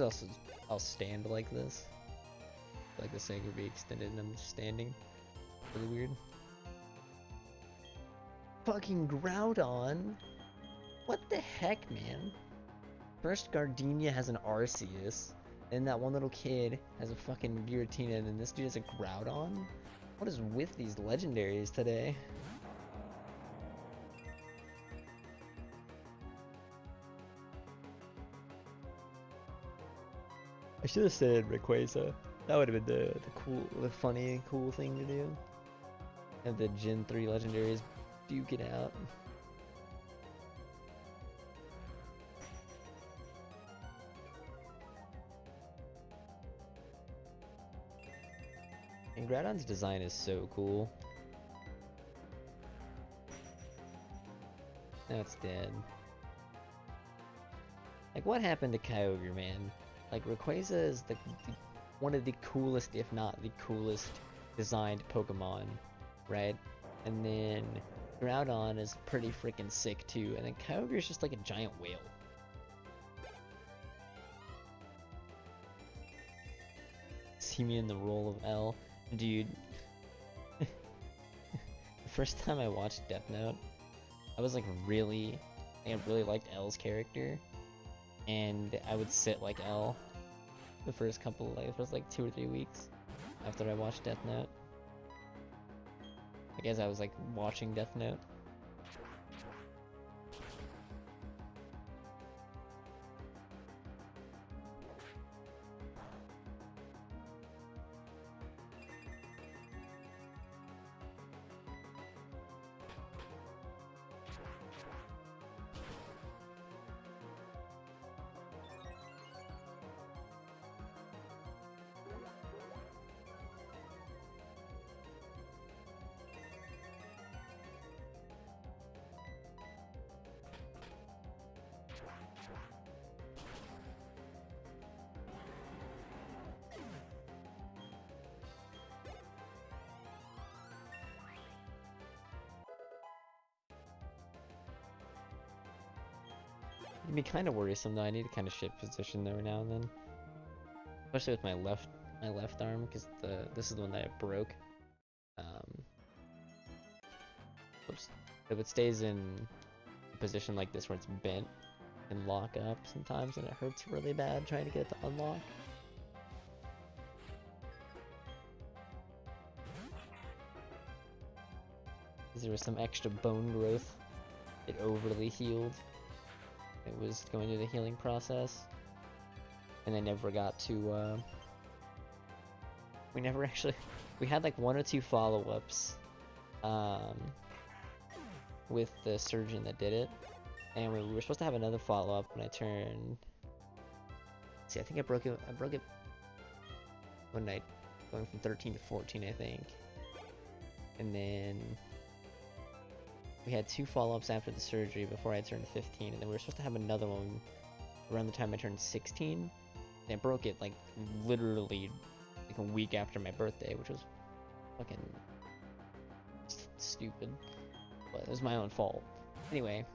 I'll stand like this, like the leg would be extended and I'm just standing. Really weird. Fucking Groudon? What the heck, man? First Gardenia has an Arceus, and that one little kid has a fucking Giratina, and then this dude has a Groudon? What is with these legendaries today? I should have said Rayquaza. That would have been the funny, cool thing to do. Have the Gen 3 legendaries duke it out. And Groudon's design is so cool. Now it's dead. Like, what happened to Kyogre, man? Like, Rayquaza is one of the coolest, if not the coolest, designed Pokemon, right? And then Groudon is pretty freaking sick too, and then Kyogre is just like a giant whale. See me in the role of L, dude. The first time I watched Death Note, I was like I really liked L's character, and I would sit like L the first 2 or 3 weeks after I watched Death Note. I guess I was like watching Death Note. It'd be kind of worrisome though. I need to kind of shift position there now and then, especially with my left arm, because this is the one that I broke. Oops. If it stays in a position like this where it's bent and lock up sometimes, and it hurts really bad trying to get it to unlock. There was some extra bone growth. It overly healed. It was going through the healing process, and I never got to. We never actually. We had like 1 or 2 follow-ups, with the surgeon that did it, and we were supposed to have another follow-up when I turned. See, I think I broke it. I broke it one night, going from 13 to 14, I think, and then. We had 2 follow-ups after the surgery before I turned 15, and then we were supposed to have another one around the time I turned 16. And I broke it like literally like a week after my birthday, which was fucking stupid. But it was my own fault. Anyway,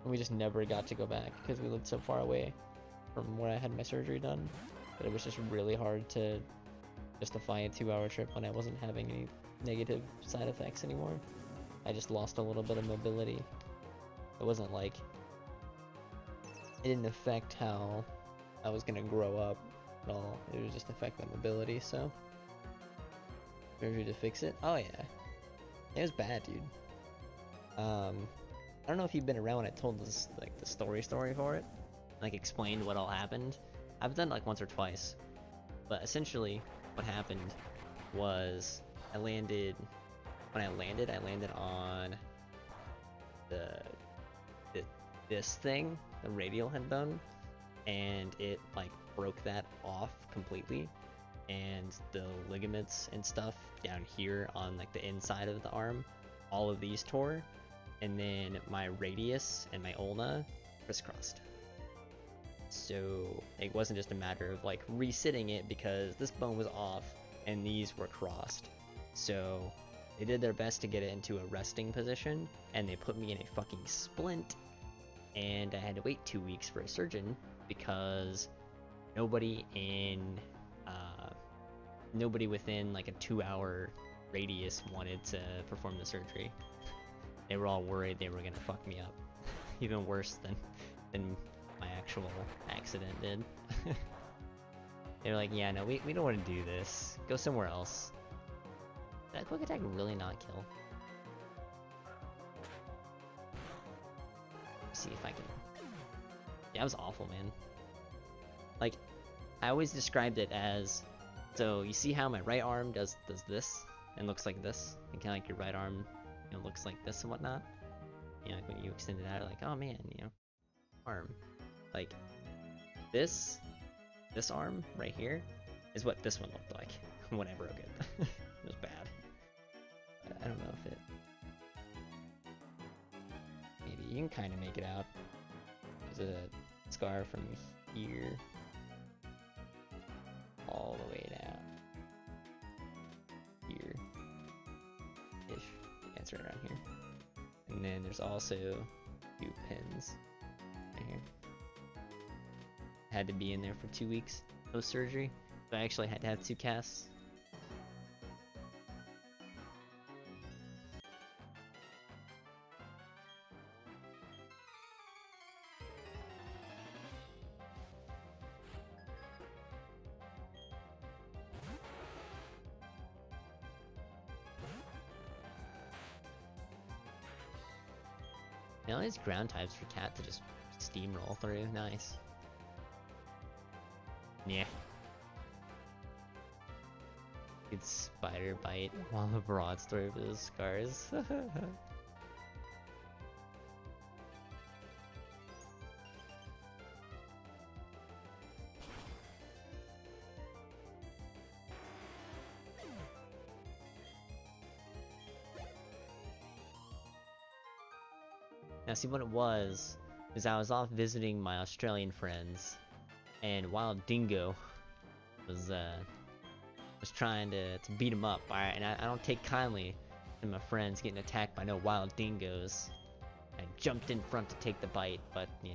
we just never got to go back because we lived so far away from where I had my surgery done. But it was just really hard to justify a 2-hour trip when I wasn't having any negative side effects anymore. I just lost a little bit of mobility. It wasn't like... It didn't affect how I was gonna grow up at all. It would just affect my mobility, so... Surgery to fix it? Oh yeah. It was bad, dude. I don't know if you've been around when I told this, like, the story for it. Like, explained what all happened. I've done it like once or twice. But essentially, what happened was... When I landed on this thing, the radial head bone, and it like broke that off completely, and the ligaments and stuff down here on like the inside of the arm, all of these tore, and then my radius and my ulna crisscrossed. So it wasn't just a matter of like resitting it because this bone was off and these were crossed. So they did their best to get it into a resting position, and they put me in a fucking splint, and I had to wait 2 weeks for a surgeon because nobody within like a 2-hour radius wanted to perform the surgery. They were all worried they were gonna fuck me up, even worse than my actual accident did. They were like, yeah, no, we don't want to do this. Go somewhere else. Did that quick attack really not kill? Let's see if I can... Yeah, that was awful, man. Like, I always described it as... So, you see how my right arm does this? And looks like this? And kinda like your right arm, you know, looks like this and whatnot? You know, like when you extend it out, like, oh man, you know, arm. Like, this arm right here is what this one looked like when I broke it. It was bad. I don't know if it... Maybe you can kind of make it out. There's a scar from here all the way down here ish. Yeah, it's right around here. And then there's also 2 pins right here. Had to be in there for 2 weeks post surgery, so I actually had to have 2 casts. Now these ground types for Cat to just steamroll through, nice. Yeah. Good spider bite while the broads through those scars. Now see what it was, is I was off visiting my Australian friends, and Wild Dingo was trying to beat him up, alright, and I don't take kindly to my friends getting attacked by no wild dingoes. I jumped in front to take the bite, but yeah.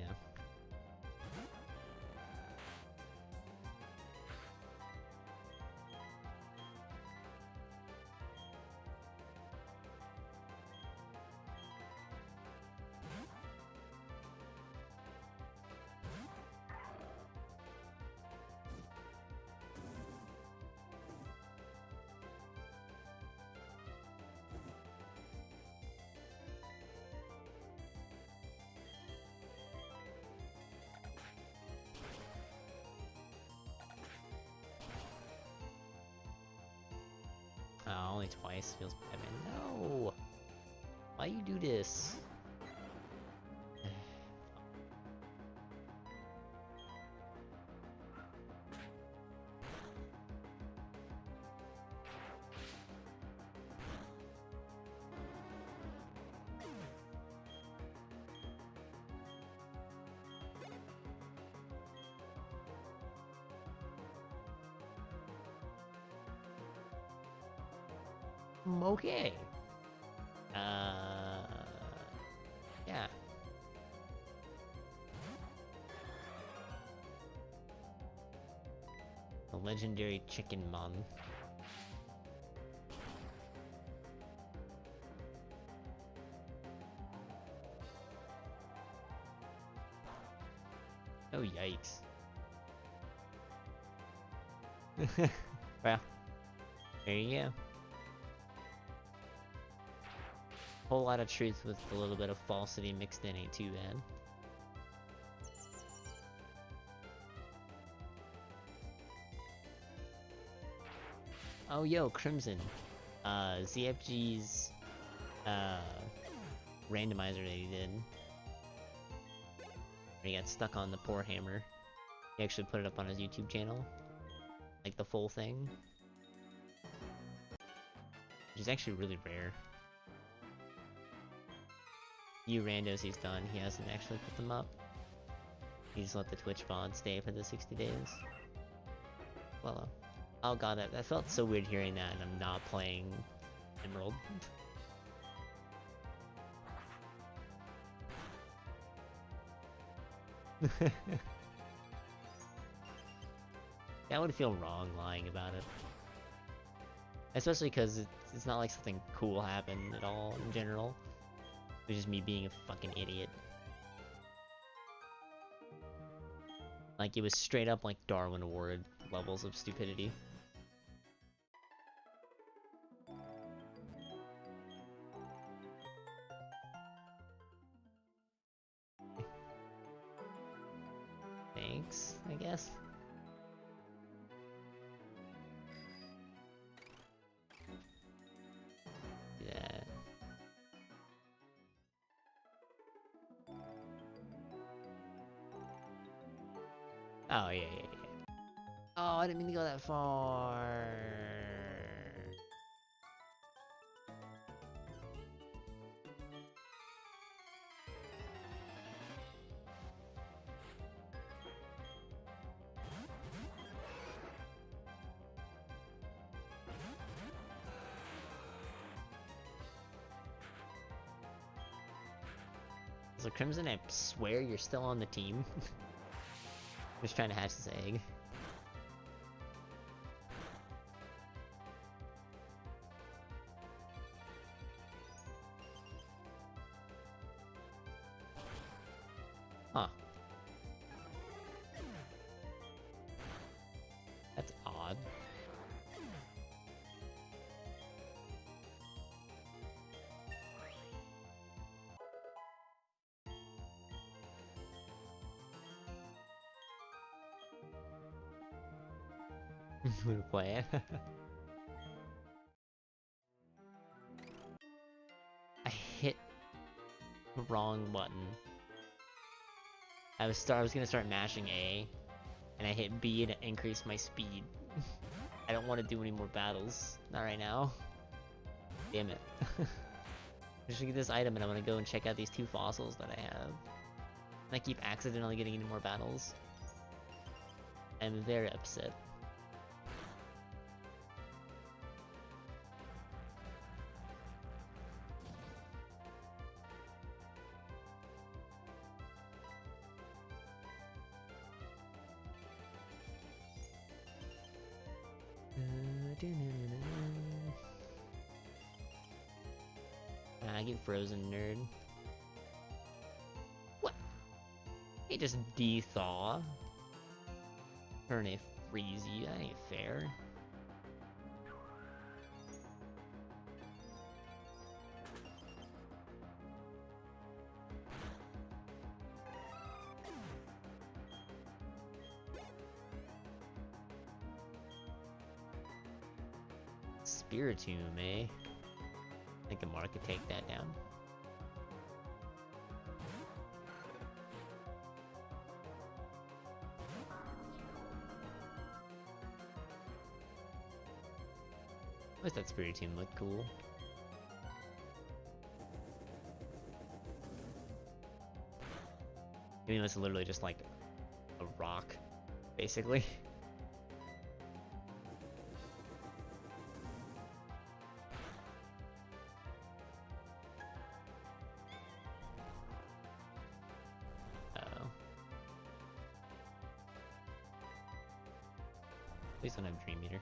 Oh, only twice feels bad, man. No! Why you do this? Okay. Yeah. The legendary chicken mon. Oh, yikes. Well, there you go. Whole lot of truth with a little bit of falsity mixed in ain't too bad. Oh, yo, Crimson. ZFG's, randomizer that he did. Where he got stuck on the poor hammer. He actually put it up on his YouTube channel. Like, the full thing. Which is actually really rare. Few randos he's done, he hasn't actually put them up. He just let the Twitch bot stay for the 60 days. Well, oh god, that felt so weird hearing that, and I'm not playing Emerald. That would feel wrong lying about it. Especially because it's not like something cool happened at all in general. It was just me being a fucking idiot. Like, it was straight up like Darwin Award levels of stupidity. Thanks, I guess. Yeah. Oh, yeah. Oh, I didn't mean to go that far. So Crimson, I swear you're still on the team. Just trying to hatch this egg. Huh. That's odd. I'm gonna play it. I hit the wrong button. I was gonna start mashing A, and I hit B to increase my speed. I don't want to do any more battles. Not right now. Damn it. I should get this item and I'm gonna go and check out these 2 fossils that I have. And I keep accidentally getting into more battles. I'm very upset. I get frozen, nerd. What? He just de-thaw. Turn a freezy, that ain't fair. Spiritomb, eh? I think Amar could take that down. At least that Spiritomb looked cool. I mean, it's literally just like a rock, basically. Please don't have Dream Eater.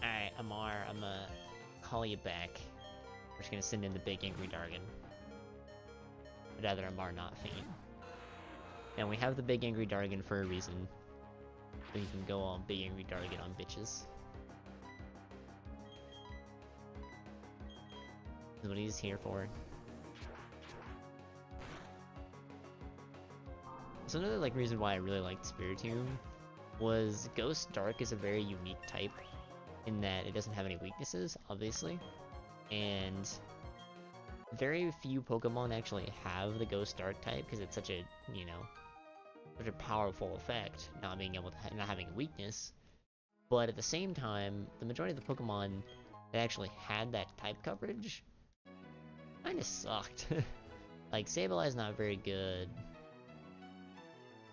Alright, Amar, I'm gonna call you back. We're just gonna send in the big angry Dargon. I'd rather Amar not faint. And we have the big angry Dargon for a reason. So you can go on big angry Dargon on bitches. That's what he's here for. So another reason why I really liked Spiritomb was Ghost Dark is a very unique type in that it doesn't have any weaknesses, obviously. And very few Pokemon actually have the Ghost Dark type because it's such a, such a powerful effect, not being able to not having a weakness. But at the same time, the majority of the Pokemon that actually had that type coverage kinda sucked. Like, Sableye's not very good.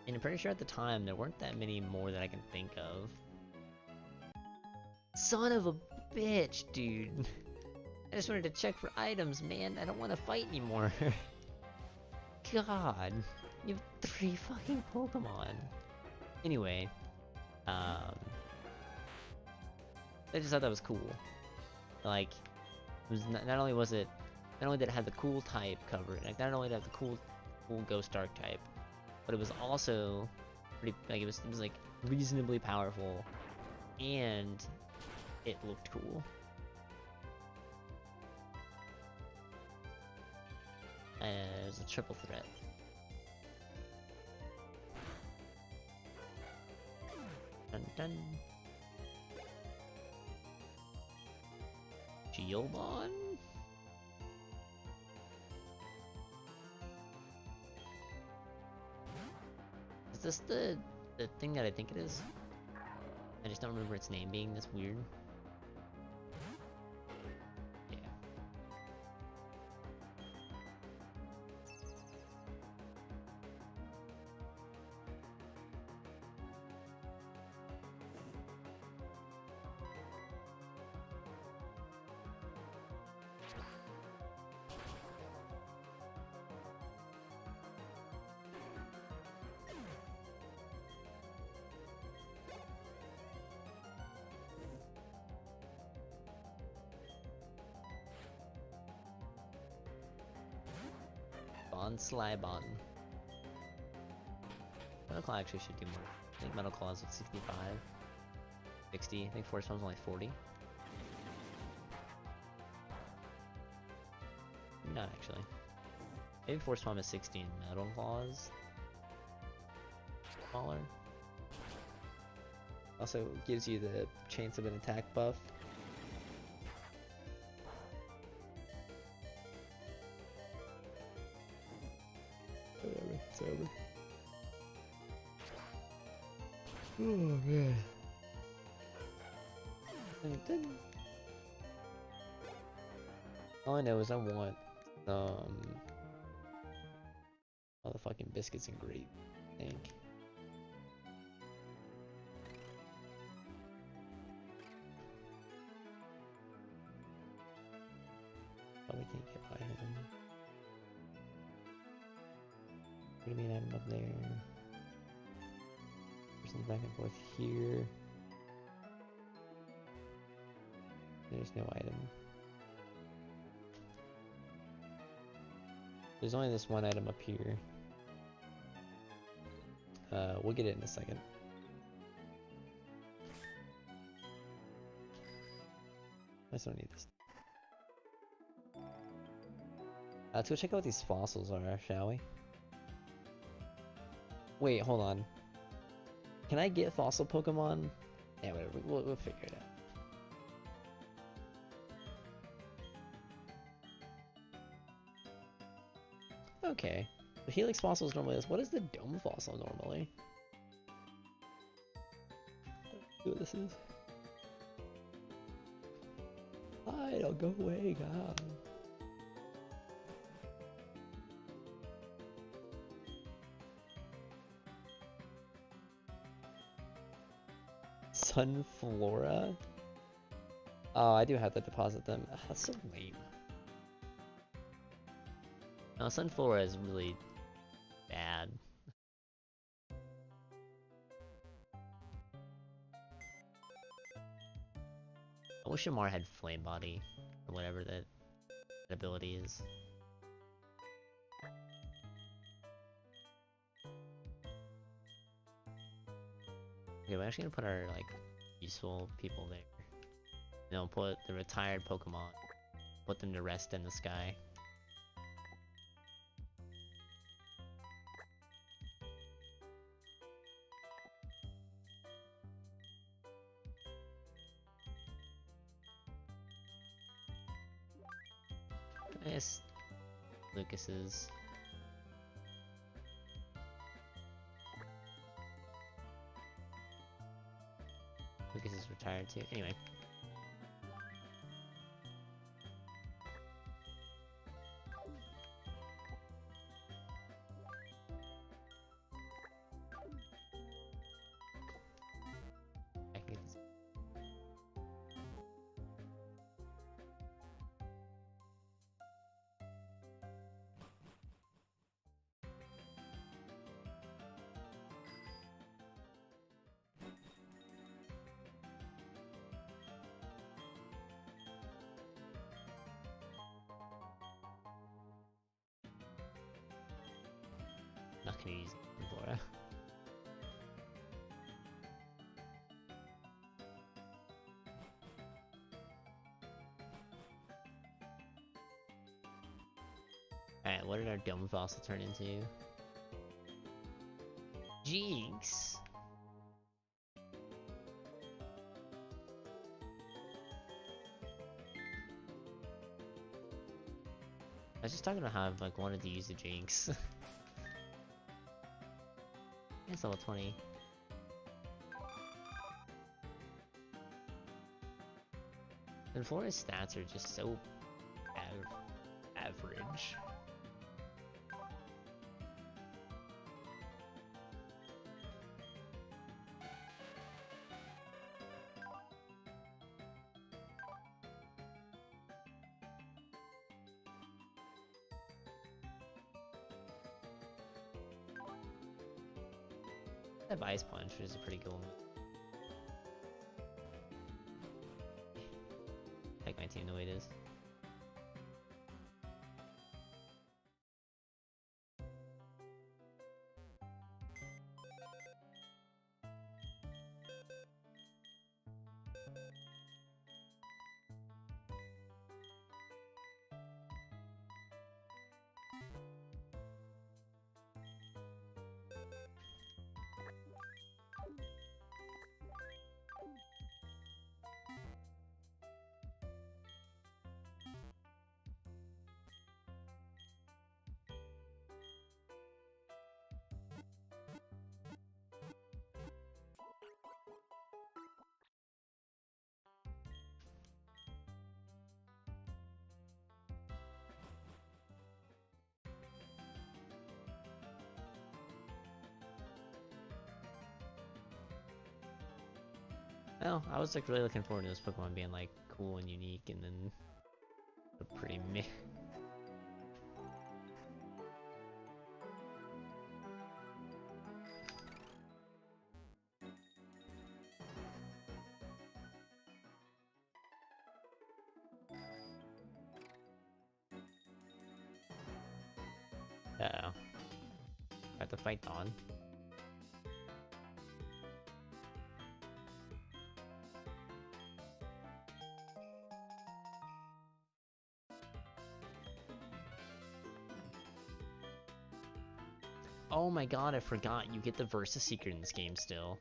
And I'm pretty sure at the time there weren't that many more that I can think of. Son of a bitch, dude. I just wanted to check for items, man. I don't want to fight anymore. God. You have 3 fucking Pokemon. Anyway, I just thought that was cool. Like, it was not only did it have the cool type cover, not only did it have the cool Ghost Dark type, but it was also pretty, it was reasonably powerful, and it looked cool. It was a triple threat. Dun dun. Geomon? Is this the thing that I think it is? I just don't remember its name being this weird. Yeah. Slybon. Metal Claw actually should do more. I think Metal Claw is at 65. 60. I think Force Pump's only 40. Not actually. Maybe Force Pump is 60 and Metal Claw is smaller. Also gives you the chance of an attack buff. Whatever, it's over. Oh man. All I know is I want motherfucking biscuits and grape, I think. Probably can't get by him. Gonna be an item up there. Person's back and forth here. There's no item. There's only this one item up here. We'll get it in a second. I just don't need this. Let's go check out what these fossils are, shall we? Wait, hold on. Can I get fossil Pokemon? Yeah, whatever. We'll figure it out. Okay. The Helix fossils normally is. What is the Dome fossil normally? See what this is? I don't go away, God. Sunflora? Oh, I do have to deposit them. Ugh, that's so lame. No, Sunflora is really bad. I wish Shamar had Flame Body, or whatever that ability is. Okay, we're actually gonna put our, like, useful people there. You know, put the retired Pokemon, put them to rest in the sky. Nice. Lucas's. Lucas is retired too. Anyway. I can get this. Not gonna use Flora. Alright, what did our Dome Fossil turn into? Jinx! I was just talking about how I've like wanted to use the Jinx. It's level 20. And Flora's stats are just so average. That Ice Punch is a pretty good one. I like my team the way it is. Well, I was like really looking forward to this Pokemon being like cool and unique, and then the pretty meh. Uh-oh. I have to fight Dawn. Oh my god, I forgot you get the Versus Secret in this game still.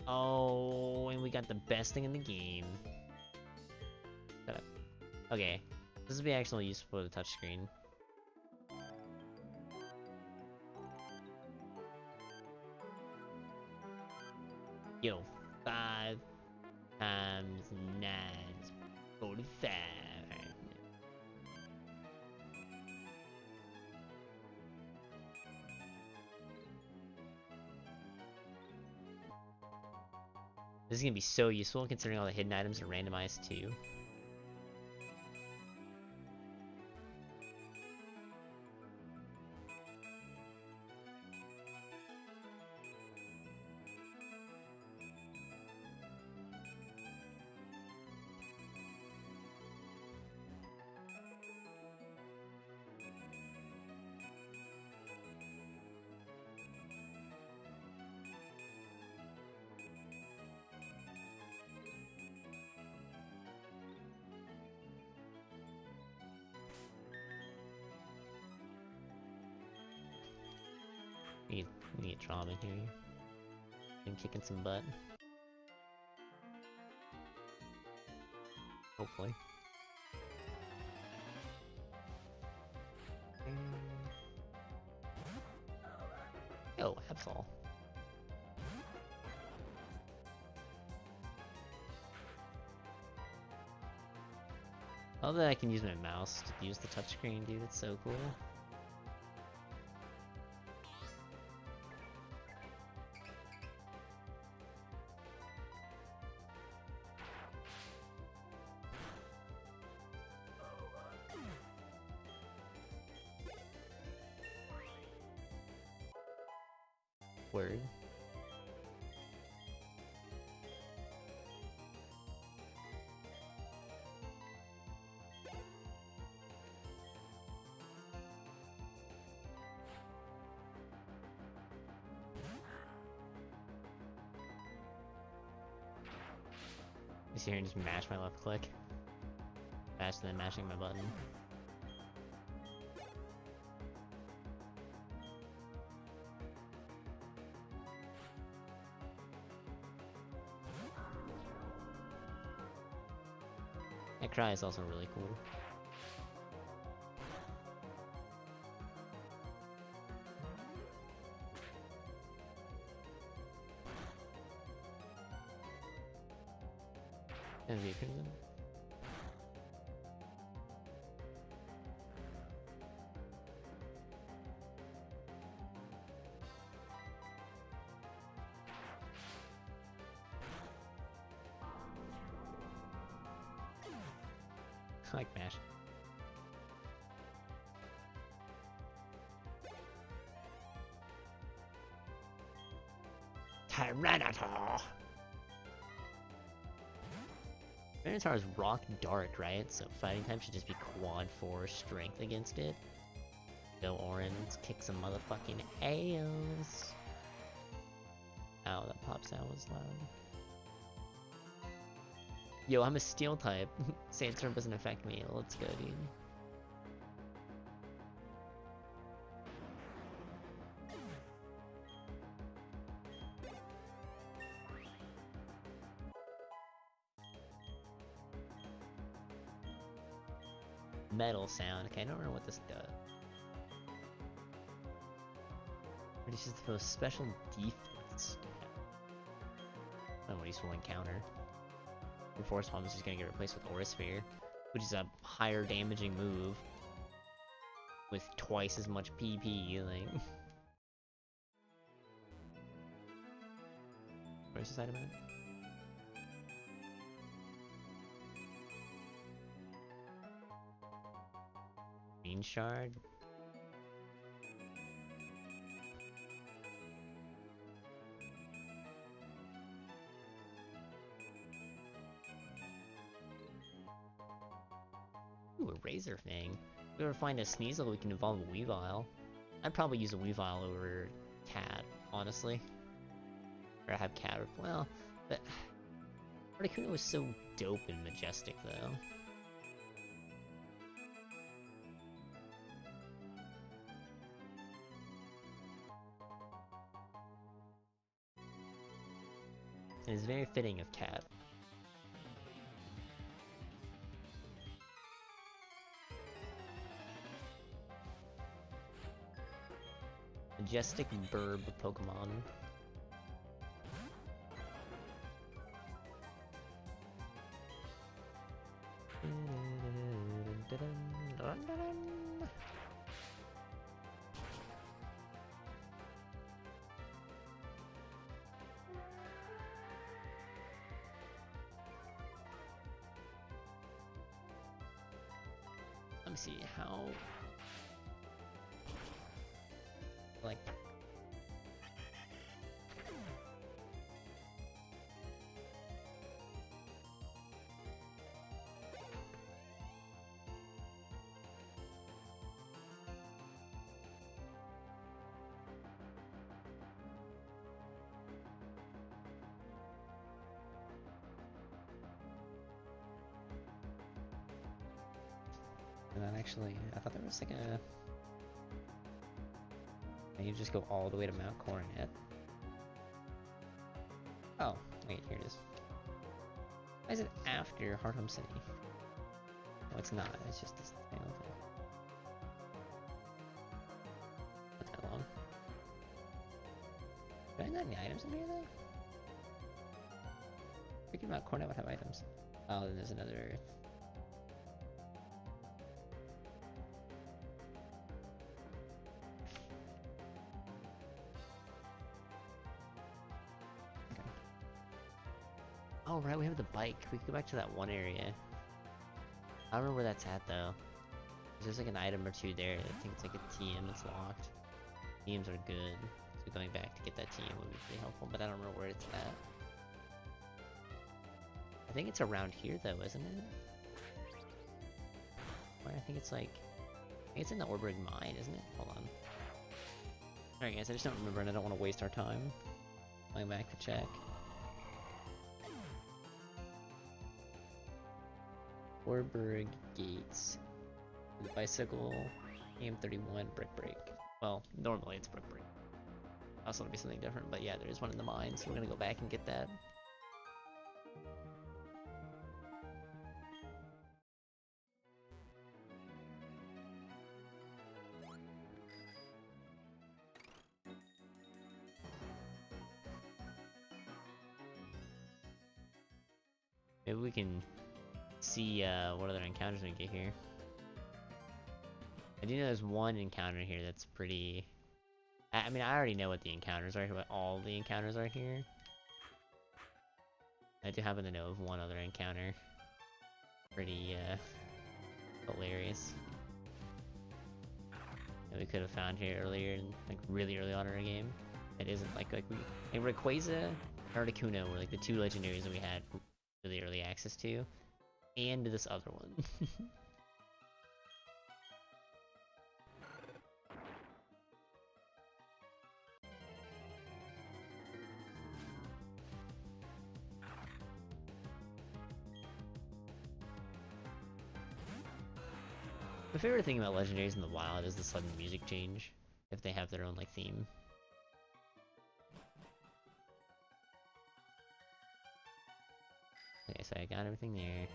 Oh, and we got the best thing in the game. Shut up. Okay, this would be actually useful with a touchscreen. Yo, 5 times 9 is 45. This is gonna be so useful considering all the hidden items are randomized too. Need trauma here. Been kicking some butt. Hopefully. Yo, Absol. I love that I can use my mouse to use the touchscreen, dude. It's so cool. Word. Just here and just mash my left click. Mash and then mashing my button. That cry is also really cool. Gonna be a crimson. I like mash. Tyranitar! Tyranitar is rock dark, right? So fighting type should just be quad 4 strength against it. Go orange, kick some motherfucking ass. Ow, that pop sound was loud. Yo, I'm a steel type. Sandstorm doesn't affect me. Let's go, dude. Metal sound. Okay, I don't remember what this does. Reduces the most special defense stat. Oh, what useful encounter. Force Palm is just gonna get replaced with Aura Sphere, which is a higher damaging move with twice as much PP. Like, where's this item at? green shard. Ooh, a Razor Fang. If we ever find a Sneasel, we can evolve a Weavile. I'd probably use a Weavile over Cat, honestly. Or have Cat, well, but Articuno was so dope and majestic, though. It is very fitting of Cat. Majestic Burb Pokemon. Let me see how, like, and then actually, I thought there was like a, and you just go all the way to Mount Coronet. Oh, wait, here it is. Why is it after Hearthome City? No, it's not. It's just this thing over there. Not that long. Do I not have any items in here, though? Freaking Mount Coronet would have items. Oh, then there's another... Oh, right, we have the bike. We can go back to that one area. I don't know where that's at, though. There's like an item or two there. I think it's like a TM that's locked. TMs are good. So going back to get that TM would be pretty helpful, but I don't know where it's at. I think it's around here, though, isn't it? Or I think it's like... I think it's in the Orberg Mine, isn't it? Hold on. Alright, guys, I just don't remember and I don't want to waste our time going back to check. Orberg Gates. The bicycle, AM31, Brick Break. Well, normally it's Brick Break. Also, it'll be something different, but yeah, there's one in the mine, so we're gonna go back and get that. Maybe we can see what other encounters we get here. I do know there's one encounter here that's pretty... I mean, I already know what the encounters are here, what all the encounters are here. I do happen to know of one other encounter. Pretty, hilarious. That we could have found here earlier, like really early on in our game. It isn't like we... Like Rayquaza and Articuno were like the two legendaries that we had really early access to. And this other one. My favorite thing about legendaries in the wild is the sudden music change, if they have their own, like, theme. Okay, so I got everything there.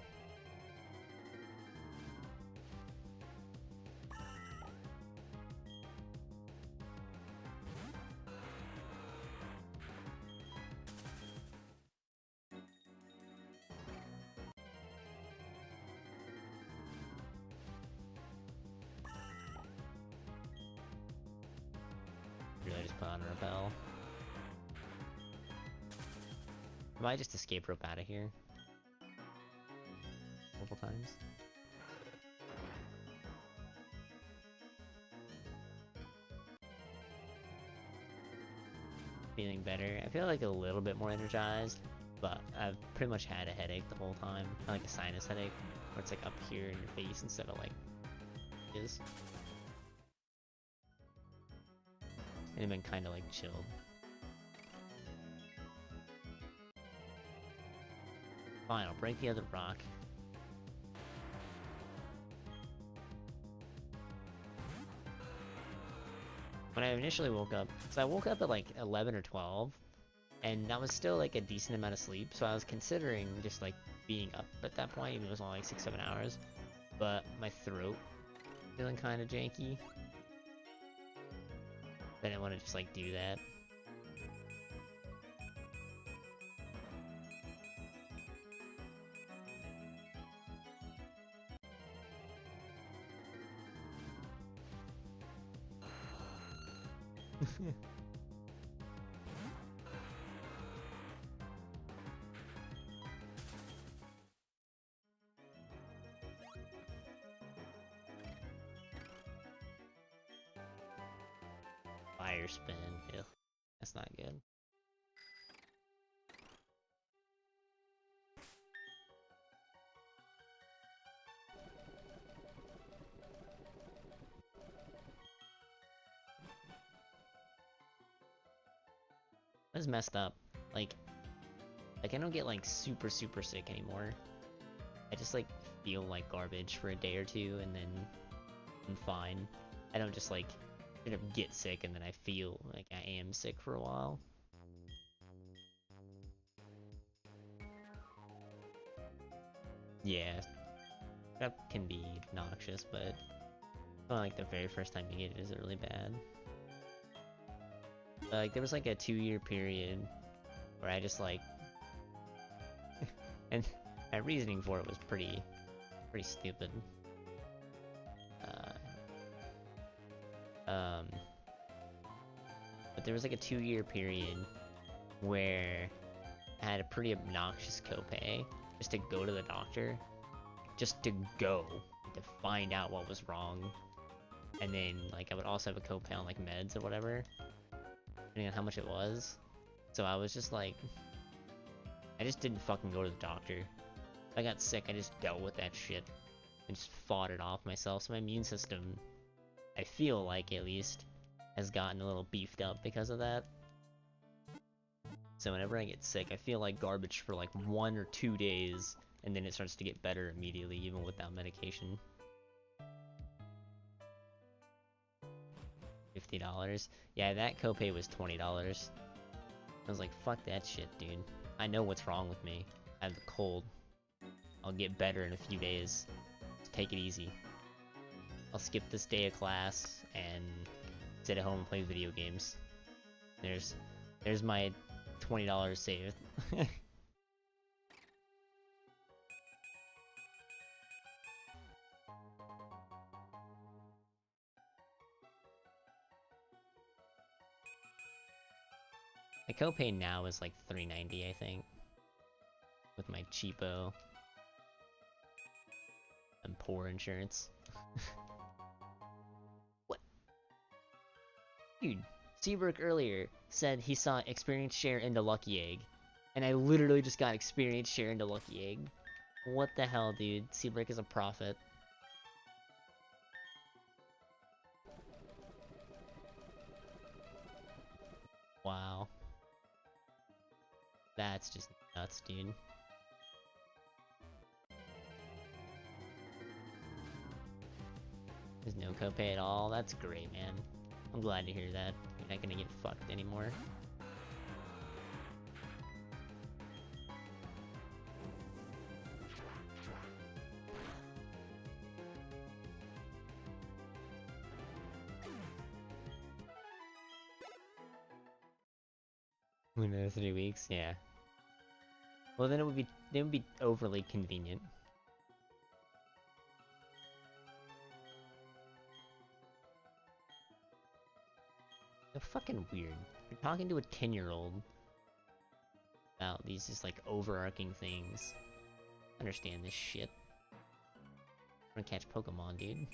Really just put on a repel. I might just escape rope out of here. Multiple times. feeling better. I feel like a little bit more energized, but I've pretty much had a headache the whole time. Like a sinus headache, where it's like up here in your face instead of like is. And I've been kind of like chilled. Fine, I'll break the other rock. When I initially woke up, so I woke up at like 11 or 12, and that was still like a decent amount of sleep, so I was considering just like being up at that point, even though it was only like 6-7 hours. But my throat feeling kind of janky. I didn't want to just like do that. Fire spin, ew. That's not good. That's messed up. Like I don't get like super sick anymore. I just like feel like garbage for a day or two and then I'm fine. I don't just like kind of get sick and then I feel like I am sick for a while. Yeah, that can be noxious, but well, like the very first time you get it is really bad. Like there was like a 2-year period where I just like and my reasoning for it was pretty stupid. But there was like a 2-year period where I had a pretty obnoxious copay just to go to the doctor, just to go to find out what was wrong, and then like I would also have a copay on like meds or whatever, depending on how much it was. So I was just like, I just didn't fucking go to the doctor. If I got sick, I just dealt with that shit and just fought it off myself. So my immune system, I feel like at least, has gotten a little beefed up because of that. So whenever I get sick, I feel like garbage for like 1 or 2 days, and then it starts to get better immediately, even without medication. $50. Yeah, that copay was $20. I was like, fuck that shit, dude. I know what's wrong with me. I have the cold. I'll get better in a few days. Just take it easy. I'll skip this day of class and sit at home and play video games. There's my $20 saved. My copay now is like $3.90, I think, with my cheapo and poor insurance. What? Dude, Seabrook earlier said he saw experience share into Lucky Egg, and I literally just got experience share into Lucky Egg. What the hell, dude? Seabrook is a prophet. Wow. That's just nuts, dude. There's no copay at all? That's great, man. I'm glad to hear that. You're not gonna get fucked anymore. Another 3 weeks? Yeah. Well, then it would be overly convenient. So fucking weird. You're talking to a 10-year-old about these just like overarching things. I understand this shit. I'm gonna catch Pokemon, dude.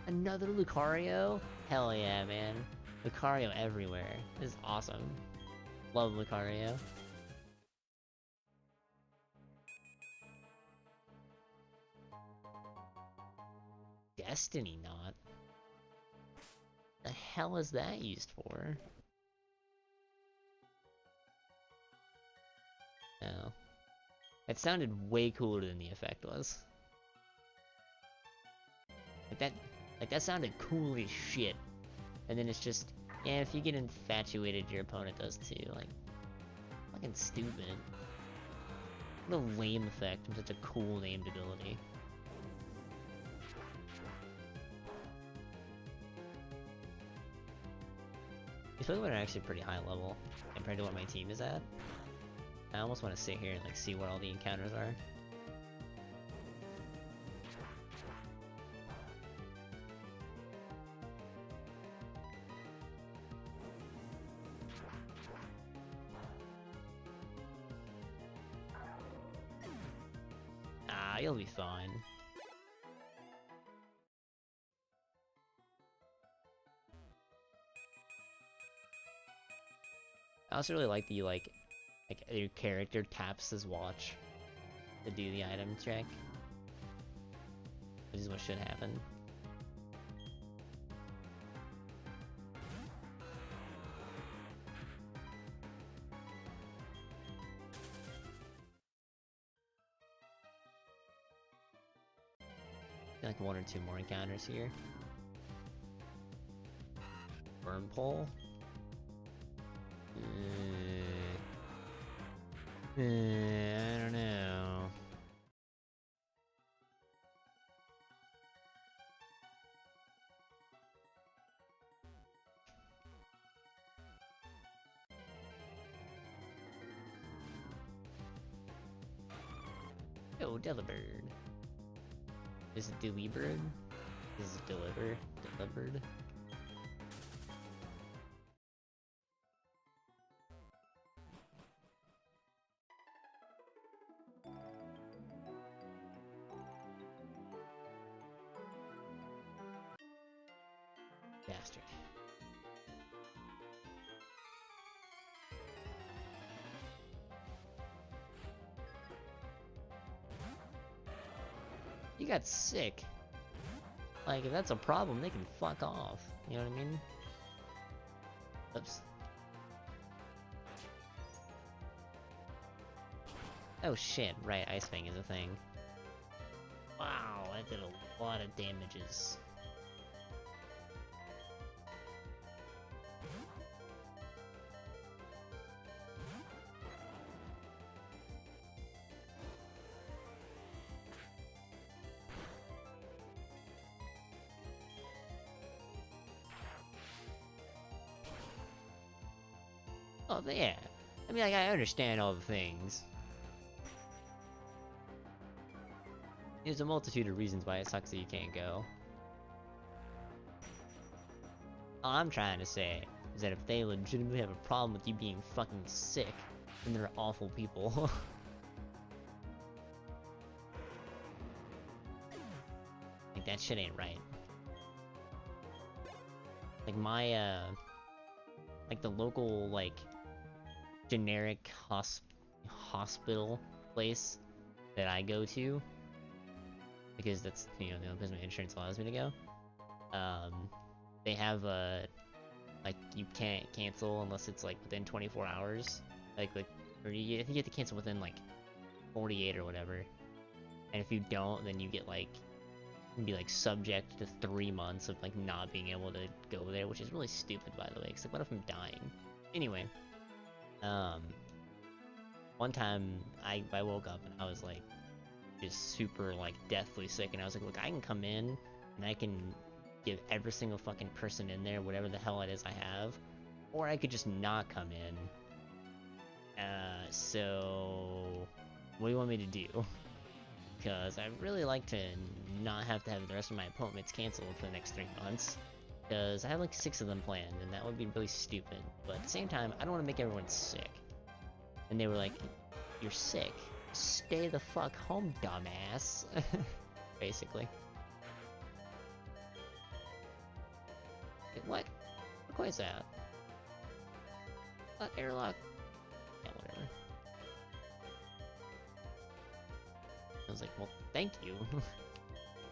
Another Lucario? Hell yeah, man. Lucario everywhere. This is awesome. Love Lucario. Destiny Knot? The hell is that used for? Oh. It sounded way cooler than the effect was. Like that sounded cool as shit. And then it's just, yeah, if you get infatuated, your opponent does too. Like, fucking stupid. What a lame effect from such a cool named ability. These Pokemon are actually pretty high level compared to what my team is at. I almost want to sit here and like see what all the encounters are. Ah, you'll be fine. I also really like the like your character taps his watch to do the item check. Which is what should happen. Like one or two more encounters here. Burn pole? I don't know. Oh, Delibird. Is it Delibird? Is it Delivered? Bastard. You got sick. Like, if that's a problem, they can fuck off. You know what I mean? Oops. Oh shit, right, Ice Fang is a thing. Wow, that did a lot of damages. Oh, yeah. I mean, like, I understand all the things. There's a multitude of reasons why it sucks that you can't go. All I'm trying to say is that if they legitimately have a problem with you being fucking sick, then they're awful people. Like, that shit ain't right. Like, my, like, the local, like, generic hospital place that I go to, because that's, you know, the only place my insurance allows me to go, they have like, you can't cancel unless it's, like, within 24 hours, like, or I think you have to cancel within, like, 48 or whatever, and if you don't, then you get, like, you can be, like, subject to 3 months of, like, not being able to go there, which is really stupid, by the way, because, like, what if I'm dying? Anyway, one time I woke up and I was like just super like deathly sick, and I was like, look, I can come in and I can give every single fucking person in there whatever the hell it is I have, or I could just not come in. So what do you want me to do? Because I really like to not have to have the rest of my appointments canceled for the next 3 months. Because I have like 6 of them planned, and that would be really stupid. But at the same time, I don't want to make everyone sick. And they were like, you're sick. Stay the fuck home, dumbass. Basically. What? What coin is that? Airlock. Yeah, whatever. I was like, well, thank you.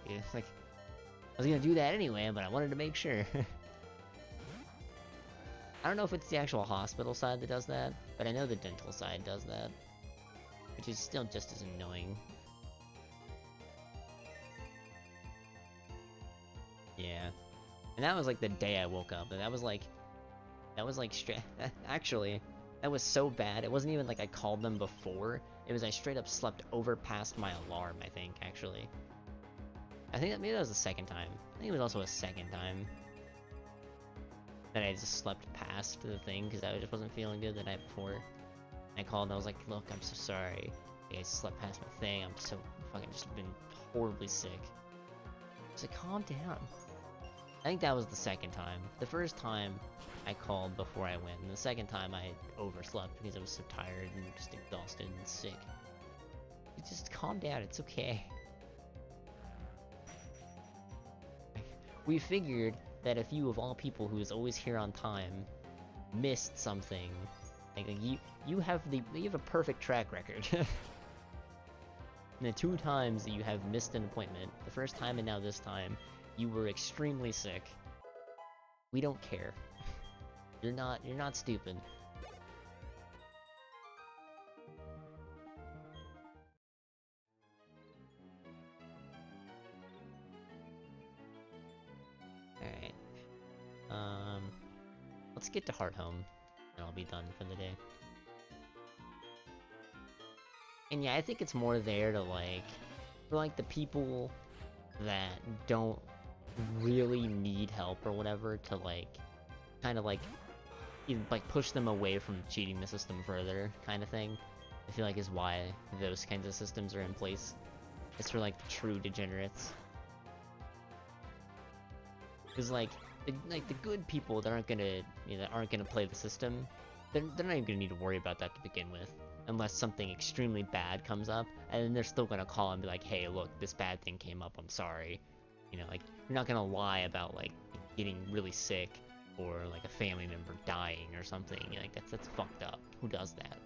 Yeah, it's like, I was gonna do that anyway, but I wanted to make sure. I don't know if it's the actual hospital side that does that, but I know the dental side does that. Which is still just as annoying. Yeah. And that was like the day I woke up, and that was like actually, that was so bad, it wasn't even like I called them before, it was I straight up slept over past my alarm, I think, actually. I think that maybe that was the second time. I think it was also a second time that I just slept past the thing, because I just wasn't feeling good the night before. I called and I was like, look, I'm so sorry. I slept past my thing, I'm so fucking just been horribly sick. It's like, calm down. I think that was the second time. The first time I called before I went, and the second time I overslept because I was so tired and just exhausted and sick. You just calm down, it's okay. We figured that if you, of all people who is always here on time, missed something, like you have a perfect track record. And the 2 times that you have missed an appointment, the first time and now this time, you were extremely sick. We don't care. You're not stupid. Alright. Let's get to Heart Home, and I'll be done for the day. And yeah, I think it's more there to for the people that don't really need help or whatever, to kind of even push them away from cheating the system further, kind of thing. I feel like is why those kinds of systems are in place. It's for the true degenerates. Because the good people that aren't gonna play the system, they're not even gonna need to worry about that to begin with. Unless something extremely bad comes up, and then they're still gonna call and be like, hey, look, this bad thing came up, I'm sorry. You know, you're not gonna lie about, getting really sick, or, a family member dying or something. That's fucked up. Who does that?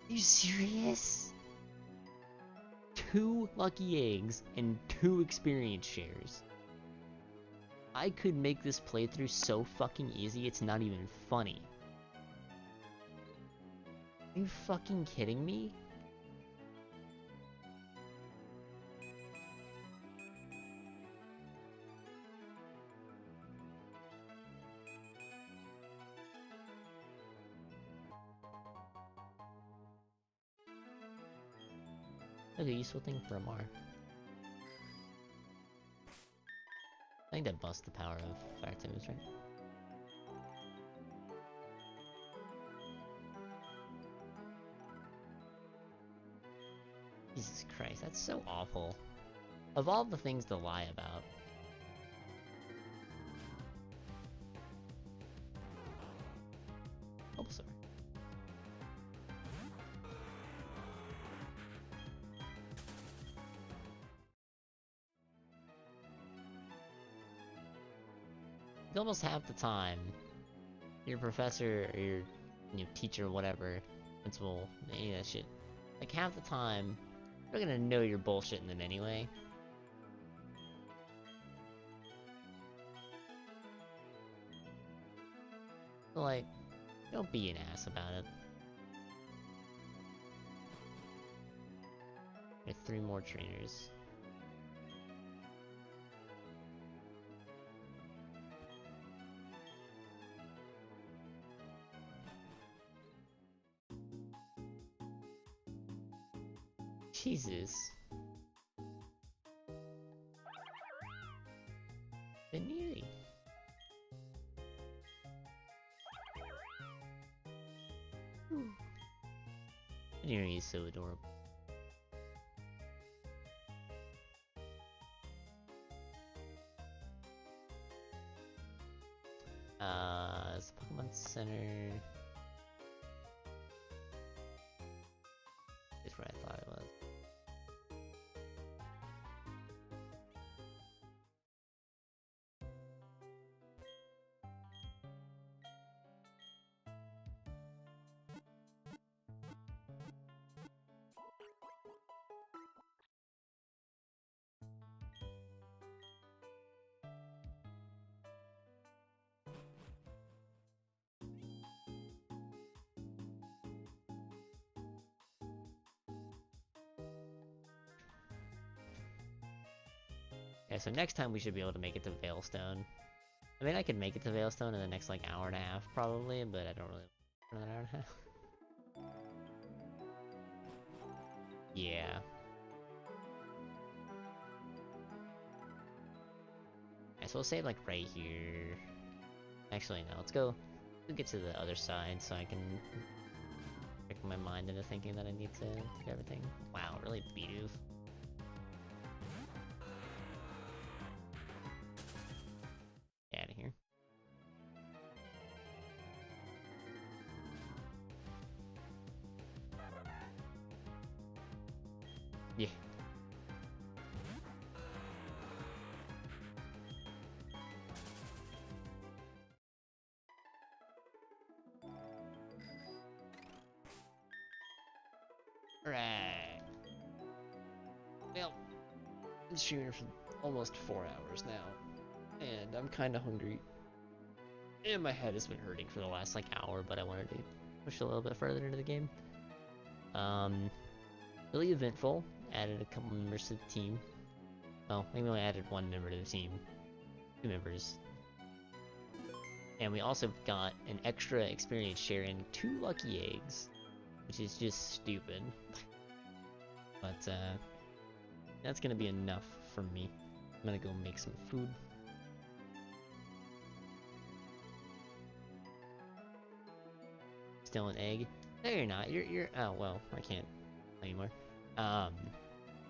Are you serious? 2 lucky eggs and 2 experience shares. I could make this playthrough so fucking easy, it's not even funny. Are you fucking kidding me? That's a useful thing for a Mar. I think that busts the power of Fire Timbers, right? Jesus Christ, that's so awful. Of all the things to lie about. Oh, sorry. Almost half the time, your professor or your teacher, whatever, principal, any of that shit, half the time, they're gonna know you're bullshitting them anyway. So, don't be an ass about it. There's 3 more trainers. Jesus. Veneering. Veneering is so adorable. It's Pokemon Center. Is where I thought it was. Okay, so next time we should be able to make it to Veilstone. I mean, I could make it to Veilstone in the next, like, hour and a half, probably, but I don't really want an hour and a half. Yeah. Okay, so we'll save, like, right here. Actually, no, let's go get to the other side so I can trick my mind into thinking that I need to do everything. Wow, really beautiful. Get out of here. Yeah. Right. Well, I'm streaming for almost 4 hours now, and I'm kind of hungry. And my head has been hurting for the last, like, hour, but I wanted to push a little bit further into the game. Really eventful. Added a couple members to the team. Well, we only added one member to the team. 2 members. And we also got an extra experience share in 2 lucky eggs, which is just stupid. But, that's gonna be enough for me. I'm gonna go make some food. Still an egg? No, you're not. You're. Oh well, I can't anymore.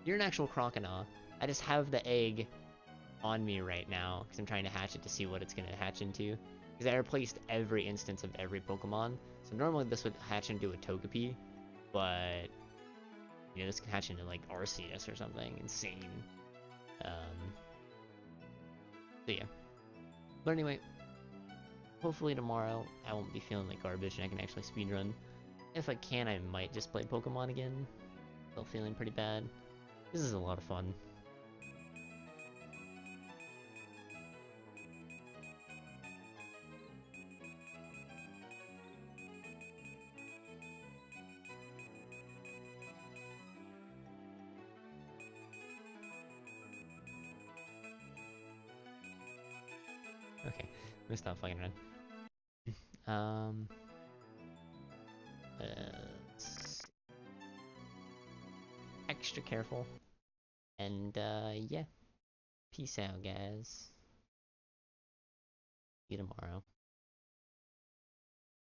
You're an actual crocodile. I just have the egg on me right now because I'm trying to hatch it to see what it's gonna hatch into. Because I replaced every instance of every Pokemon. So normally this would hatch into a Togepi, but you know, this can hatch into like Arceus or something insane. So yeah. But anyway, hopefully tomorrow I won't be feeling like garbage and I can actually speedrun. If I can, I might just play Pokemon again. Still feeling pretty bad. This is a lot of fun. Okay, I'm gonna stop fucking around. Extra careful. And, yeah. Peace out, guys. See you tomorrow.